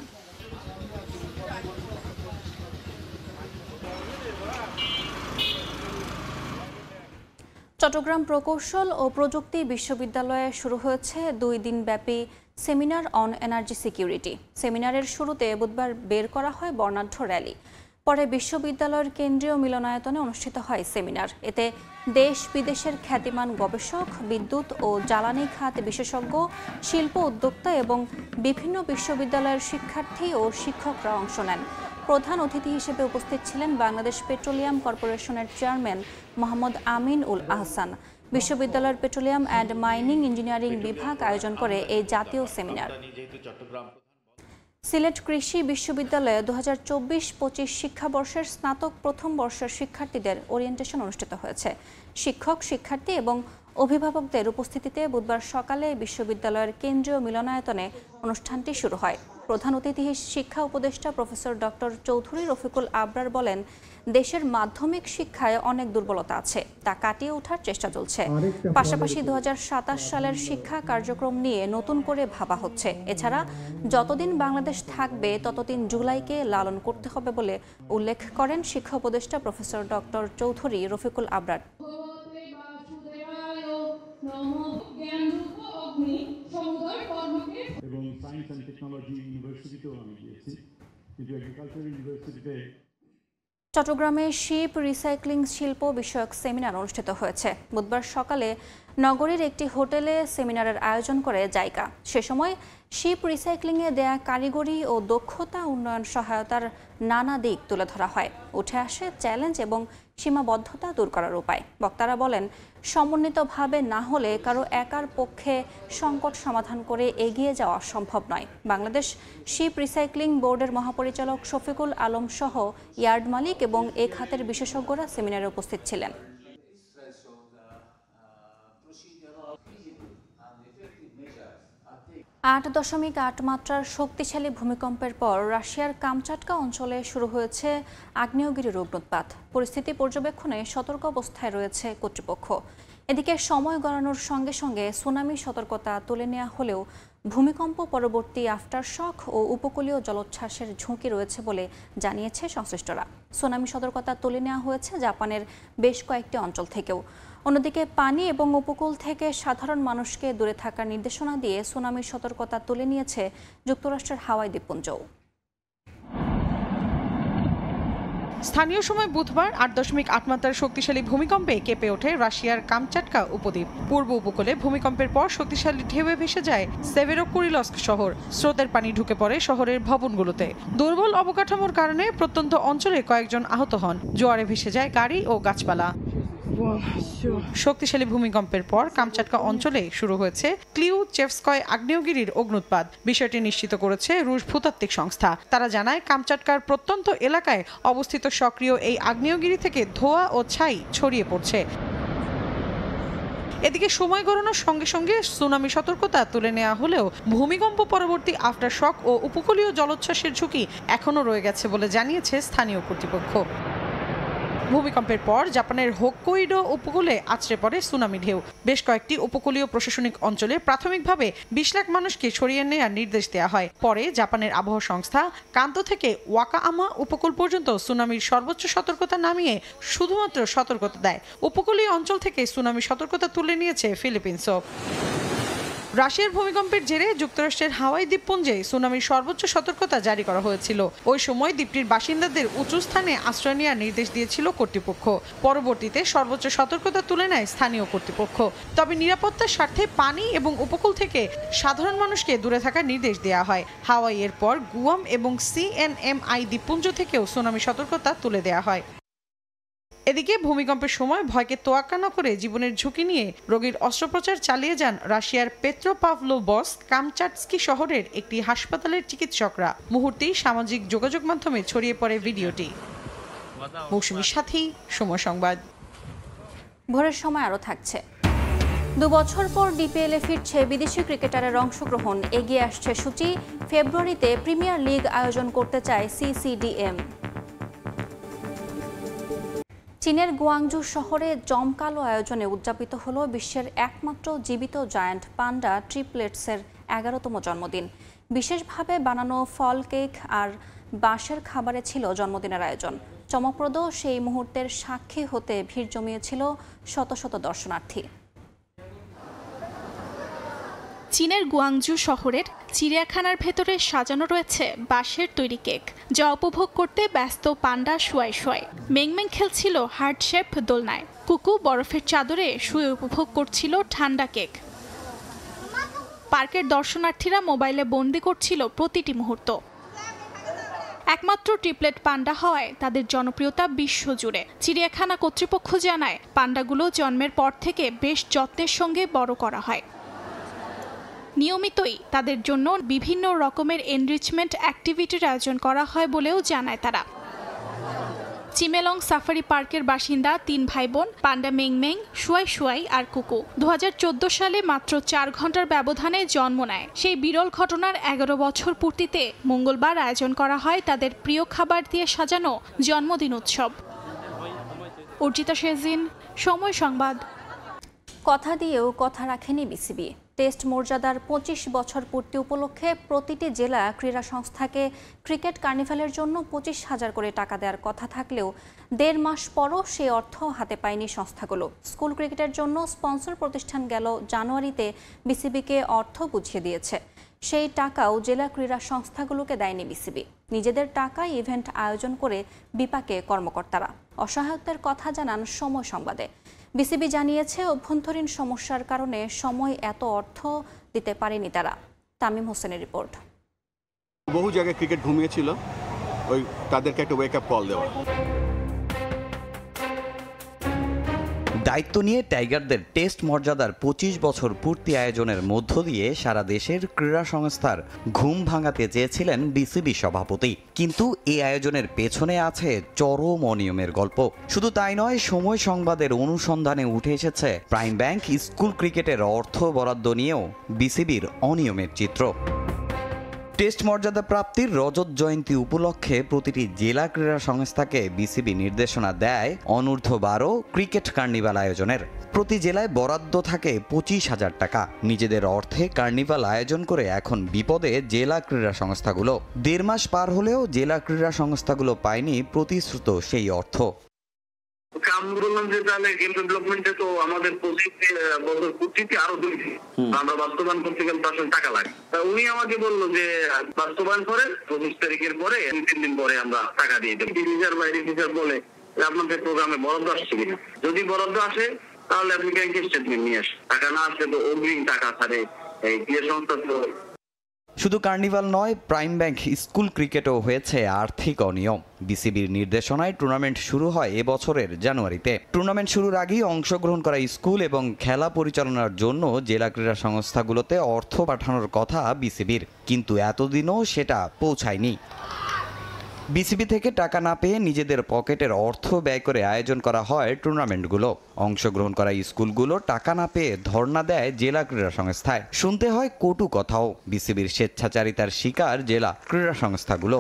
[SPEAKER 6] চট্টগ্রাম প্রকৌশল ও প্রযুক্তি বিশ্ববিদ্যালয়ে শুরু হয়েছে 2 দিনব্যাপী সেমিনার অন এনার্জি সিকিউরিটি। সেমিনারের শুরুতে বুধবার বের করা হয় বর্ণাঢ্য র্যালি। পরে বিশ্ববিদ্যালয়ের কেন্দ্রীয় মিলনায়তনে অনুষ্ঠিত হয় সেমিনার। এতে দেশ বিদেশের খ্যাতিমান গবেষক, বিদ্যুৎ ও জ্বালানি খাত বিশেষজ্ঞ, শিল্প উদ্যোক্তা এবং বিভিন্ন বিশ্ববিদ্যালয়ের শিক্ষার্থী ও শিক্ষকরা অংশ নেন। প্রধান অতিথি হিসেবে উপস্থিত ছিলেন বাংলাদেশ পেট্রোলিয়াম কর্পোরেশনের চেয়ারম্যান মোহাম্মদ আমিন উল আহসান। বিশ্ববিদ্যালয়ের পেট্রোলিয়াম অ্যান্ড মাইনিং ইঞ্জিনিয়ারিং বিভাগ আয়োজন করে এই জাতীয় সেমিনার। সিলেট কৃষি বিশ্ববিদ্যালয়ে 2024-25 শিক্ষাবর্ষের স্নাতক প্রথম বর্ষের শিক্ষার্থীদের ওরিয়েন্টেশন অনুষ্ঠিত হয়েছে। শিক্ষক, শিক্ষার্থী এবং অভিভাবকদের উপস্থিতিতে বুধবার সকালে বিশ্ববিদ্যালয়ের কেন্দ্রীয় মিলনায়তনে অনুষ্ঠানটি শুরু হয়। প্রধান অতিথি শিক্ষা উপদেষ্টা প্রফেসর ডক্টর চৌধুরী রফিকুল আবরার বলেন, দেশের মাধ্যমিক শিক্ষায় অনেক দুর্বলতা আছে, তা কাটিয়ে ওঠার চেষ্টা চলছে। পাশাপাশি 2027 সালের শিক্ষা কার্যক্রম নিয়ে নতুন করে ভাবা হচ্ছে। এছাড়া যতদিন বাংলাদেশ থাকবে ততদিন জুলাইকে লালন করতে হবে বলে উল্লেখ করেন শিক্ষা উপদেষ্টা প্রফেসর ডক্টর চৌধুরী রফিকুল আবরার।
[SPEAKER 1] এবং সায়েন্স অ্যান্ড টেকনোলজি ইউনিভার্সিটিতেও আমি গিয়েছি, কিন্তু এগ্রিকালচার ইউনিভার্সিটিতে।
[SPEAKER 6] চট্টগ্রামে শিপ রিসাইক্লিং শিল্প বিষয়ক সেমিনার অনুষ্ঠিত হয়েছে। বুধবার সকালে নগরীর একটি হোটেলে সেমিনারের আয়োজন করে জাইকা। সে সময় শিপ রিসাইক্লিংয়ে দেয়া কারিগরি ও দক্ষতা উন্নয়ন সহায়তার নানা দিক তুলে ধরা হয়। উঠে আসে চ্যালেঞ্জ এবং সীমাবদ্ধতা দূর করার উপায়। বক্তারা বলেন, সমন্বিতভাবে না হলে কারো একার পক্ষে সংকট সমাধান করে এগিয়ে যাওয়া সম্ভব নয়। বাংলাদেশ শিপ রিসাইক্লিং বোর্ডের মহাপরিচালক শফিকুল আলম সহ ইয়ার্ড মালিক এবং এ খাতের বিশেষজ্ঞরা সেমিনারে উপস্থিত ছিলেন। 8.8 মাত্রার শক্তিশালী ভূমিকম্পের পর রাশিয়ার কামচাটকা অঞ্চলে শুরু হয়েছে আগ্নেয়গিরির অগ্ন্যুৎপাত। পরিস্থিতি পর্যবেক্ষণে সতর্ক অবস্থায় রয়েছে কর্তৃপক্ষ। এদিকে সময় গড়ানোর সঙ্গে সঙ্গে সুনামি সতর্কতা তুলে নেওয়া হলেও ভূমিকম্প পরবর্তী আফটারশক ও উপকূলীয় জলোচ্ছ্বাসের ঝুঁকি রয়েছে বলে জানিয়েছে সংশ্লিষ্টরা। সুনামি সতর্কতা তুলে নেওয়া হয়েছে জাপানের বেশ কয়েকটি অঞ্চল থেকেও। অন্যদিকে পানি এবং উপকূল থেকে সাধারণ মানুষকে দূরে থাকার নির্দেশনা দিয়ে সুনামির সতর্কতা তুলে নিয়েছে যুক্তরাষ্ট্রের হাওয়াই দ্বীপপুঞ্জও।
[SPEAKER 2] স্থানীয় সময় বুধবার 8.8 মাত্রার শক্তিশালী ভূমিকম্পে কেঁপে ওঠে রাশিয়ার কামচাটকা উপদ্বীপ। পূর্ব উপকূলে ভূমিকম্পের পর শক্তিশালী ঢেউয়ে ভেসে যায় সেভেরোকুরিলস্ক শহর। স্রোতের পানি ঢুকে পড়ে শহরের ভবনগুলোতে। দুর্বল অবকাঠামোর কারণে প্রত্যন্ত অঞ্চলে কয়েকজন আহত হন। জোয়ারে ভেসে যায় গাড়ি ও গাছপালা। শক্তিশালী ভূমিকম্পের পর কামচাটকা অঞ্চলে শুরু হয়েছে ক্লিউচেভস্কয় আগ্নেয়গিরির অগ্ন্যুৎপাত। বিষয়টি নিশ্চিত করেছে রুশ ভূতাত্ত্বিক সংস্থা। তারা জানায়, কামচাটকার প্রত্যন্ত এলাকায় অবস্থিত সক্রিয় এই আগ্নেয়গিরি থেকে ধোঁয়া ও ছাই ছড়িয়ে পড়ছে। এদিকে সময় গড়ানোর সঙ্গে সঙ্গে সুনামি সতর্কতা তুলে নেওয়া হলেও ভূমিকম্প পরবর্তী আফটারশক ও উপকূলীয় জলোচ্ছ্বাসের ঝুঁকি এখনও রয়ে গেছে বলে জানিয়েছে স্থানীয় কর্তৃপক্ষ। ভূমিকম্পের পর জাপানের হোক্কাইডো উপকূলে আছড়ে পড়ে সুনামি ঢেউ। বেশ কয়েকটি উপকূলীয় প্রশাসনিক অঞ্চলে প্রাথমিকভাবে 20 লাখ মানুষকে সরিয়ে নেওয়ার নির্দেশ দেওয়া হয়। পরে জাপানের আবহাওয়া সংস্থা কান্তো থেকে ওয়াকায়ামা উপকূল পর্যন্ত সুনামির সর্বোচ্চ সতর্কতা নামিয়ে শুধুমাত্র সতর্কতা দেয়। উপকূলীয় অঞ্চল থেকে সুনামি সতর্কতা তুলে নিয়েছে ফিলিপিন্সও। রাশিয়ার ভূমিকম্পের জেরে যুক্তরাষ্ট্রের হাওয়াই দ্বীপপুঞ্জে সুনামির সর্বোচ্চ সতর্কতা জারি করা হয়েছিল। ওই সময় দ্বীপটির বাসিন্দাদের উঁচু স্থানে আশ্রয় নেওয়ার নির্দেশ দিয়েছিল কর্তৃপক্ষ। পরবর্তীতে সর্বোচ্চ সতর্কতা তুলে নেয় স্থানীয় কর্তৃপক্ষ। তবে নিরাপত্তার স্বার্থে পানি এবং উপকূল থেকে সাধারণ মানুষকে দূরে থাকার নির্দেশ দেওয়া হয়। হাওয়াইয়ের পর গুয়াম এবং CNMI দ্বীপপুঞ্জ থেকেও সুনামি সতর্কতা তুলে দেওয়া হয়। এদিকে ভূমিকম্পের সময় ভয়কে তোয়াক্কা না করে জীবনের ঝুঁকি নিয়ে রোগীর অস্ত্রোপচার চালিয়ে যান রাশিয়ার পেট্রোপাভলোভস্ক কামচাটস্কি শহরের একটি হাসপাতালের চিকিৎসকরা। মুহূর্তেই সামাজিক যোগাযোগ মাধ্যমে ছড়িয়ে পড়ে ভিডিওটি। মৌসুমীর সাথী, সময় সংবাদ।
[SPEAKER 6] ভোরের সময় আরও থাকছে। 2 বছর পর ডিপিএলে ফিরছে বিদেশি ক্রিকেটারের অংশগ্রহণ। এগিয়ে আসছে সূচি। ফেব্রুয়ারিতে প্রিমিয়ার লিগ আয়োজন করতে চায় CCDM। চীনের গুয়াংজু শহরে জমকালো আয়োজনে উদযাপিত হলো বিশ্বের একমাত্র জীবিত জায়ান্ট পান্ডা ট্রিপলেটসের 11তম জন্মদিন। বিশেষভাবে বানানো ফল কেক আর বাঁশের খাবারে ছিল জন্মদিনের আয়োজন। চমকপ্রদ সেই মুহূর্তের সাক্ষী হতে ভিড় জমিয়েছিল শত শত দর্শনার্থী।
[SPEAKER 3] চীনের গুয়াংজু শহরের চিড়িয়াখানার ভেতরে সাজানো রয়েছে বাঁশের তৈরি কেক, যা উপভোগ করতে ব্যস্ত পান্ডা শুয়ায় শুয়ায়। মেংমেং খেলছিল হার্ট শেপ দোলনায়। কুকু বরফের চাদরে শুয়ে উপভোগ করছিল ঠান্ডা কেক। পার্কের দর্শনার্থীরা মোবাইলে বন্দি করছিল প্রতিটি মুহূর্ত। একমাত্র ট্রিপলেট পান্ডা হওয়ায় তাদের জনপ্রিয়তা বিশ্বজুড়ে। চিড়িয়াখানা কর্তৃপক্ষ জানায়, পান্ডাগুলো জন্মের পর থেকে বেশ যত্নের সঙ্গে বড় করা হয়। নিয়মিতই তাদের জন্য বিভিন্ন রকমের এনরিচমেন্ট অ্যাক্টিভিটির আয়োজন করা হয় বলেও জানায় তারা। চিমেলং সাফারি পার্কের বাসিন্দা 3 ভাই বোন পান্ডা মেংমেং, শুয়াই শুয়াই আর কুকু 2014 সালে মাত্র 4 ঘন্টার ব্যবধানে জন্ম নেয়। সেই বিরল ঘটনার 11 বছর পূর্তিতে মঙ্গলবার আয়োজন করা হয় তাদের প্রিয় খাবার দিয়ে সাজানো জন্মদিন উৎসব। অর্জিতা শেজিন, সময় সংবাদ।
[SPEAKER 6] কথা দিয়েও কথা রাখেনি বিসিবি। টেস্ট মর্যাদার 25 বছর পূর্তি উপলক্ষে প্রতিটি জেলা ক্রীড়া সংস্থাকে ক্রিকেট কার্নিভালের জন্য 25,000 করে টাকা দেওয়ার কথা থাকলেও 1.5 মাস পরও সেই অর্থ হাতে পায়নি সংস্থাগুলো। স্কুল ক্রিকেটের জন্য স্পন্সর প্রতিষ্ঠান গেল জানুয়ারিতে বিসিবিকে অর্থ বুঝিয়ে দিয়েছে। সেই টাকাও জেলা ক্রীড়া সংস্থাগুলোকে দেয়নি বিসিবি। নিজেদের টাকায় ইভেন্ট আয়োজন করে বিপাকে কর্মকর্তারা। অসহায়তার কথা জানান সময় সংবাদে। বিসিবি জানিয়েছে, অভ্যন্তরীণ সমস্যার কারণে সময় এত অর্থ দিতে পারেনি তারা। তামিম হোসেনের রিপোর্ট।
[SPEAKER 9] বহু জায়গায় ক্রিকেট ঘুমিয়েছিল, ওই তাদেরকে একটা ওয়েক আপ কল দেওয়া।
[SPEAKER 10] দায়িত্ব নিয়ে টাইগারদের টেস্ট মর্যাদার 25 বছর পূর্তি আয়োজনের মধ্য দিয়ে সারা দেশের ক্রীড়া সংস্থার ঘুম ভাঙাতে চেয়েছিলেন বিসিবি সভাপতি। কিন্তু এই আয়োজনের পেছনে আছে চরম অনিয়মের গল্প। শুধু তাই নয়, সময় সংবাদের অনুসন্ধানে উঠে এসেছে প্রাইম ব্যাংক স্কুল ক্রিকেটের অর্থ বরাদ্দ নিয়েও বিসিবির অনিয়মের চিত্র। টেস্ট মর্যাদা প্রাপ্তির রজত জয়ন্তী উপলক্ষে প্রতিটি জেলা ক্রীড়া সংস্থাকে বিসিবি নির্দেশনা দেয় অনূর্ধ্ব 12 ক্রিকেট কার্নিভাল আয়োজনের। প্রতি জেলায় বরাদ্দ থাকে 25,000 টাকা। নিজেদের অর্থে কার্নিভাল আয়োজন করে এখন বিপদে জেলা ক্রীড়া সংস্থাগুলো। 1.5 মাস পার হলেও জেলা ক্রীড়া সংস্থাগুলো পায়নি প্রতিশ্রুত সেই অর্থ।
[SPEAKER 11] আমি বললাম যে তাহলে গেম ডেভেলপমেন্টে তো আমাদের 25 বছর পূর্তিতে আরো 2 আমরা বাস্তবায়ন করতে গেলে তো আসলে টাকা লাগে। উনি আমাকে বললো যে বাস্তবায়ন করে 25 তারিখের পরে 2-3 দিন পরে আমরা টাকা দিয়ে দেবো। ডিভিজার বাই ডিভিজার বলে আপনাদের প্রোগ্রামে বরাদ্দ আসছে কিনা, যদি বরাদ্দ আসে তাহলে আপনি ব্যাংকে স্টেটমেন্ট নিয়ে আসেন, টাকা না আসলে তো অগ্রিম টাকা ছাড়ে এই ক্রীড়া সংস্থা তো।
[SPEAKER 10] শুধু কার্নিভাল নয়, প্রাইম ব্যাংক স্কুল ক্রিকেটও হয়েছে আর্থিক অনিয়ম। বিসিবির নির্দেশনায় টুর্নামেন্ট শুরু হয় এবছরের জানুয়ারিতে। টুর্নামেন্ট শুরুর আগেই অংশগ্রহণ করা স্কুল এবং খেলা পরিচালনার জন্য জেলা ক্রীড়া সংস্থাগুলোতে অর্থ পাঠানোর কথা বিসিবির, কিন্তু এতদিনও সেটা পৌঁছায়নি। বিসিবি থেকে টাকা না পেয়ে নিজেদের পকেটের অর্থ ব্যয় করে আয়োজন করা হয় টুর্নামেন্টগুলো। অংশগ্রহণ করা স্কুলগুলো টাকা না পেয়ে ধর্ণা দেয় জেলা ক্রীড়া সংস্থায়। শুনতে হয় কটু কথাও। বিসিবির স্বেচ্ছাচারিতার শিকার জেলা ক্রীড়া সংস্থাগুলো।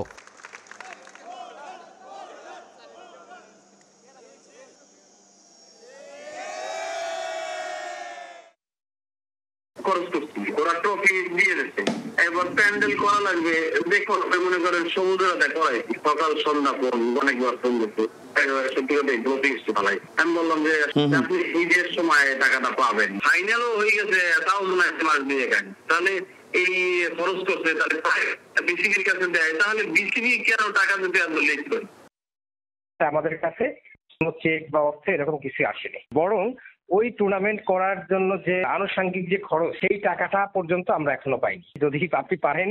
[SPEAKER 11] খরচ করছি, ওরা ট্রফি দিয়ে দিচ্ছে, এবার প্যান্ডেল করা লাগবে, দেখো মনে করেন সমুদ্রতে করাই সকাল সন্ধ্যা ফোন অনেকবার ফোন করতো, আমি বললাম যে আপনি ঈদের সময় টাকাটা পাবেন, ফাইনালও হয়ে গেছে, তাও মনে হয় মাস দিয়ে গেছে, তাহলে এই খরচ করছে, তাহলে বিসিবির কাছে দেয়, তাহলে বিসিবি কেন টাকা দিতে এত লেট করে?
[SPEAKER 12] আমাদের কাছে চেক বা অর্থ এরকম কিছু আসেনি, বরং ওই টুর্নামেন্ট করার জন্য যে আনুষঙ্গিক যে খরচ সেই টাকাটা পর্যন্ত আমরা এখনো পাইনি। যদি আপনি পারেন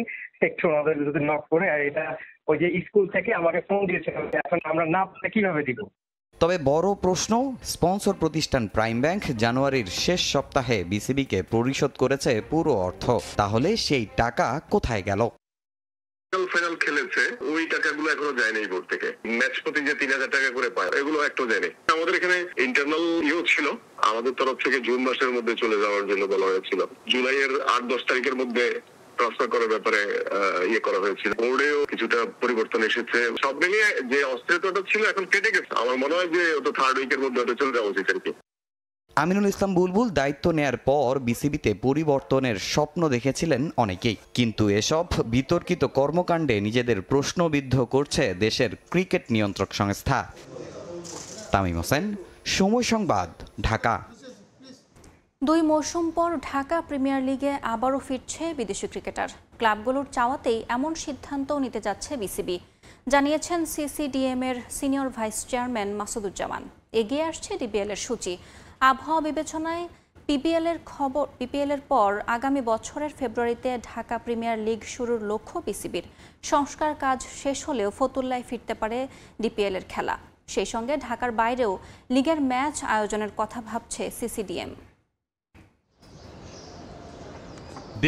[SPEAKER 12] একটু আমাদের যদি নক করে, আর এটা ওই যে স্কুল থেকে আমাকে ফোন দিয়েছিল, এখন আমরা না পারে কিভাবে দিব।
[SPEAKER 10] তবে বড় প্রশ্ন, স্পন্সর প্রতিষ্ঠান প্রাইম ব্যাংক জানুয়ারির শেষ সপ্তাহে বিসিবিকে পরিশোধ করেছে পুরো অর্থ, তাহলে সেই টাকা কোথায় গেল?
[SPEAKER 13] ফাইনাল খেলেছে, ওই টাকাগুলো এখনো যায়নি বোর্ড থেকে। ম্যাচ প্রতি যে 3000 টাকা করে পায় এগুলো একটু যায়নি। আমাদের এখানে ইন্টারনাল ছিল, আমাদের তরফ থেকে জুন মাসের মধ্যে চলে যাওয়ার জন্য বলা হয়েছিল, জুলাইয়ের 8-10 তারিখের মধ্যে ট্রান্সফার করার ব্যাপারে করা হয়েছিল। বোর্ডেও কিছুটা পরিবর্তন এসেছে, সব মিলিয়ে যে অস্থিরতাটা ছিল এখন কেটে গেছে। আমার মনে হয় যে ওটা 3rd উইকের মধ্যে ওটা চলে যাওয়া উচিত আর কি।
[SPEAKER 10] আমিনুল ইসলাম বুলবুল দায়িত্ব নেয়ার পর বিসিবিতে পরিবর্তনের স্বপ্ন দেখেছিলেন অনেকেই, কিন্তু এসব বিতর্কিত কর্মকাণ্ডে নিজেদের প্রশ্নবিদ্ধ করছে দেশের ক্রিকেট নিয়ন্ত্রক সংস্থা। তামিম হোসেন, সময় সংবাদ, ঢাকা।
[SPEAKER 6] 2 মৌসুম পর ঢাকা প্রিমিয়ার লিগে আবারও ফিরছে বিদেশি ক্রিকেটার। ক্লাবগুলোর চাওয়াতেই এমন সিদ্ধান্ত নিতে যাচ্ছে বিসিবি, জানিয়েছেন সিসিডিএম এর সিনিয়র ভাইস চেয়ারম্যান মাসুদুজ্জামান। এগিয়ে আসছে ডিপিএল এর সূচি। আবহাওয়া বিবেচনায় পিপিএল এর পর আগামী বছরের ফেব্রুয়ারিতে ঢাকা প্রিমিয়ার লিগ শুরুর লক্ষ্য বিসিবির। সংস্কার কাজ শেষ হলেও ফতুল্লায় ফিরতে পারে ডিপিএল এর খেলা। সেই সঙ্গে ঢাকার বাইরেও লিগের ম্যাচ আয়োজনের কথা ভাবছে সিসিডিএম।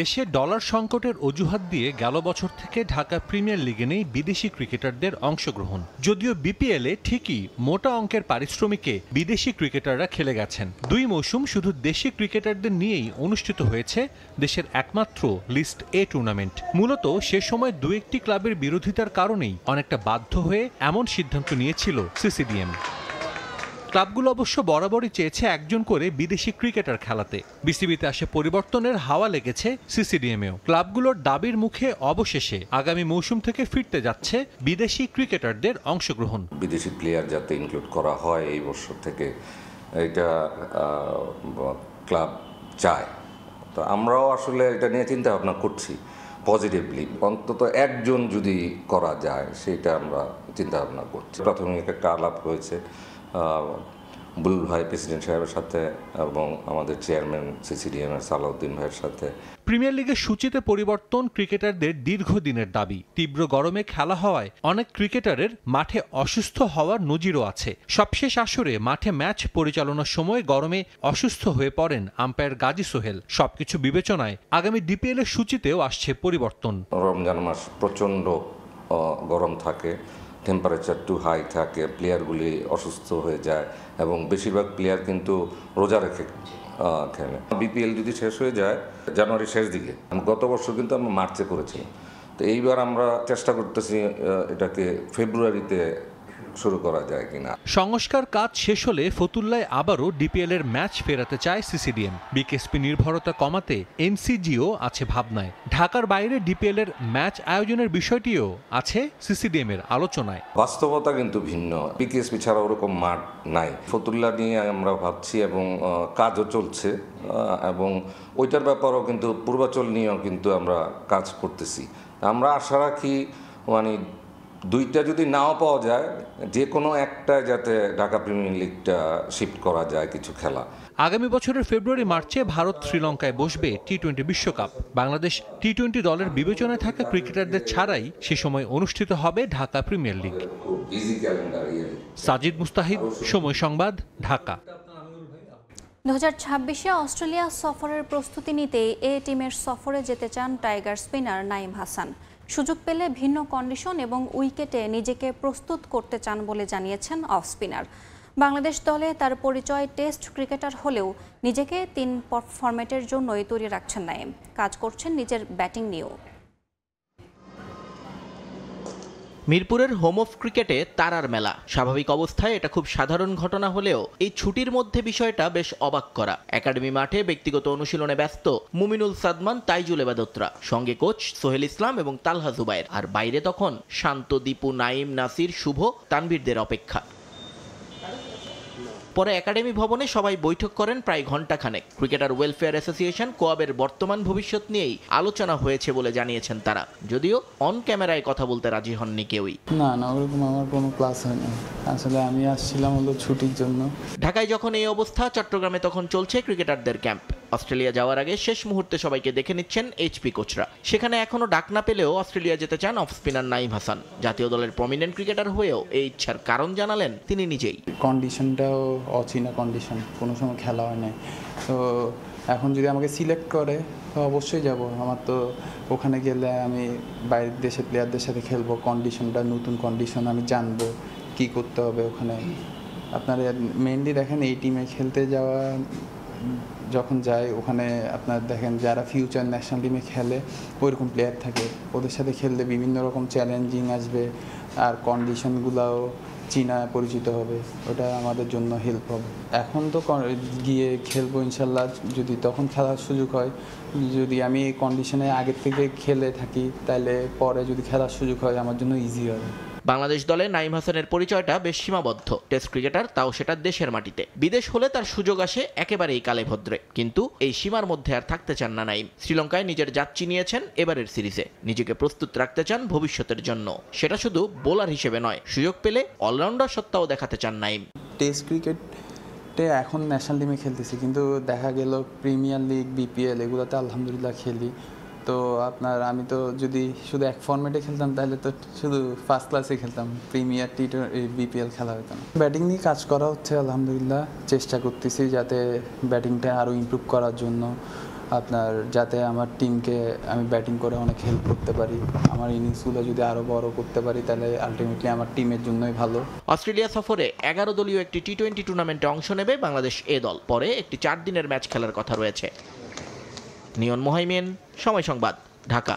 [SPEAKER 14] দেশে ডলার সংকটের অজুহাত দিয়ে গেল বছর থেকে ঢাকা প্রিমিয়ার লিগে নেই বিদেশি ক্রিকেটারদের অংশগ্রহণ। যদিও বিপিএলে ঠিকই মোটা অঙ্কের পারিশ্রমিকে বিদেশি ক্রিকেটাররা খেলে গেছেন। 2 মৌসুম শুধু দেশি ক্রিকেটারদের নিয়েই অনুষ্ঠিত হয়েছে দেশের একমাত্র লিস্ট এ টুর্নামেন্ট। মূলত সে সময় 2-1টি ক্লাবের বিরোধিতার কারণেই অনেকটা বাধ্য হয়ে এমন সিদ্ধান্ত নিয়েছিল সিসিডিএম। ক্লাবগুলো অবশ্য বরাবরই চেয়েছে একজন করে বিদেশি ক্রিকেটার খেলাতে। বিসিবিতে আসে পরিবর্তনের হাওয়া লেগেছে সিসিডিএমেও। ক্লাবগুলোর দাবির মুখে অবশেষে আগামী মৌসুম থেকে ফিরতে যাচ্ছে বিদেশি ক্রিকেটারদের অংশগ্রহণ।
[SPEAKER 16] বিদেশি প্লেয়ার যাতে ইনক্লুড করা হয় এই বছর থেকে, এটা ক্লাব চায়। তো আমরাও আসলে এটা নিয়ে চিন্তা ভাবনা করছি পজিটিভলি, অন্তত একজন যদি করা যায় সেটা আমরা চিন্তা ভাবনা করছি। প্রাথমিক একটা আলাপ হয়েছে বুলবুল ভাই প্রেসিডেন্ট সাহেবের সাথে এবং আমাদের চেয়ারম্যান সিসিডিএম এর সালাউদ্দিন ভাইয়ের সাথে।
[SPEAKER 14] প্রিমিয়ার লিগের সূচিতে পরিবর্তন ক্রিকেটারদের দীর্ঘদিনের দাবি। তীব্র গরমে খেলা হওয়ায় অনেক ক্রিকেটারের মাঠে অসুস্থ হওয়ার নজিরও আছে। সবশেষ আসরে মাঠে ম্যাচ পরিচালনার সময় গরমে অসুস্থ হয়ে পড়েন আম্পায়ার গাজী সোহেল। সবকিছু বিবেচনায় আগামী ডিপিএল এর সূচিতেও আসছে পরিবর্তন।
[SPEAKER 16] রমজান মাস প্রচণ্ড গরম থাকে, টেম্পারেচার টু হাই থাকে, প্লেয়ারগুলি অসুস্থ হয়ে যায় এবং বেশিরভাগ প্লেয়ার কিন্তু রোজা রেখে খেলে। বিপিএল যদি শেষ হয়ে যায় জানুয়ারির শেষ দিকে, গত বছর কিন্তু আমরা মার্চে করেছিলাম, তো এইবার আমরা চেষ্টা করতেছি এটাকে ফেব্রুয়ারিতে শুরু করা যায় কিনা।
[SPEAKER 14] সংস্কার কাজ শেষ হলে ফতুল্লায় আবারও ডিপিএল এর ম্যাচ ফেরাতে চায় সিসিডিএম। বিকেএসপি নির্ভরতা কমাতে এনসিজিও আছে ভাবনায়। ঢাকার বাইরে ডিপিএল এর ম্যাচ আয়োজনের বিষয়টিও আছে সিসিডিএম এর আলোচনায়।
[SPEAKER 16] বাস্তবতা কিন্তু ভিন্ন, বিকেএসপি ছাড়া ওরকম মাঠ নাই। ফতুল্লা নিয়ে আমরা ভাবছি এবং কাজও চলছে এবং ওইটার ব্যাপারেও কিন্তু পূর্বাচল নিয়েও কিন্তু আমরা কাজ করতেছি। আমরা আশা রাখি মানে 2টা যদি নাও পাওয়া যায়, যে কোনো একটা যাতে ঢাকা প্রিমিয়ার লিগটা শিফট করা যায় কিছু খেলা।
[SPEAKER 14] আগামী বছরের ফেব্রুয়ারি মার্চে ভারত শ্রীলঙ্কায় বসবে টি-20 বিশ্বকাপ। বাংলাদেশ টি-20 দলের বিবেচনায় থাকা ক্রিকেটারদের ছাড়াই সে সময় অনুষ্ঠিত হবে ঢাকা প্রিমিয়ার লিগ। সাজিদ মুস্তাহিদ, সময় সংবাদ, ঢাকা।
[SPEAKER 6] 2026-এ অস্ট্রেলিয়া সফরের প্রস্তুতি নিতে এ টিমের সফরে যেতে চান টাইগার স্পিনার নাঈম হাসান। সুযোগ পেলে ভিন্ন কন্ডিশন এবং উইকেটে নিজেকে প্রস্তুত করতে চান বলে জানিয়েছেন অফ স্পিনার। বাংলাদেশ দলে তার পরিচয় টেস্ট ক্রিকেটার হলেও নিজেকে 3 ফরম্যাটের জন্যই তৈরি রাখছেন নাঈম। কাজ করছেন নিজের ব্যাটিং নিয়েও।
[SPEAKER 4] মিরপুরের হোম অফ ক্রিকেটে তারার মেলা। স্বাভাবিক অবস্থায় এটা খুব সাধারণ ঘটনা হলেও এই ছুটির মধ্যে বিষয়টা বেশ অবাক করা। একাডেমি মাঠে ব্যক্তিগত অনুশীলনে ব্যস্ত মুমিনুল সাদমান, তাইজুল এবাদতরা, সঙ্গে কোচ সোহেল ইসলাম এবং তালহা জুবায়ের। আর বাইরে তখন শান্ত, দীপু, নাইম, নাসির, শুভ, তানভীরদের অপেক্ষা। পরে একাডেমি ভবনে সবাই বৈঠক করেন প্রায় ঘণ্টাখানেক। ক্রিকেটার ওয়েলফেয়ার অ্যাসোসিয়েশন কোয়াবের বর্তমান ভবিষ্যৎ নিয়েই আলোচনা হয়েছে বলে জানিয়েছেন তারা, যদিও অন ক্যামেরায় কথা বলতে রাজি হননি কেউই।
[SPEAKER 15] না ওরকম আমার কোনো ক্লাস হয়নি, আসলে আমি আসছিলাম হলো ছুটির জন্য।
[SPEAKER 4] ঢাকায় যখন এই অবস্থা, চট্টগ্রামে তখন চলছে ক্রিকেটারদের ক্যাম্প। অস্ট্রেলিয়া যাওয়ার আগে শেষ মুহূর্তে সবাইকে দেখে নিচ্ছেন এইচপি কোচরা। সেখানে এখনো ডাক না পেলেও অস্ট্রেলিয়া যেতে চান অফ স্পিনার নাইম হাসান। জাতীয় দলের প্রমিনেন্ট ক্রিকেটার হয়েও এই ইচ্ছার কারণ জানালেন তিনি নিজেই।
[SPEAKER 15] কন্ডিশনটাও অচেনা কন্ডিশন, কোনো সময় খেলা হয় নাই, তো এখন যদি আমাকে সিলেক্ট করে তো অবশ্যই যাব। আমার তো ওখানে গেলে আমি বাইরের দেশের প্লেয়ারদের সাথে খেলবো, কন্ডিশনটা নতুন কন্ডিশন আমি জানবো কি করতে হবে ওখানে। আপনারা মেইনলি দেখেন এই টিমে খেলতে যাওয়া যখন যায় ওখানে আপনার দেখেন যারা ফিউচার ন্যাশনাল টিমে খেলে ওইরকম প্লেয়ার থাকে, ওদের সাথে খেললে বিভিন্ন রকম চ্যালেঞ্জিং আসবে আর কন্ডিশনগুলোও চীনা পরিচিত হবে, ওটা আমাদের জন্য হেল্প হবে। এখন তো গিয়ে খেলবো ইনশাল্লাহ, যদি তখন খেলার সুযোগ হয়। যদি আমি এই কন্ডিশনে আগের থেকে খেলে থাকি তাহলে পরে যদি খেলার সুযোগ হয় আমার জন্য ইজি হবে।
[SPEAKER 4] বাংলাদেশ দলে নাইম হাসানের পরিচয়টা বেশ সীমাবদ্ধ। টেস্ট ক্রিকেটার, তাও সেটা দেশের মাটিতে। বিদেশ হলে তার সুযোগ আসে একেবারেই কালে ভদ্রে, কিন্তু এই সীমার মধ্যে আর থাকতে চান না নাইম। শ্রীলঙ্কায় নিজের যাত্রী নিয়েছেন এবারের সিরিজে। নিজেকে প্রস্তুত রাখতে চান ভবিষ্যতের জন্য। সেটা শুধু বোলার হিসেবে নয়, সুযোগ পেলে অলরাউন্ডার সত্তাও দেখাতে চান নাইম।
[SPEAKER 15] টেস্ট ক্রিকেটে এখন ন্যাশনাল টিমে খেলতেছি, কিন্তু দেখা গেল প্রিমিয়ার লিগ, বিপিএল এগুলোতে আলহামদুলিল্লাহ খেলি। তো আপনার আমি তো যদি শুধু এক ফর্মেটে খেলতাম তাহলে তো শুধু ফার্স্ট ক্লাসে খেলতাম, প্রিমিয়ার বিপিএল খেলা হতো না। ব্যাটিং নিয়ে কাজ করা হচ্ছে আলহামদুলিল্লাহ, চেষ্টা করতেছি যাতে ব্যাটিংটা আরও ইমপ্রুভ করার জন্য, আপনার যাতে আমার টিমকে আমি ব্যাটিং করে অনেক হেল্প করতে পারি। আমার ইনিংসগুলো যদি আরও বড় করতে পারি তাহলে আলটিমেটলি আমার টিমের জন্যই ভালো।
[SPEAKER 4] অস্ট্রেলিয়া সফরে 11 দলীয় একটি টি-20 টুর্নামেন্টে অংশ নেবে বাংলাদেশ এ দল। পরে একটি 4 দিনের ম্যাচ খেলার কথা রয়েছে। নিয়ন মোহাইমিন, সময় সংবাদ, ঢাকা।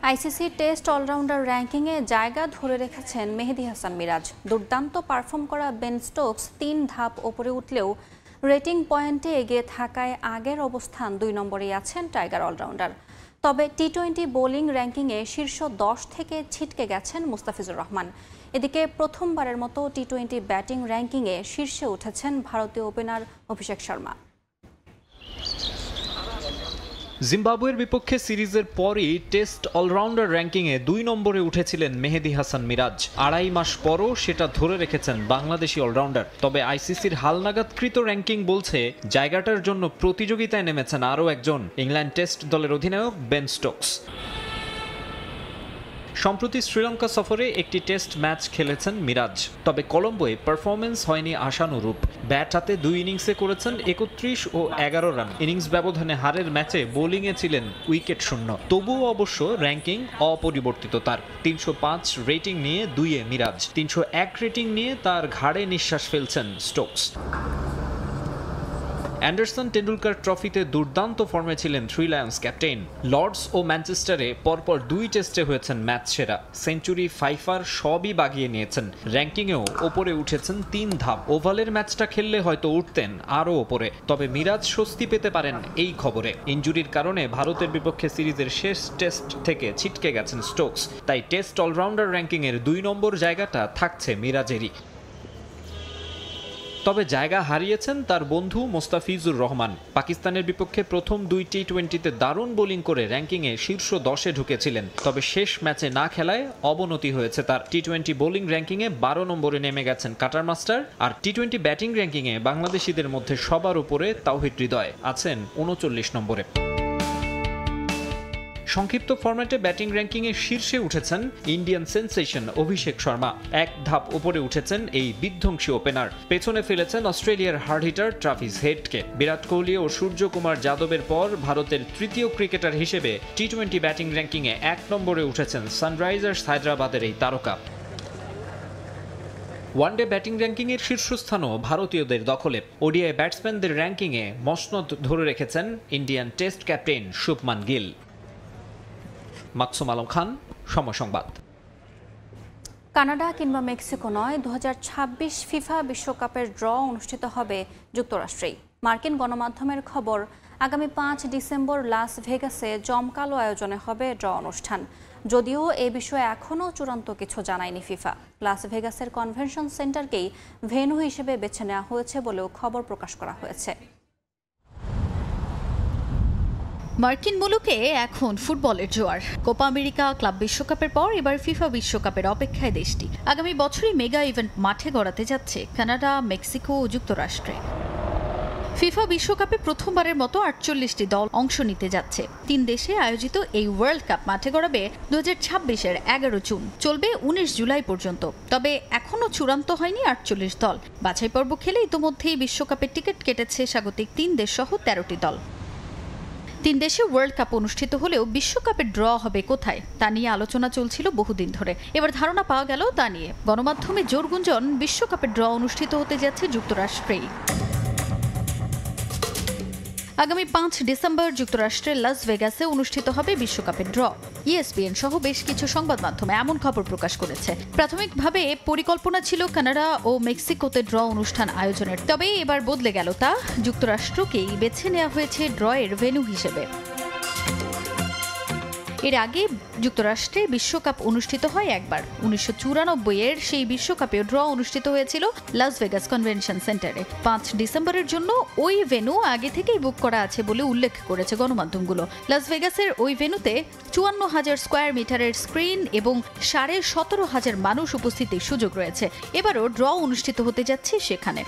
[SPEAKER 6] আইসিসি টেস্ট অলরাউন্ডার র্যাঙ্কিংয়ে জায়গা ধরে রেখেছেন মেহেদী হাসান মিরাজ। দুর্দান্ত পারফর্ম করা বেন স্টোকস 3 ধাপ ওপরে উঠলেও রেটিং পয়েন্টে এগিয়ে থাকায় আগের অবস্থান 2 নম্বরেই আছেন টাইগার অলরাউন্ডার। তবে টি-20 বোলিং র্যাঙ্কিংয়ে শীর্ষ 10 থেকে ছিটকে গেছেন মুস্তাফিজুর রহমান। এদিকে প্রথমবারের মতো টি-20 ব্যাটিং র্যাঙ্কিংয়ে শীর্ষে উঠেছেন ভারতীয় ওপেনার অভিষেক শর্মা।
[SPEAKER 17] জিম্বাবুয়ের বিপক্ষে সিরিজের পরই টেস্ট অলরাউন্ডার র্যাঙ্কিংয়ে 2 নম্বরে উঠেছিলেন মেহেদী হাসান মিরাজ। 2.5 মাস পরও সেটা ধরে রেখেছেন বাংলাদেশি অলরাউন্ডার। তবে আইসিসির হালনাগাদকৃত র্যাঙ্কিং বলছে জায়গাটার জন্য প্রতিযোগিতায় নেমেছেন আরও একজন, ইংল্যান্ড টেস্ট দলের অধিনায়ক বেন স্টোকস। সম্প্রতি শ্রীলঙ্কা সফরে একটি টেস্ট ম্যাচ খেলেছেন মিরাজ, তবে কলম্বোয় পারফরমেন্স হয়নি আশানুরূপ। ব্যাট হাতে 2 ইনিংসে করেছেন 31 ও 11 রান। ইনিংস ব্যবধানে হারের ম্যাচে বোলিংয়ে ছিলেন উইকেট শূন্য। তবুও অবশ্য র্যাঙ্কিং অপরিবর্তিত তার। 305 রেটিং নিয়ে 2-এ মিরাজ, 301 রেটিং নিয়ে তার ঘাড়ে নিঃশ্বাস ফেলছেন স্টোকস। অ্যান্ডারসন টেন্ডুলকার ট্রফিতে দুর্দান্ত ফর্মে ছিলেন 3 লায়ন্স ক্যাপ্টেন। লর্ডস ও ম্যানচেস্টারে পরপর 2 টেস্টে হয়েছেন ম্যাচ সেরা। সেঞ্চুরি, ফাইফার সবই বাগিয়ে নিয়েছেন। র্যাঙ্কিংয়েও ওপরে উঠেছেন 3 ধাপ। ওভালের ম্যাচটা খেললে হয়তো উঠতেন আরও ওপরে। তবে মিরাজ স্বস্তি পেতে পারেন এই খবরে। ইনজুরির কারণে ভারতের বিপক্ষে সিরিজের শেষ টেস্ট থেকে ছিটকে গেছেন স্টোকস। তাই টেস্ট অলরাউন্ডার র্যাঙ্কিংয়ের 2 নম্বর জায়গাটা থাকছে মিরাজেরই। তবে জায়গা হারিয়েছেন তার বন্ধু মোস্তাফিজুর রহমান। পাকিস্তানের বিপক্ষে প্রথম 2 টি-20তে দারুণ বোলিং করে র্যাঙ্কিংয়ে শীর্ষ 10-এ ঢুকেছিলেন। তবে শেষ ম্যাচে না খেলায় অবনতি হয়েছে তার। টি-20 বোলিং র্যাঙ্কিংয়ে 12 নম্বরে নেমে গেছেন কাটার মাস্টার। আর টি-20 ব্যাটিং র্যাঙ্কিংয়ে বাংলাদেশিদের মধ্যে সবার উপরে তাওহিদ হৃদয় আছেন 39 নম্বরে। সংক্ষিপ্ত ফরম্যাটে ব্যাটিং র্যাঙ্কিংয়ে শীর্ষে উঠেছেন ইন্ডিয়ান সেন্সেশন অভিষেক শর্মা। 1 ধাপ উপরে উঠেছেন এই বিধ্বংসী ওপেনার। পেছনে ফেলেছেন অস্ট্রেলিয়ার hard hitter Travis হেডকে। Virat Kohli ও সূর্যকুমার যাদবের পর ভারতের তৃতীয় ক্রিকেটার হিসেবে টি-20 ব্যাটিং র্যাঙ্কিংয়ে 1 নম্বরে উঠেছেন সানরাইজার্স হায়দ্রাবাদের এই তারকা। ওয়ানডে ব্যাটিং র্যাঙ্কিংয়ের শীর্ষস্থানও ভারতীয়দের দখলে। ওডিআই ব্যাটসম্যানদের র্যাঙ্কিংয়ে মসনদ ধরে রেখেছেন Indian test captain Shubman Gill. Maksum Alam Khan, সময় সংবাদ।
[SPEAKER 6] কানাডা কিংবা মেক্সিকো নয়, 2026 ফিফা বিশ্বকাপের ড্র অনুষ্ঠিত হবে যুক্তরাষ্ট্রেই। মার্কিন গণমাধ্যমের খবর, আগামী 5 ডিসেম্বর লাস ভেগাসে জমকালো আয়োজনে হবে ড্র অনুষ্ঠান। যদিও এ বিষয়ে এখনও চূড়ান্ত কিছু জানায়নি ফিফা। লাস ভেগাসের কনভেনশন সেন্টারকেই ভেন্যু হিসেবে বেছে নেওয়া হয়েছে বলেও খবর প্রকাশ করা হয়েছে।
[SPEAKER 22] মার্কিন মুলুকে এখন ফুটবলের জোয়ার। কোপা আমেরিকা, ক্লাব বিশ্বকাপের পর এবার ফিফা বিশ্বকাপের অপেক্ষায় দেশটি। আগামী বছরই মেগা ইভেন্ট মাঠে গড়াতে যাচ্ছে কানাডা, মেক্সিকো ও যুক্তরাষ্ট্রে। ফিফা বিশ্বকাপে প্রথমবারের মতো 48টি দল অংশ নিতে যাচ্ছে। 3 দেশে আয়োজিত এই ওয়ার্ল্ড কাপ মাঠে গড়াবে 2026-এর 11 জুন, চলবে 19 জুলাই পর্যন্ত। তবে এখনও চূড়ান্ত হয়নি 48 দল। বাছাই পর্ব খেলে ইতোমধ্যেই বিশ্বকাপের টিকিট কেটেছে স্বাগতিক 3 দেশ সহ 13টি দল। 3 দেশে ওয়ার্ল্ড কাপ অনুষ্ঠিত হলেও বিশ্বকাপের ড্র হবে কোথায় তা নিয়ে আলোচনা চলছিল বহুদিন ধরে। এবার ধারণা পাওয়া গেল তা নিয়ে। গণমাধ্যমে জোর গুঞ্জন, বিশ্বকাপের ড্র অনুষ্ঠিত হতে যাচ্ছে যুক্তরাষ্ট্রেই। আগামী 5 ডিসেম্বর যুক্তরাষ্ট্রের লাস ভেগাসে অনুষ্ঠিত হবে বিশ্বকাপের ড্র। ESPN সহ বেশ কিছু সংবাদ মাধ্যমে এমন খবর প্রকাশ করেছে। প্রাথমিকভাবে পরিকল্পনা ছিল কানাডা ও মেক্সিকোতে ড্র অনুষ্ঠান আয়োজনের, তবে এবার বদলে গেল তা। যুক্তরাষ্ট্রকেই বেছে নেওয়া হয়েছে ড্রয়ের ভেন্যু হিসেবে। এর আগে যুক্তরাষ্ট্রে বিশ্বকাপ অনুষ্ঠিত হয় একবার। 1994-এর সেই বিশ্বকাপে ড্র অনুষ্ঠিত হয়েছিল লাস ভেগাস কনভেনশন সেন্টারে। 5 ডিসেম্বরের জন্য ওই ভেন্যু আগে থেকেই বুক করা আছে বলে উল্লেখ করেছে গণমাধ্যমগুলো। লাস ভেগাসের ওই ভেন্যুতে 54,000 স্কয়ার মিটারের স্ক্রিন এবং 17,500 মানুষ উপস্থিতির সুযোগ রয়েছে। এবারও ড্র অনুষ্ঠিত হতে যাচ্ছে সেখানে।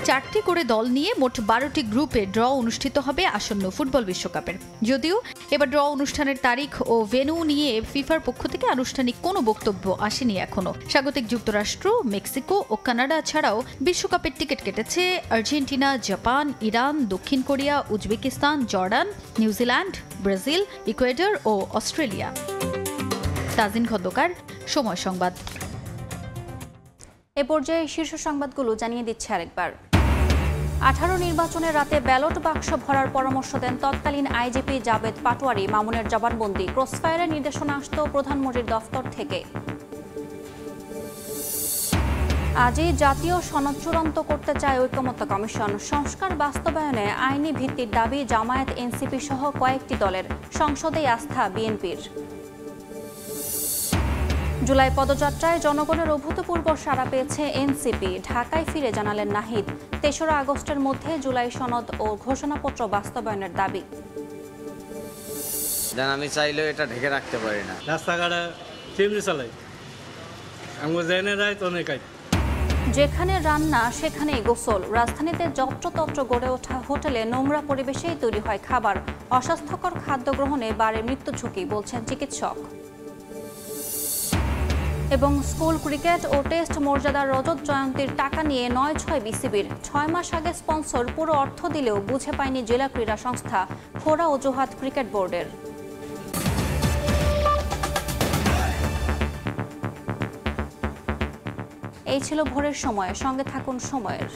[SPEAKER 22] 4টি করে দল নিয়ে মোট 12টি গ্রুপে ড্র অনুষ্ঠিত হবে আসন্ন ফুটবল বিশ্বকাপের। যদিও এবার ড্র অনুষ্ঠানের তারিখ ও ভেন্যু নিয়ে ফিফার পক্ষ থেকে আনুষ্ঠানিক কোনো বক্তব্য আসেনি এখনো। স্বাগতিক যুক্তরাষ্ট্র, মেক্সিকো ও কানাডা ছাড়াও বিশ্বকাপের টিকিট কেটেছে আর্জেন্টিনা, জাপান, ইরান, দক্ষিণ Korea, Uzbekistan, Jordan, New Zealand, Brazil, Ecuador ও অস্ট্রেলিয়া। তাজিন খন্দকার, সময় সংবাদ।
[SPEAKER 6] এ পর্যায়ে শীর্ষ সংবাদগুলো জানিয়ে দিচ্ছে আরেকবার। 18 নির্বাচনের রাতে ব্যালট বাক্স ভরার পরামর্শ দেন তৎকালীন আইজিপি জাবেদ পাটোয়ারি। মামুনের জবানবন্দি, ক্রসফায়ারের নির্দেশনা আসত প্রধানমন্ত্রীর দফতর থেকে। আজই জাতীয় সনদ চূড়ান্ত করতে চায় ঐকমত্য কমিশন। সংস্কার বাস্তবায়নে আইনি ভিত্তির দাবি জামায়াত, এনসিপি সহ কয়েকটি দলের। সংসদে আস্থা বিএনপির। জুলাই পদযাত্রায় জনগণের অভূতপূর্ব সাড়া পেয়েছে এনসিপি। ঢাকায় ফিরে জানালেন নাহিদ, 3রা আগস্টের মধ্যে জুলাই সনদ ও ঘোষণাপত্র বাস্তবায়নের দাবি।
[SPEAKER 5] আমি চাইলেও এটা ঢেকে রাখতে পারি না।
[SPEAKER 7] রাস্তাঘাটে চিমনি চালাই, আমরা জেনে যাই তো অনেক।
[SPEAKER 6] যেখানে রান্না সেখানেই গোসল। রাজধানীতে যত্রতত্র গড়ে ওঠা হোটেলে নোংরা পরিবেশেই তৈরি হয় খাবার। অস্বাস্থ্যকর খাদ্য গ্রহণে বাড়ে মৃত্যু ঝুঁকি, বলছেন চিকিৎসক। এবং স্কুল ক্রিকেট ও টেস্ট মর্যাদার রজত জয়ন্তীর টাকা নিয়ে 9-6 বিসিবির। 6 মাস আগে স্পন্সর পুরো অর্থ দিলেও বুঝে পায়নি জেলা ক্রীড়া সংস্থা। খোড়া অজুহাত ক্রিকেট বোর্ডের। এই ছিল ভোরের সময়। সঙ্গে থাকুন সময়ের।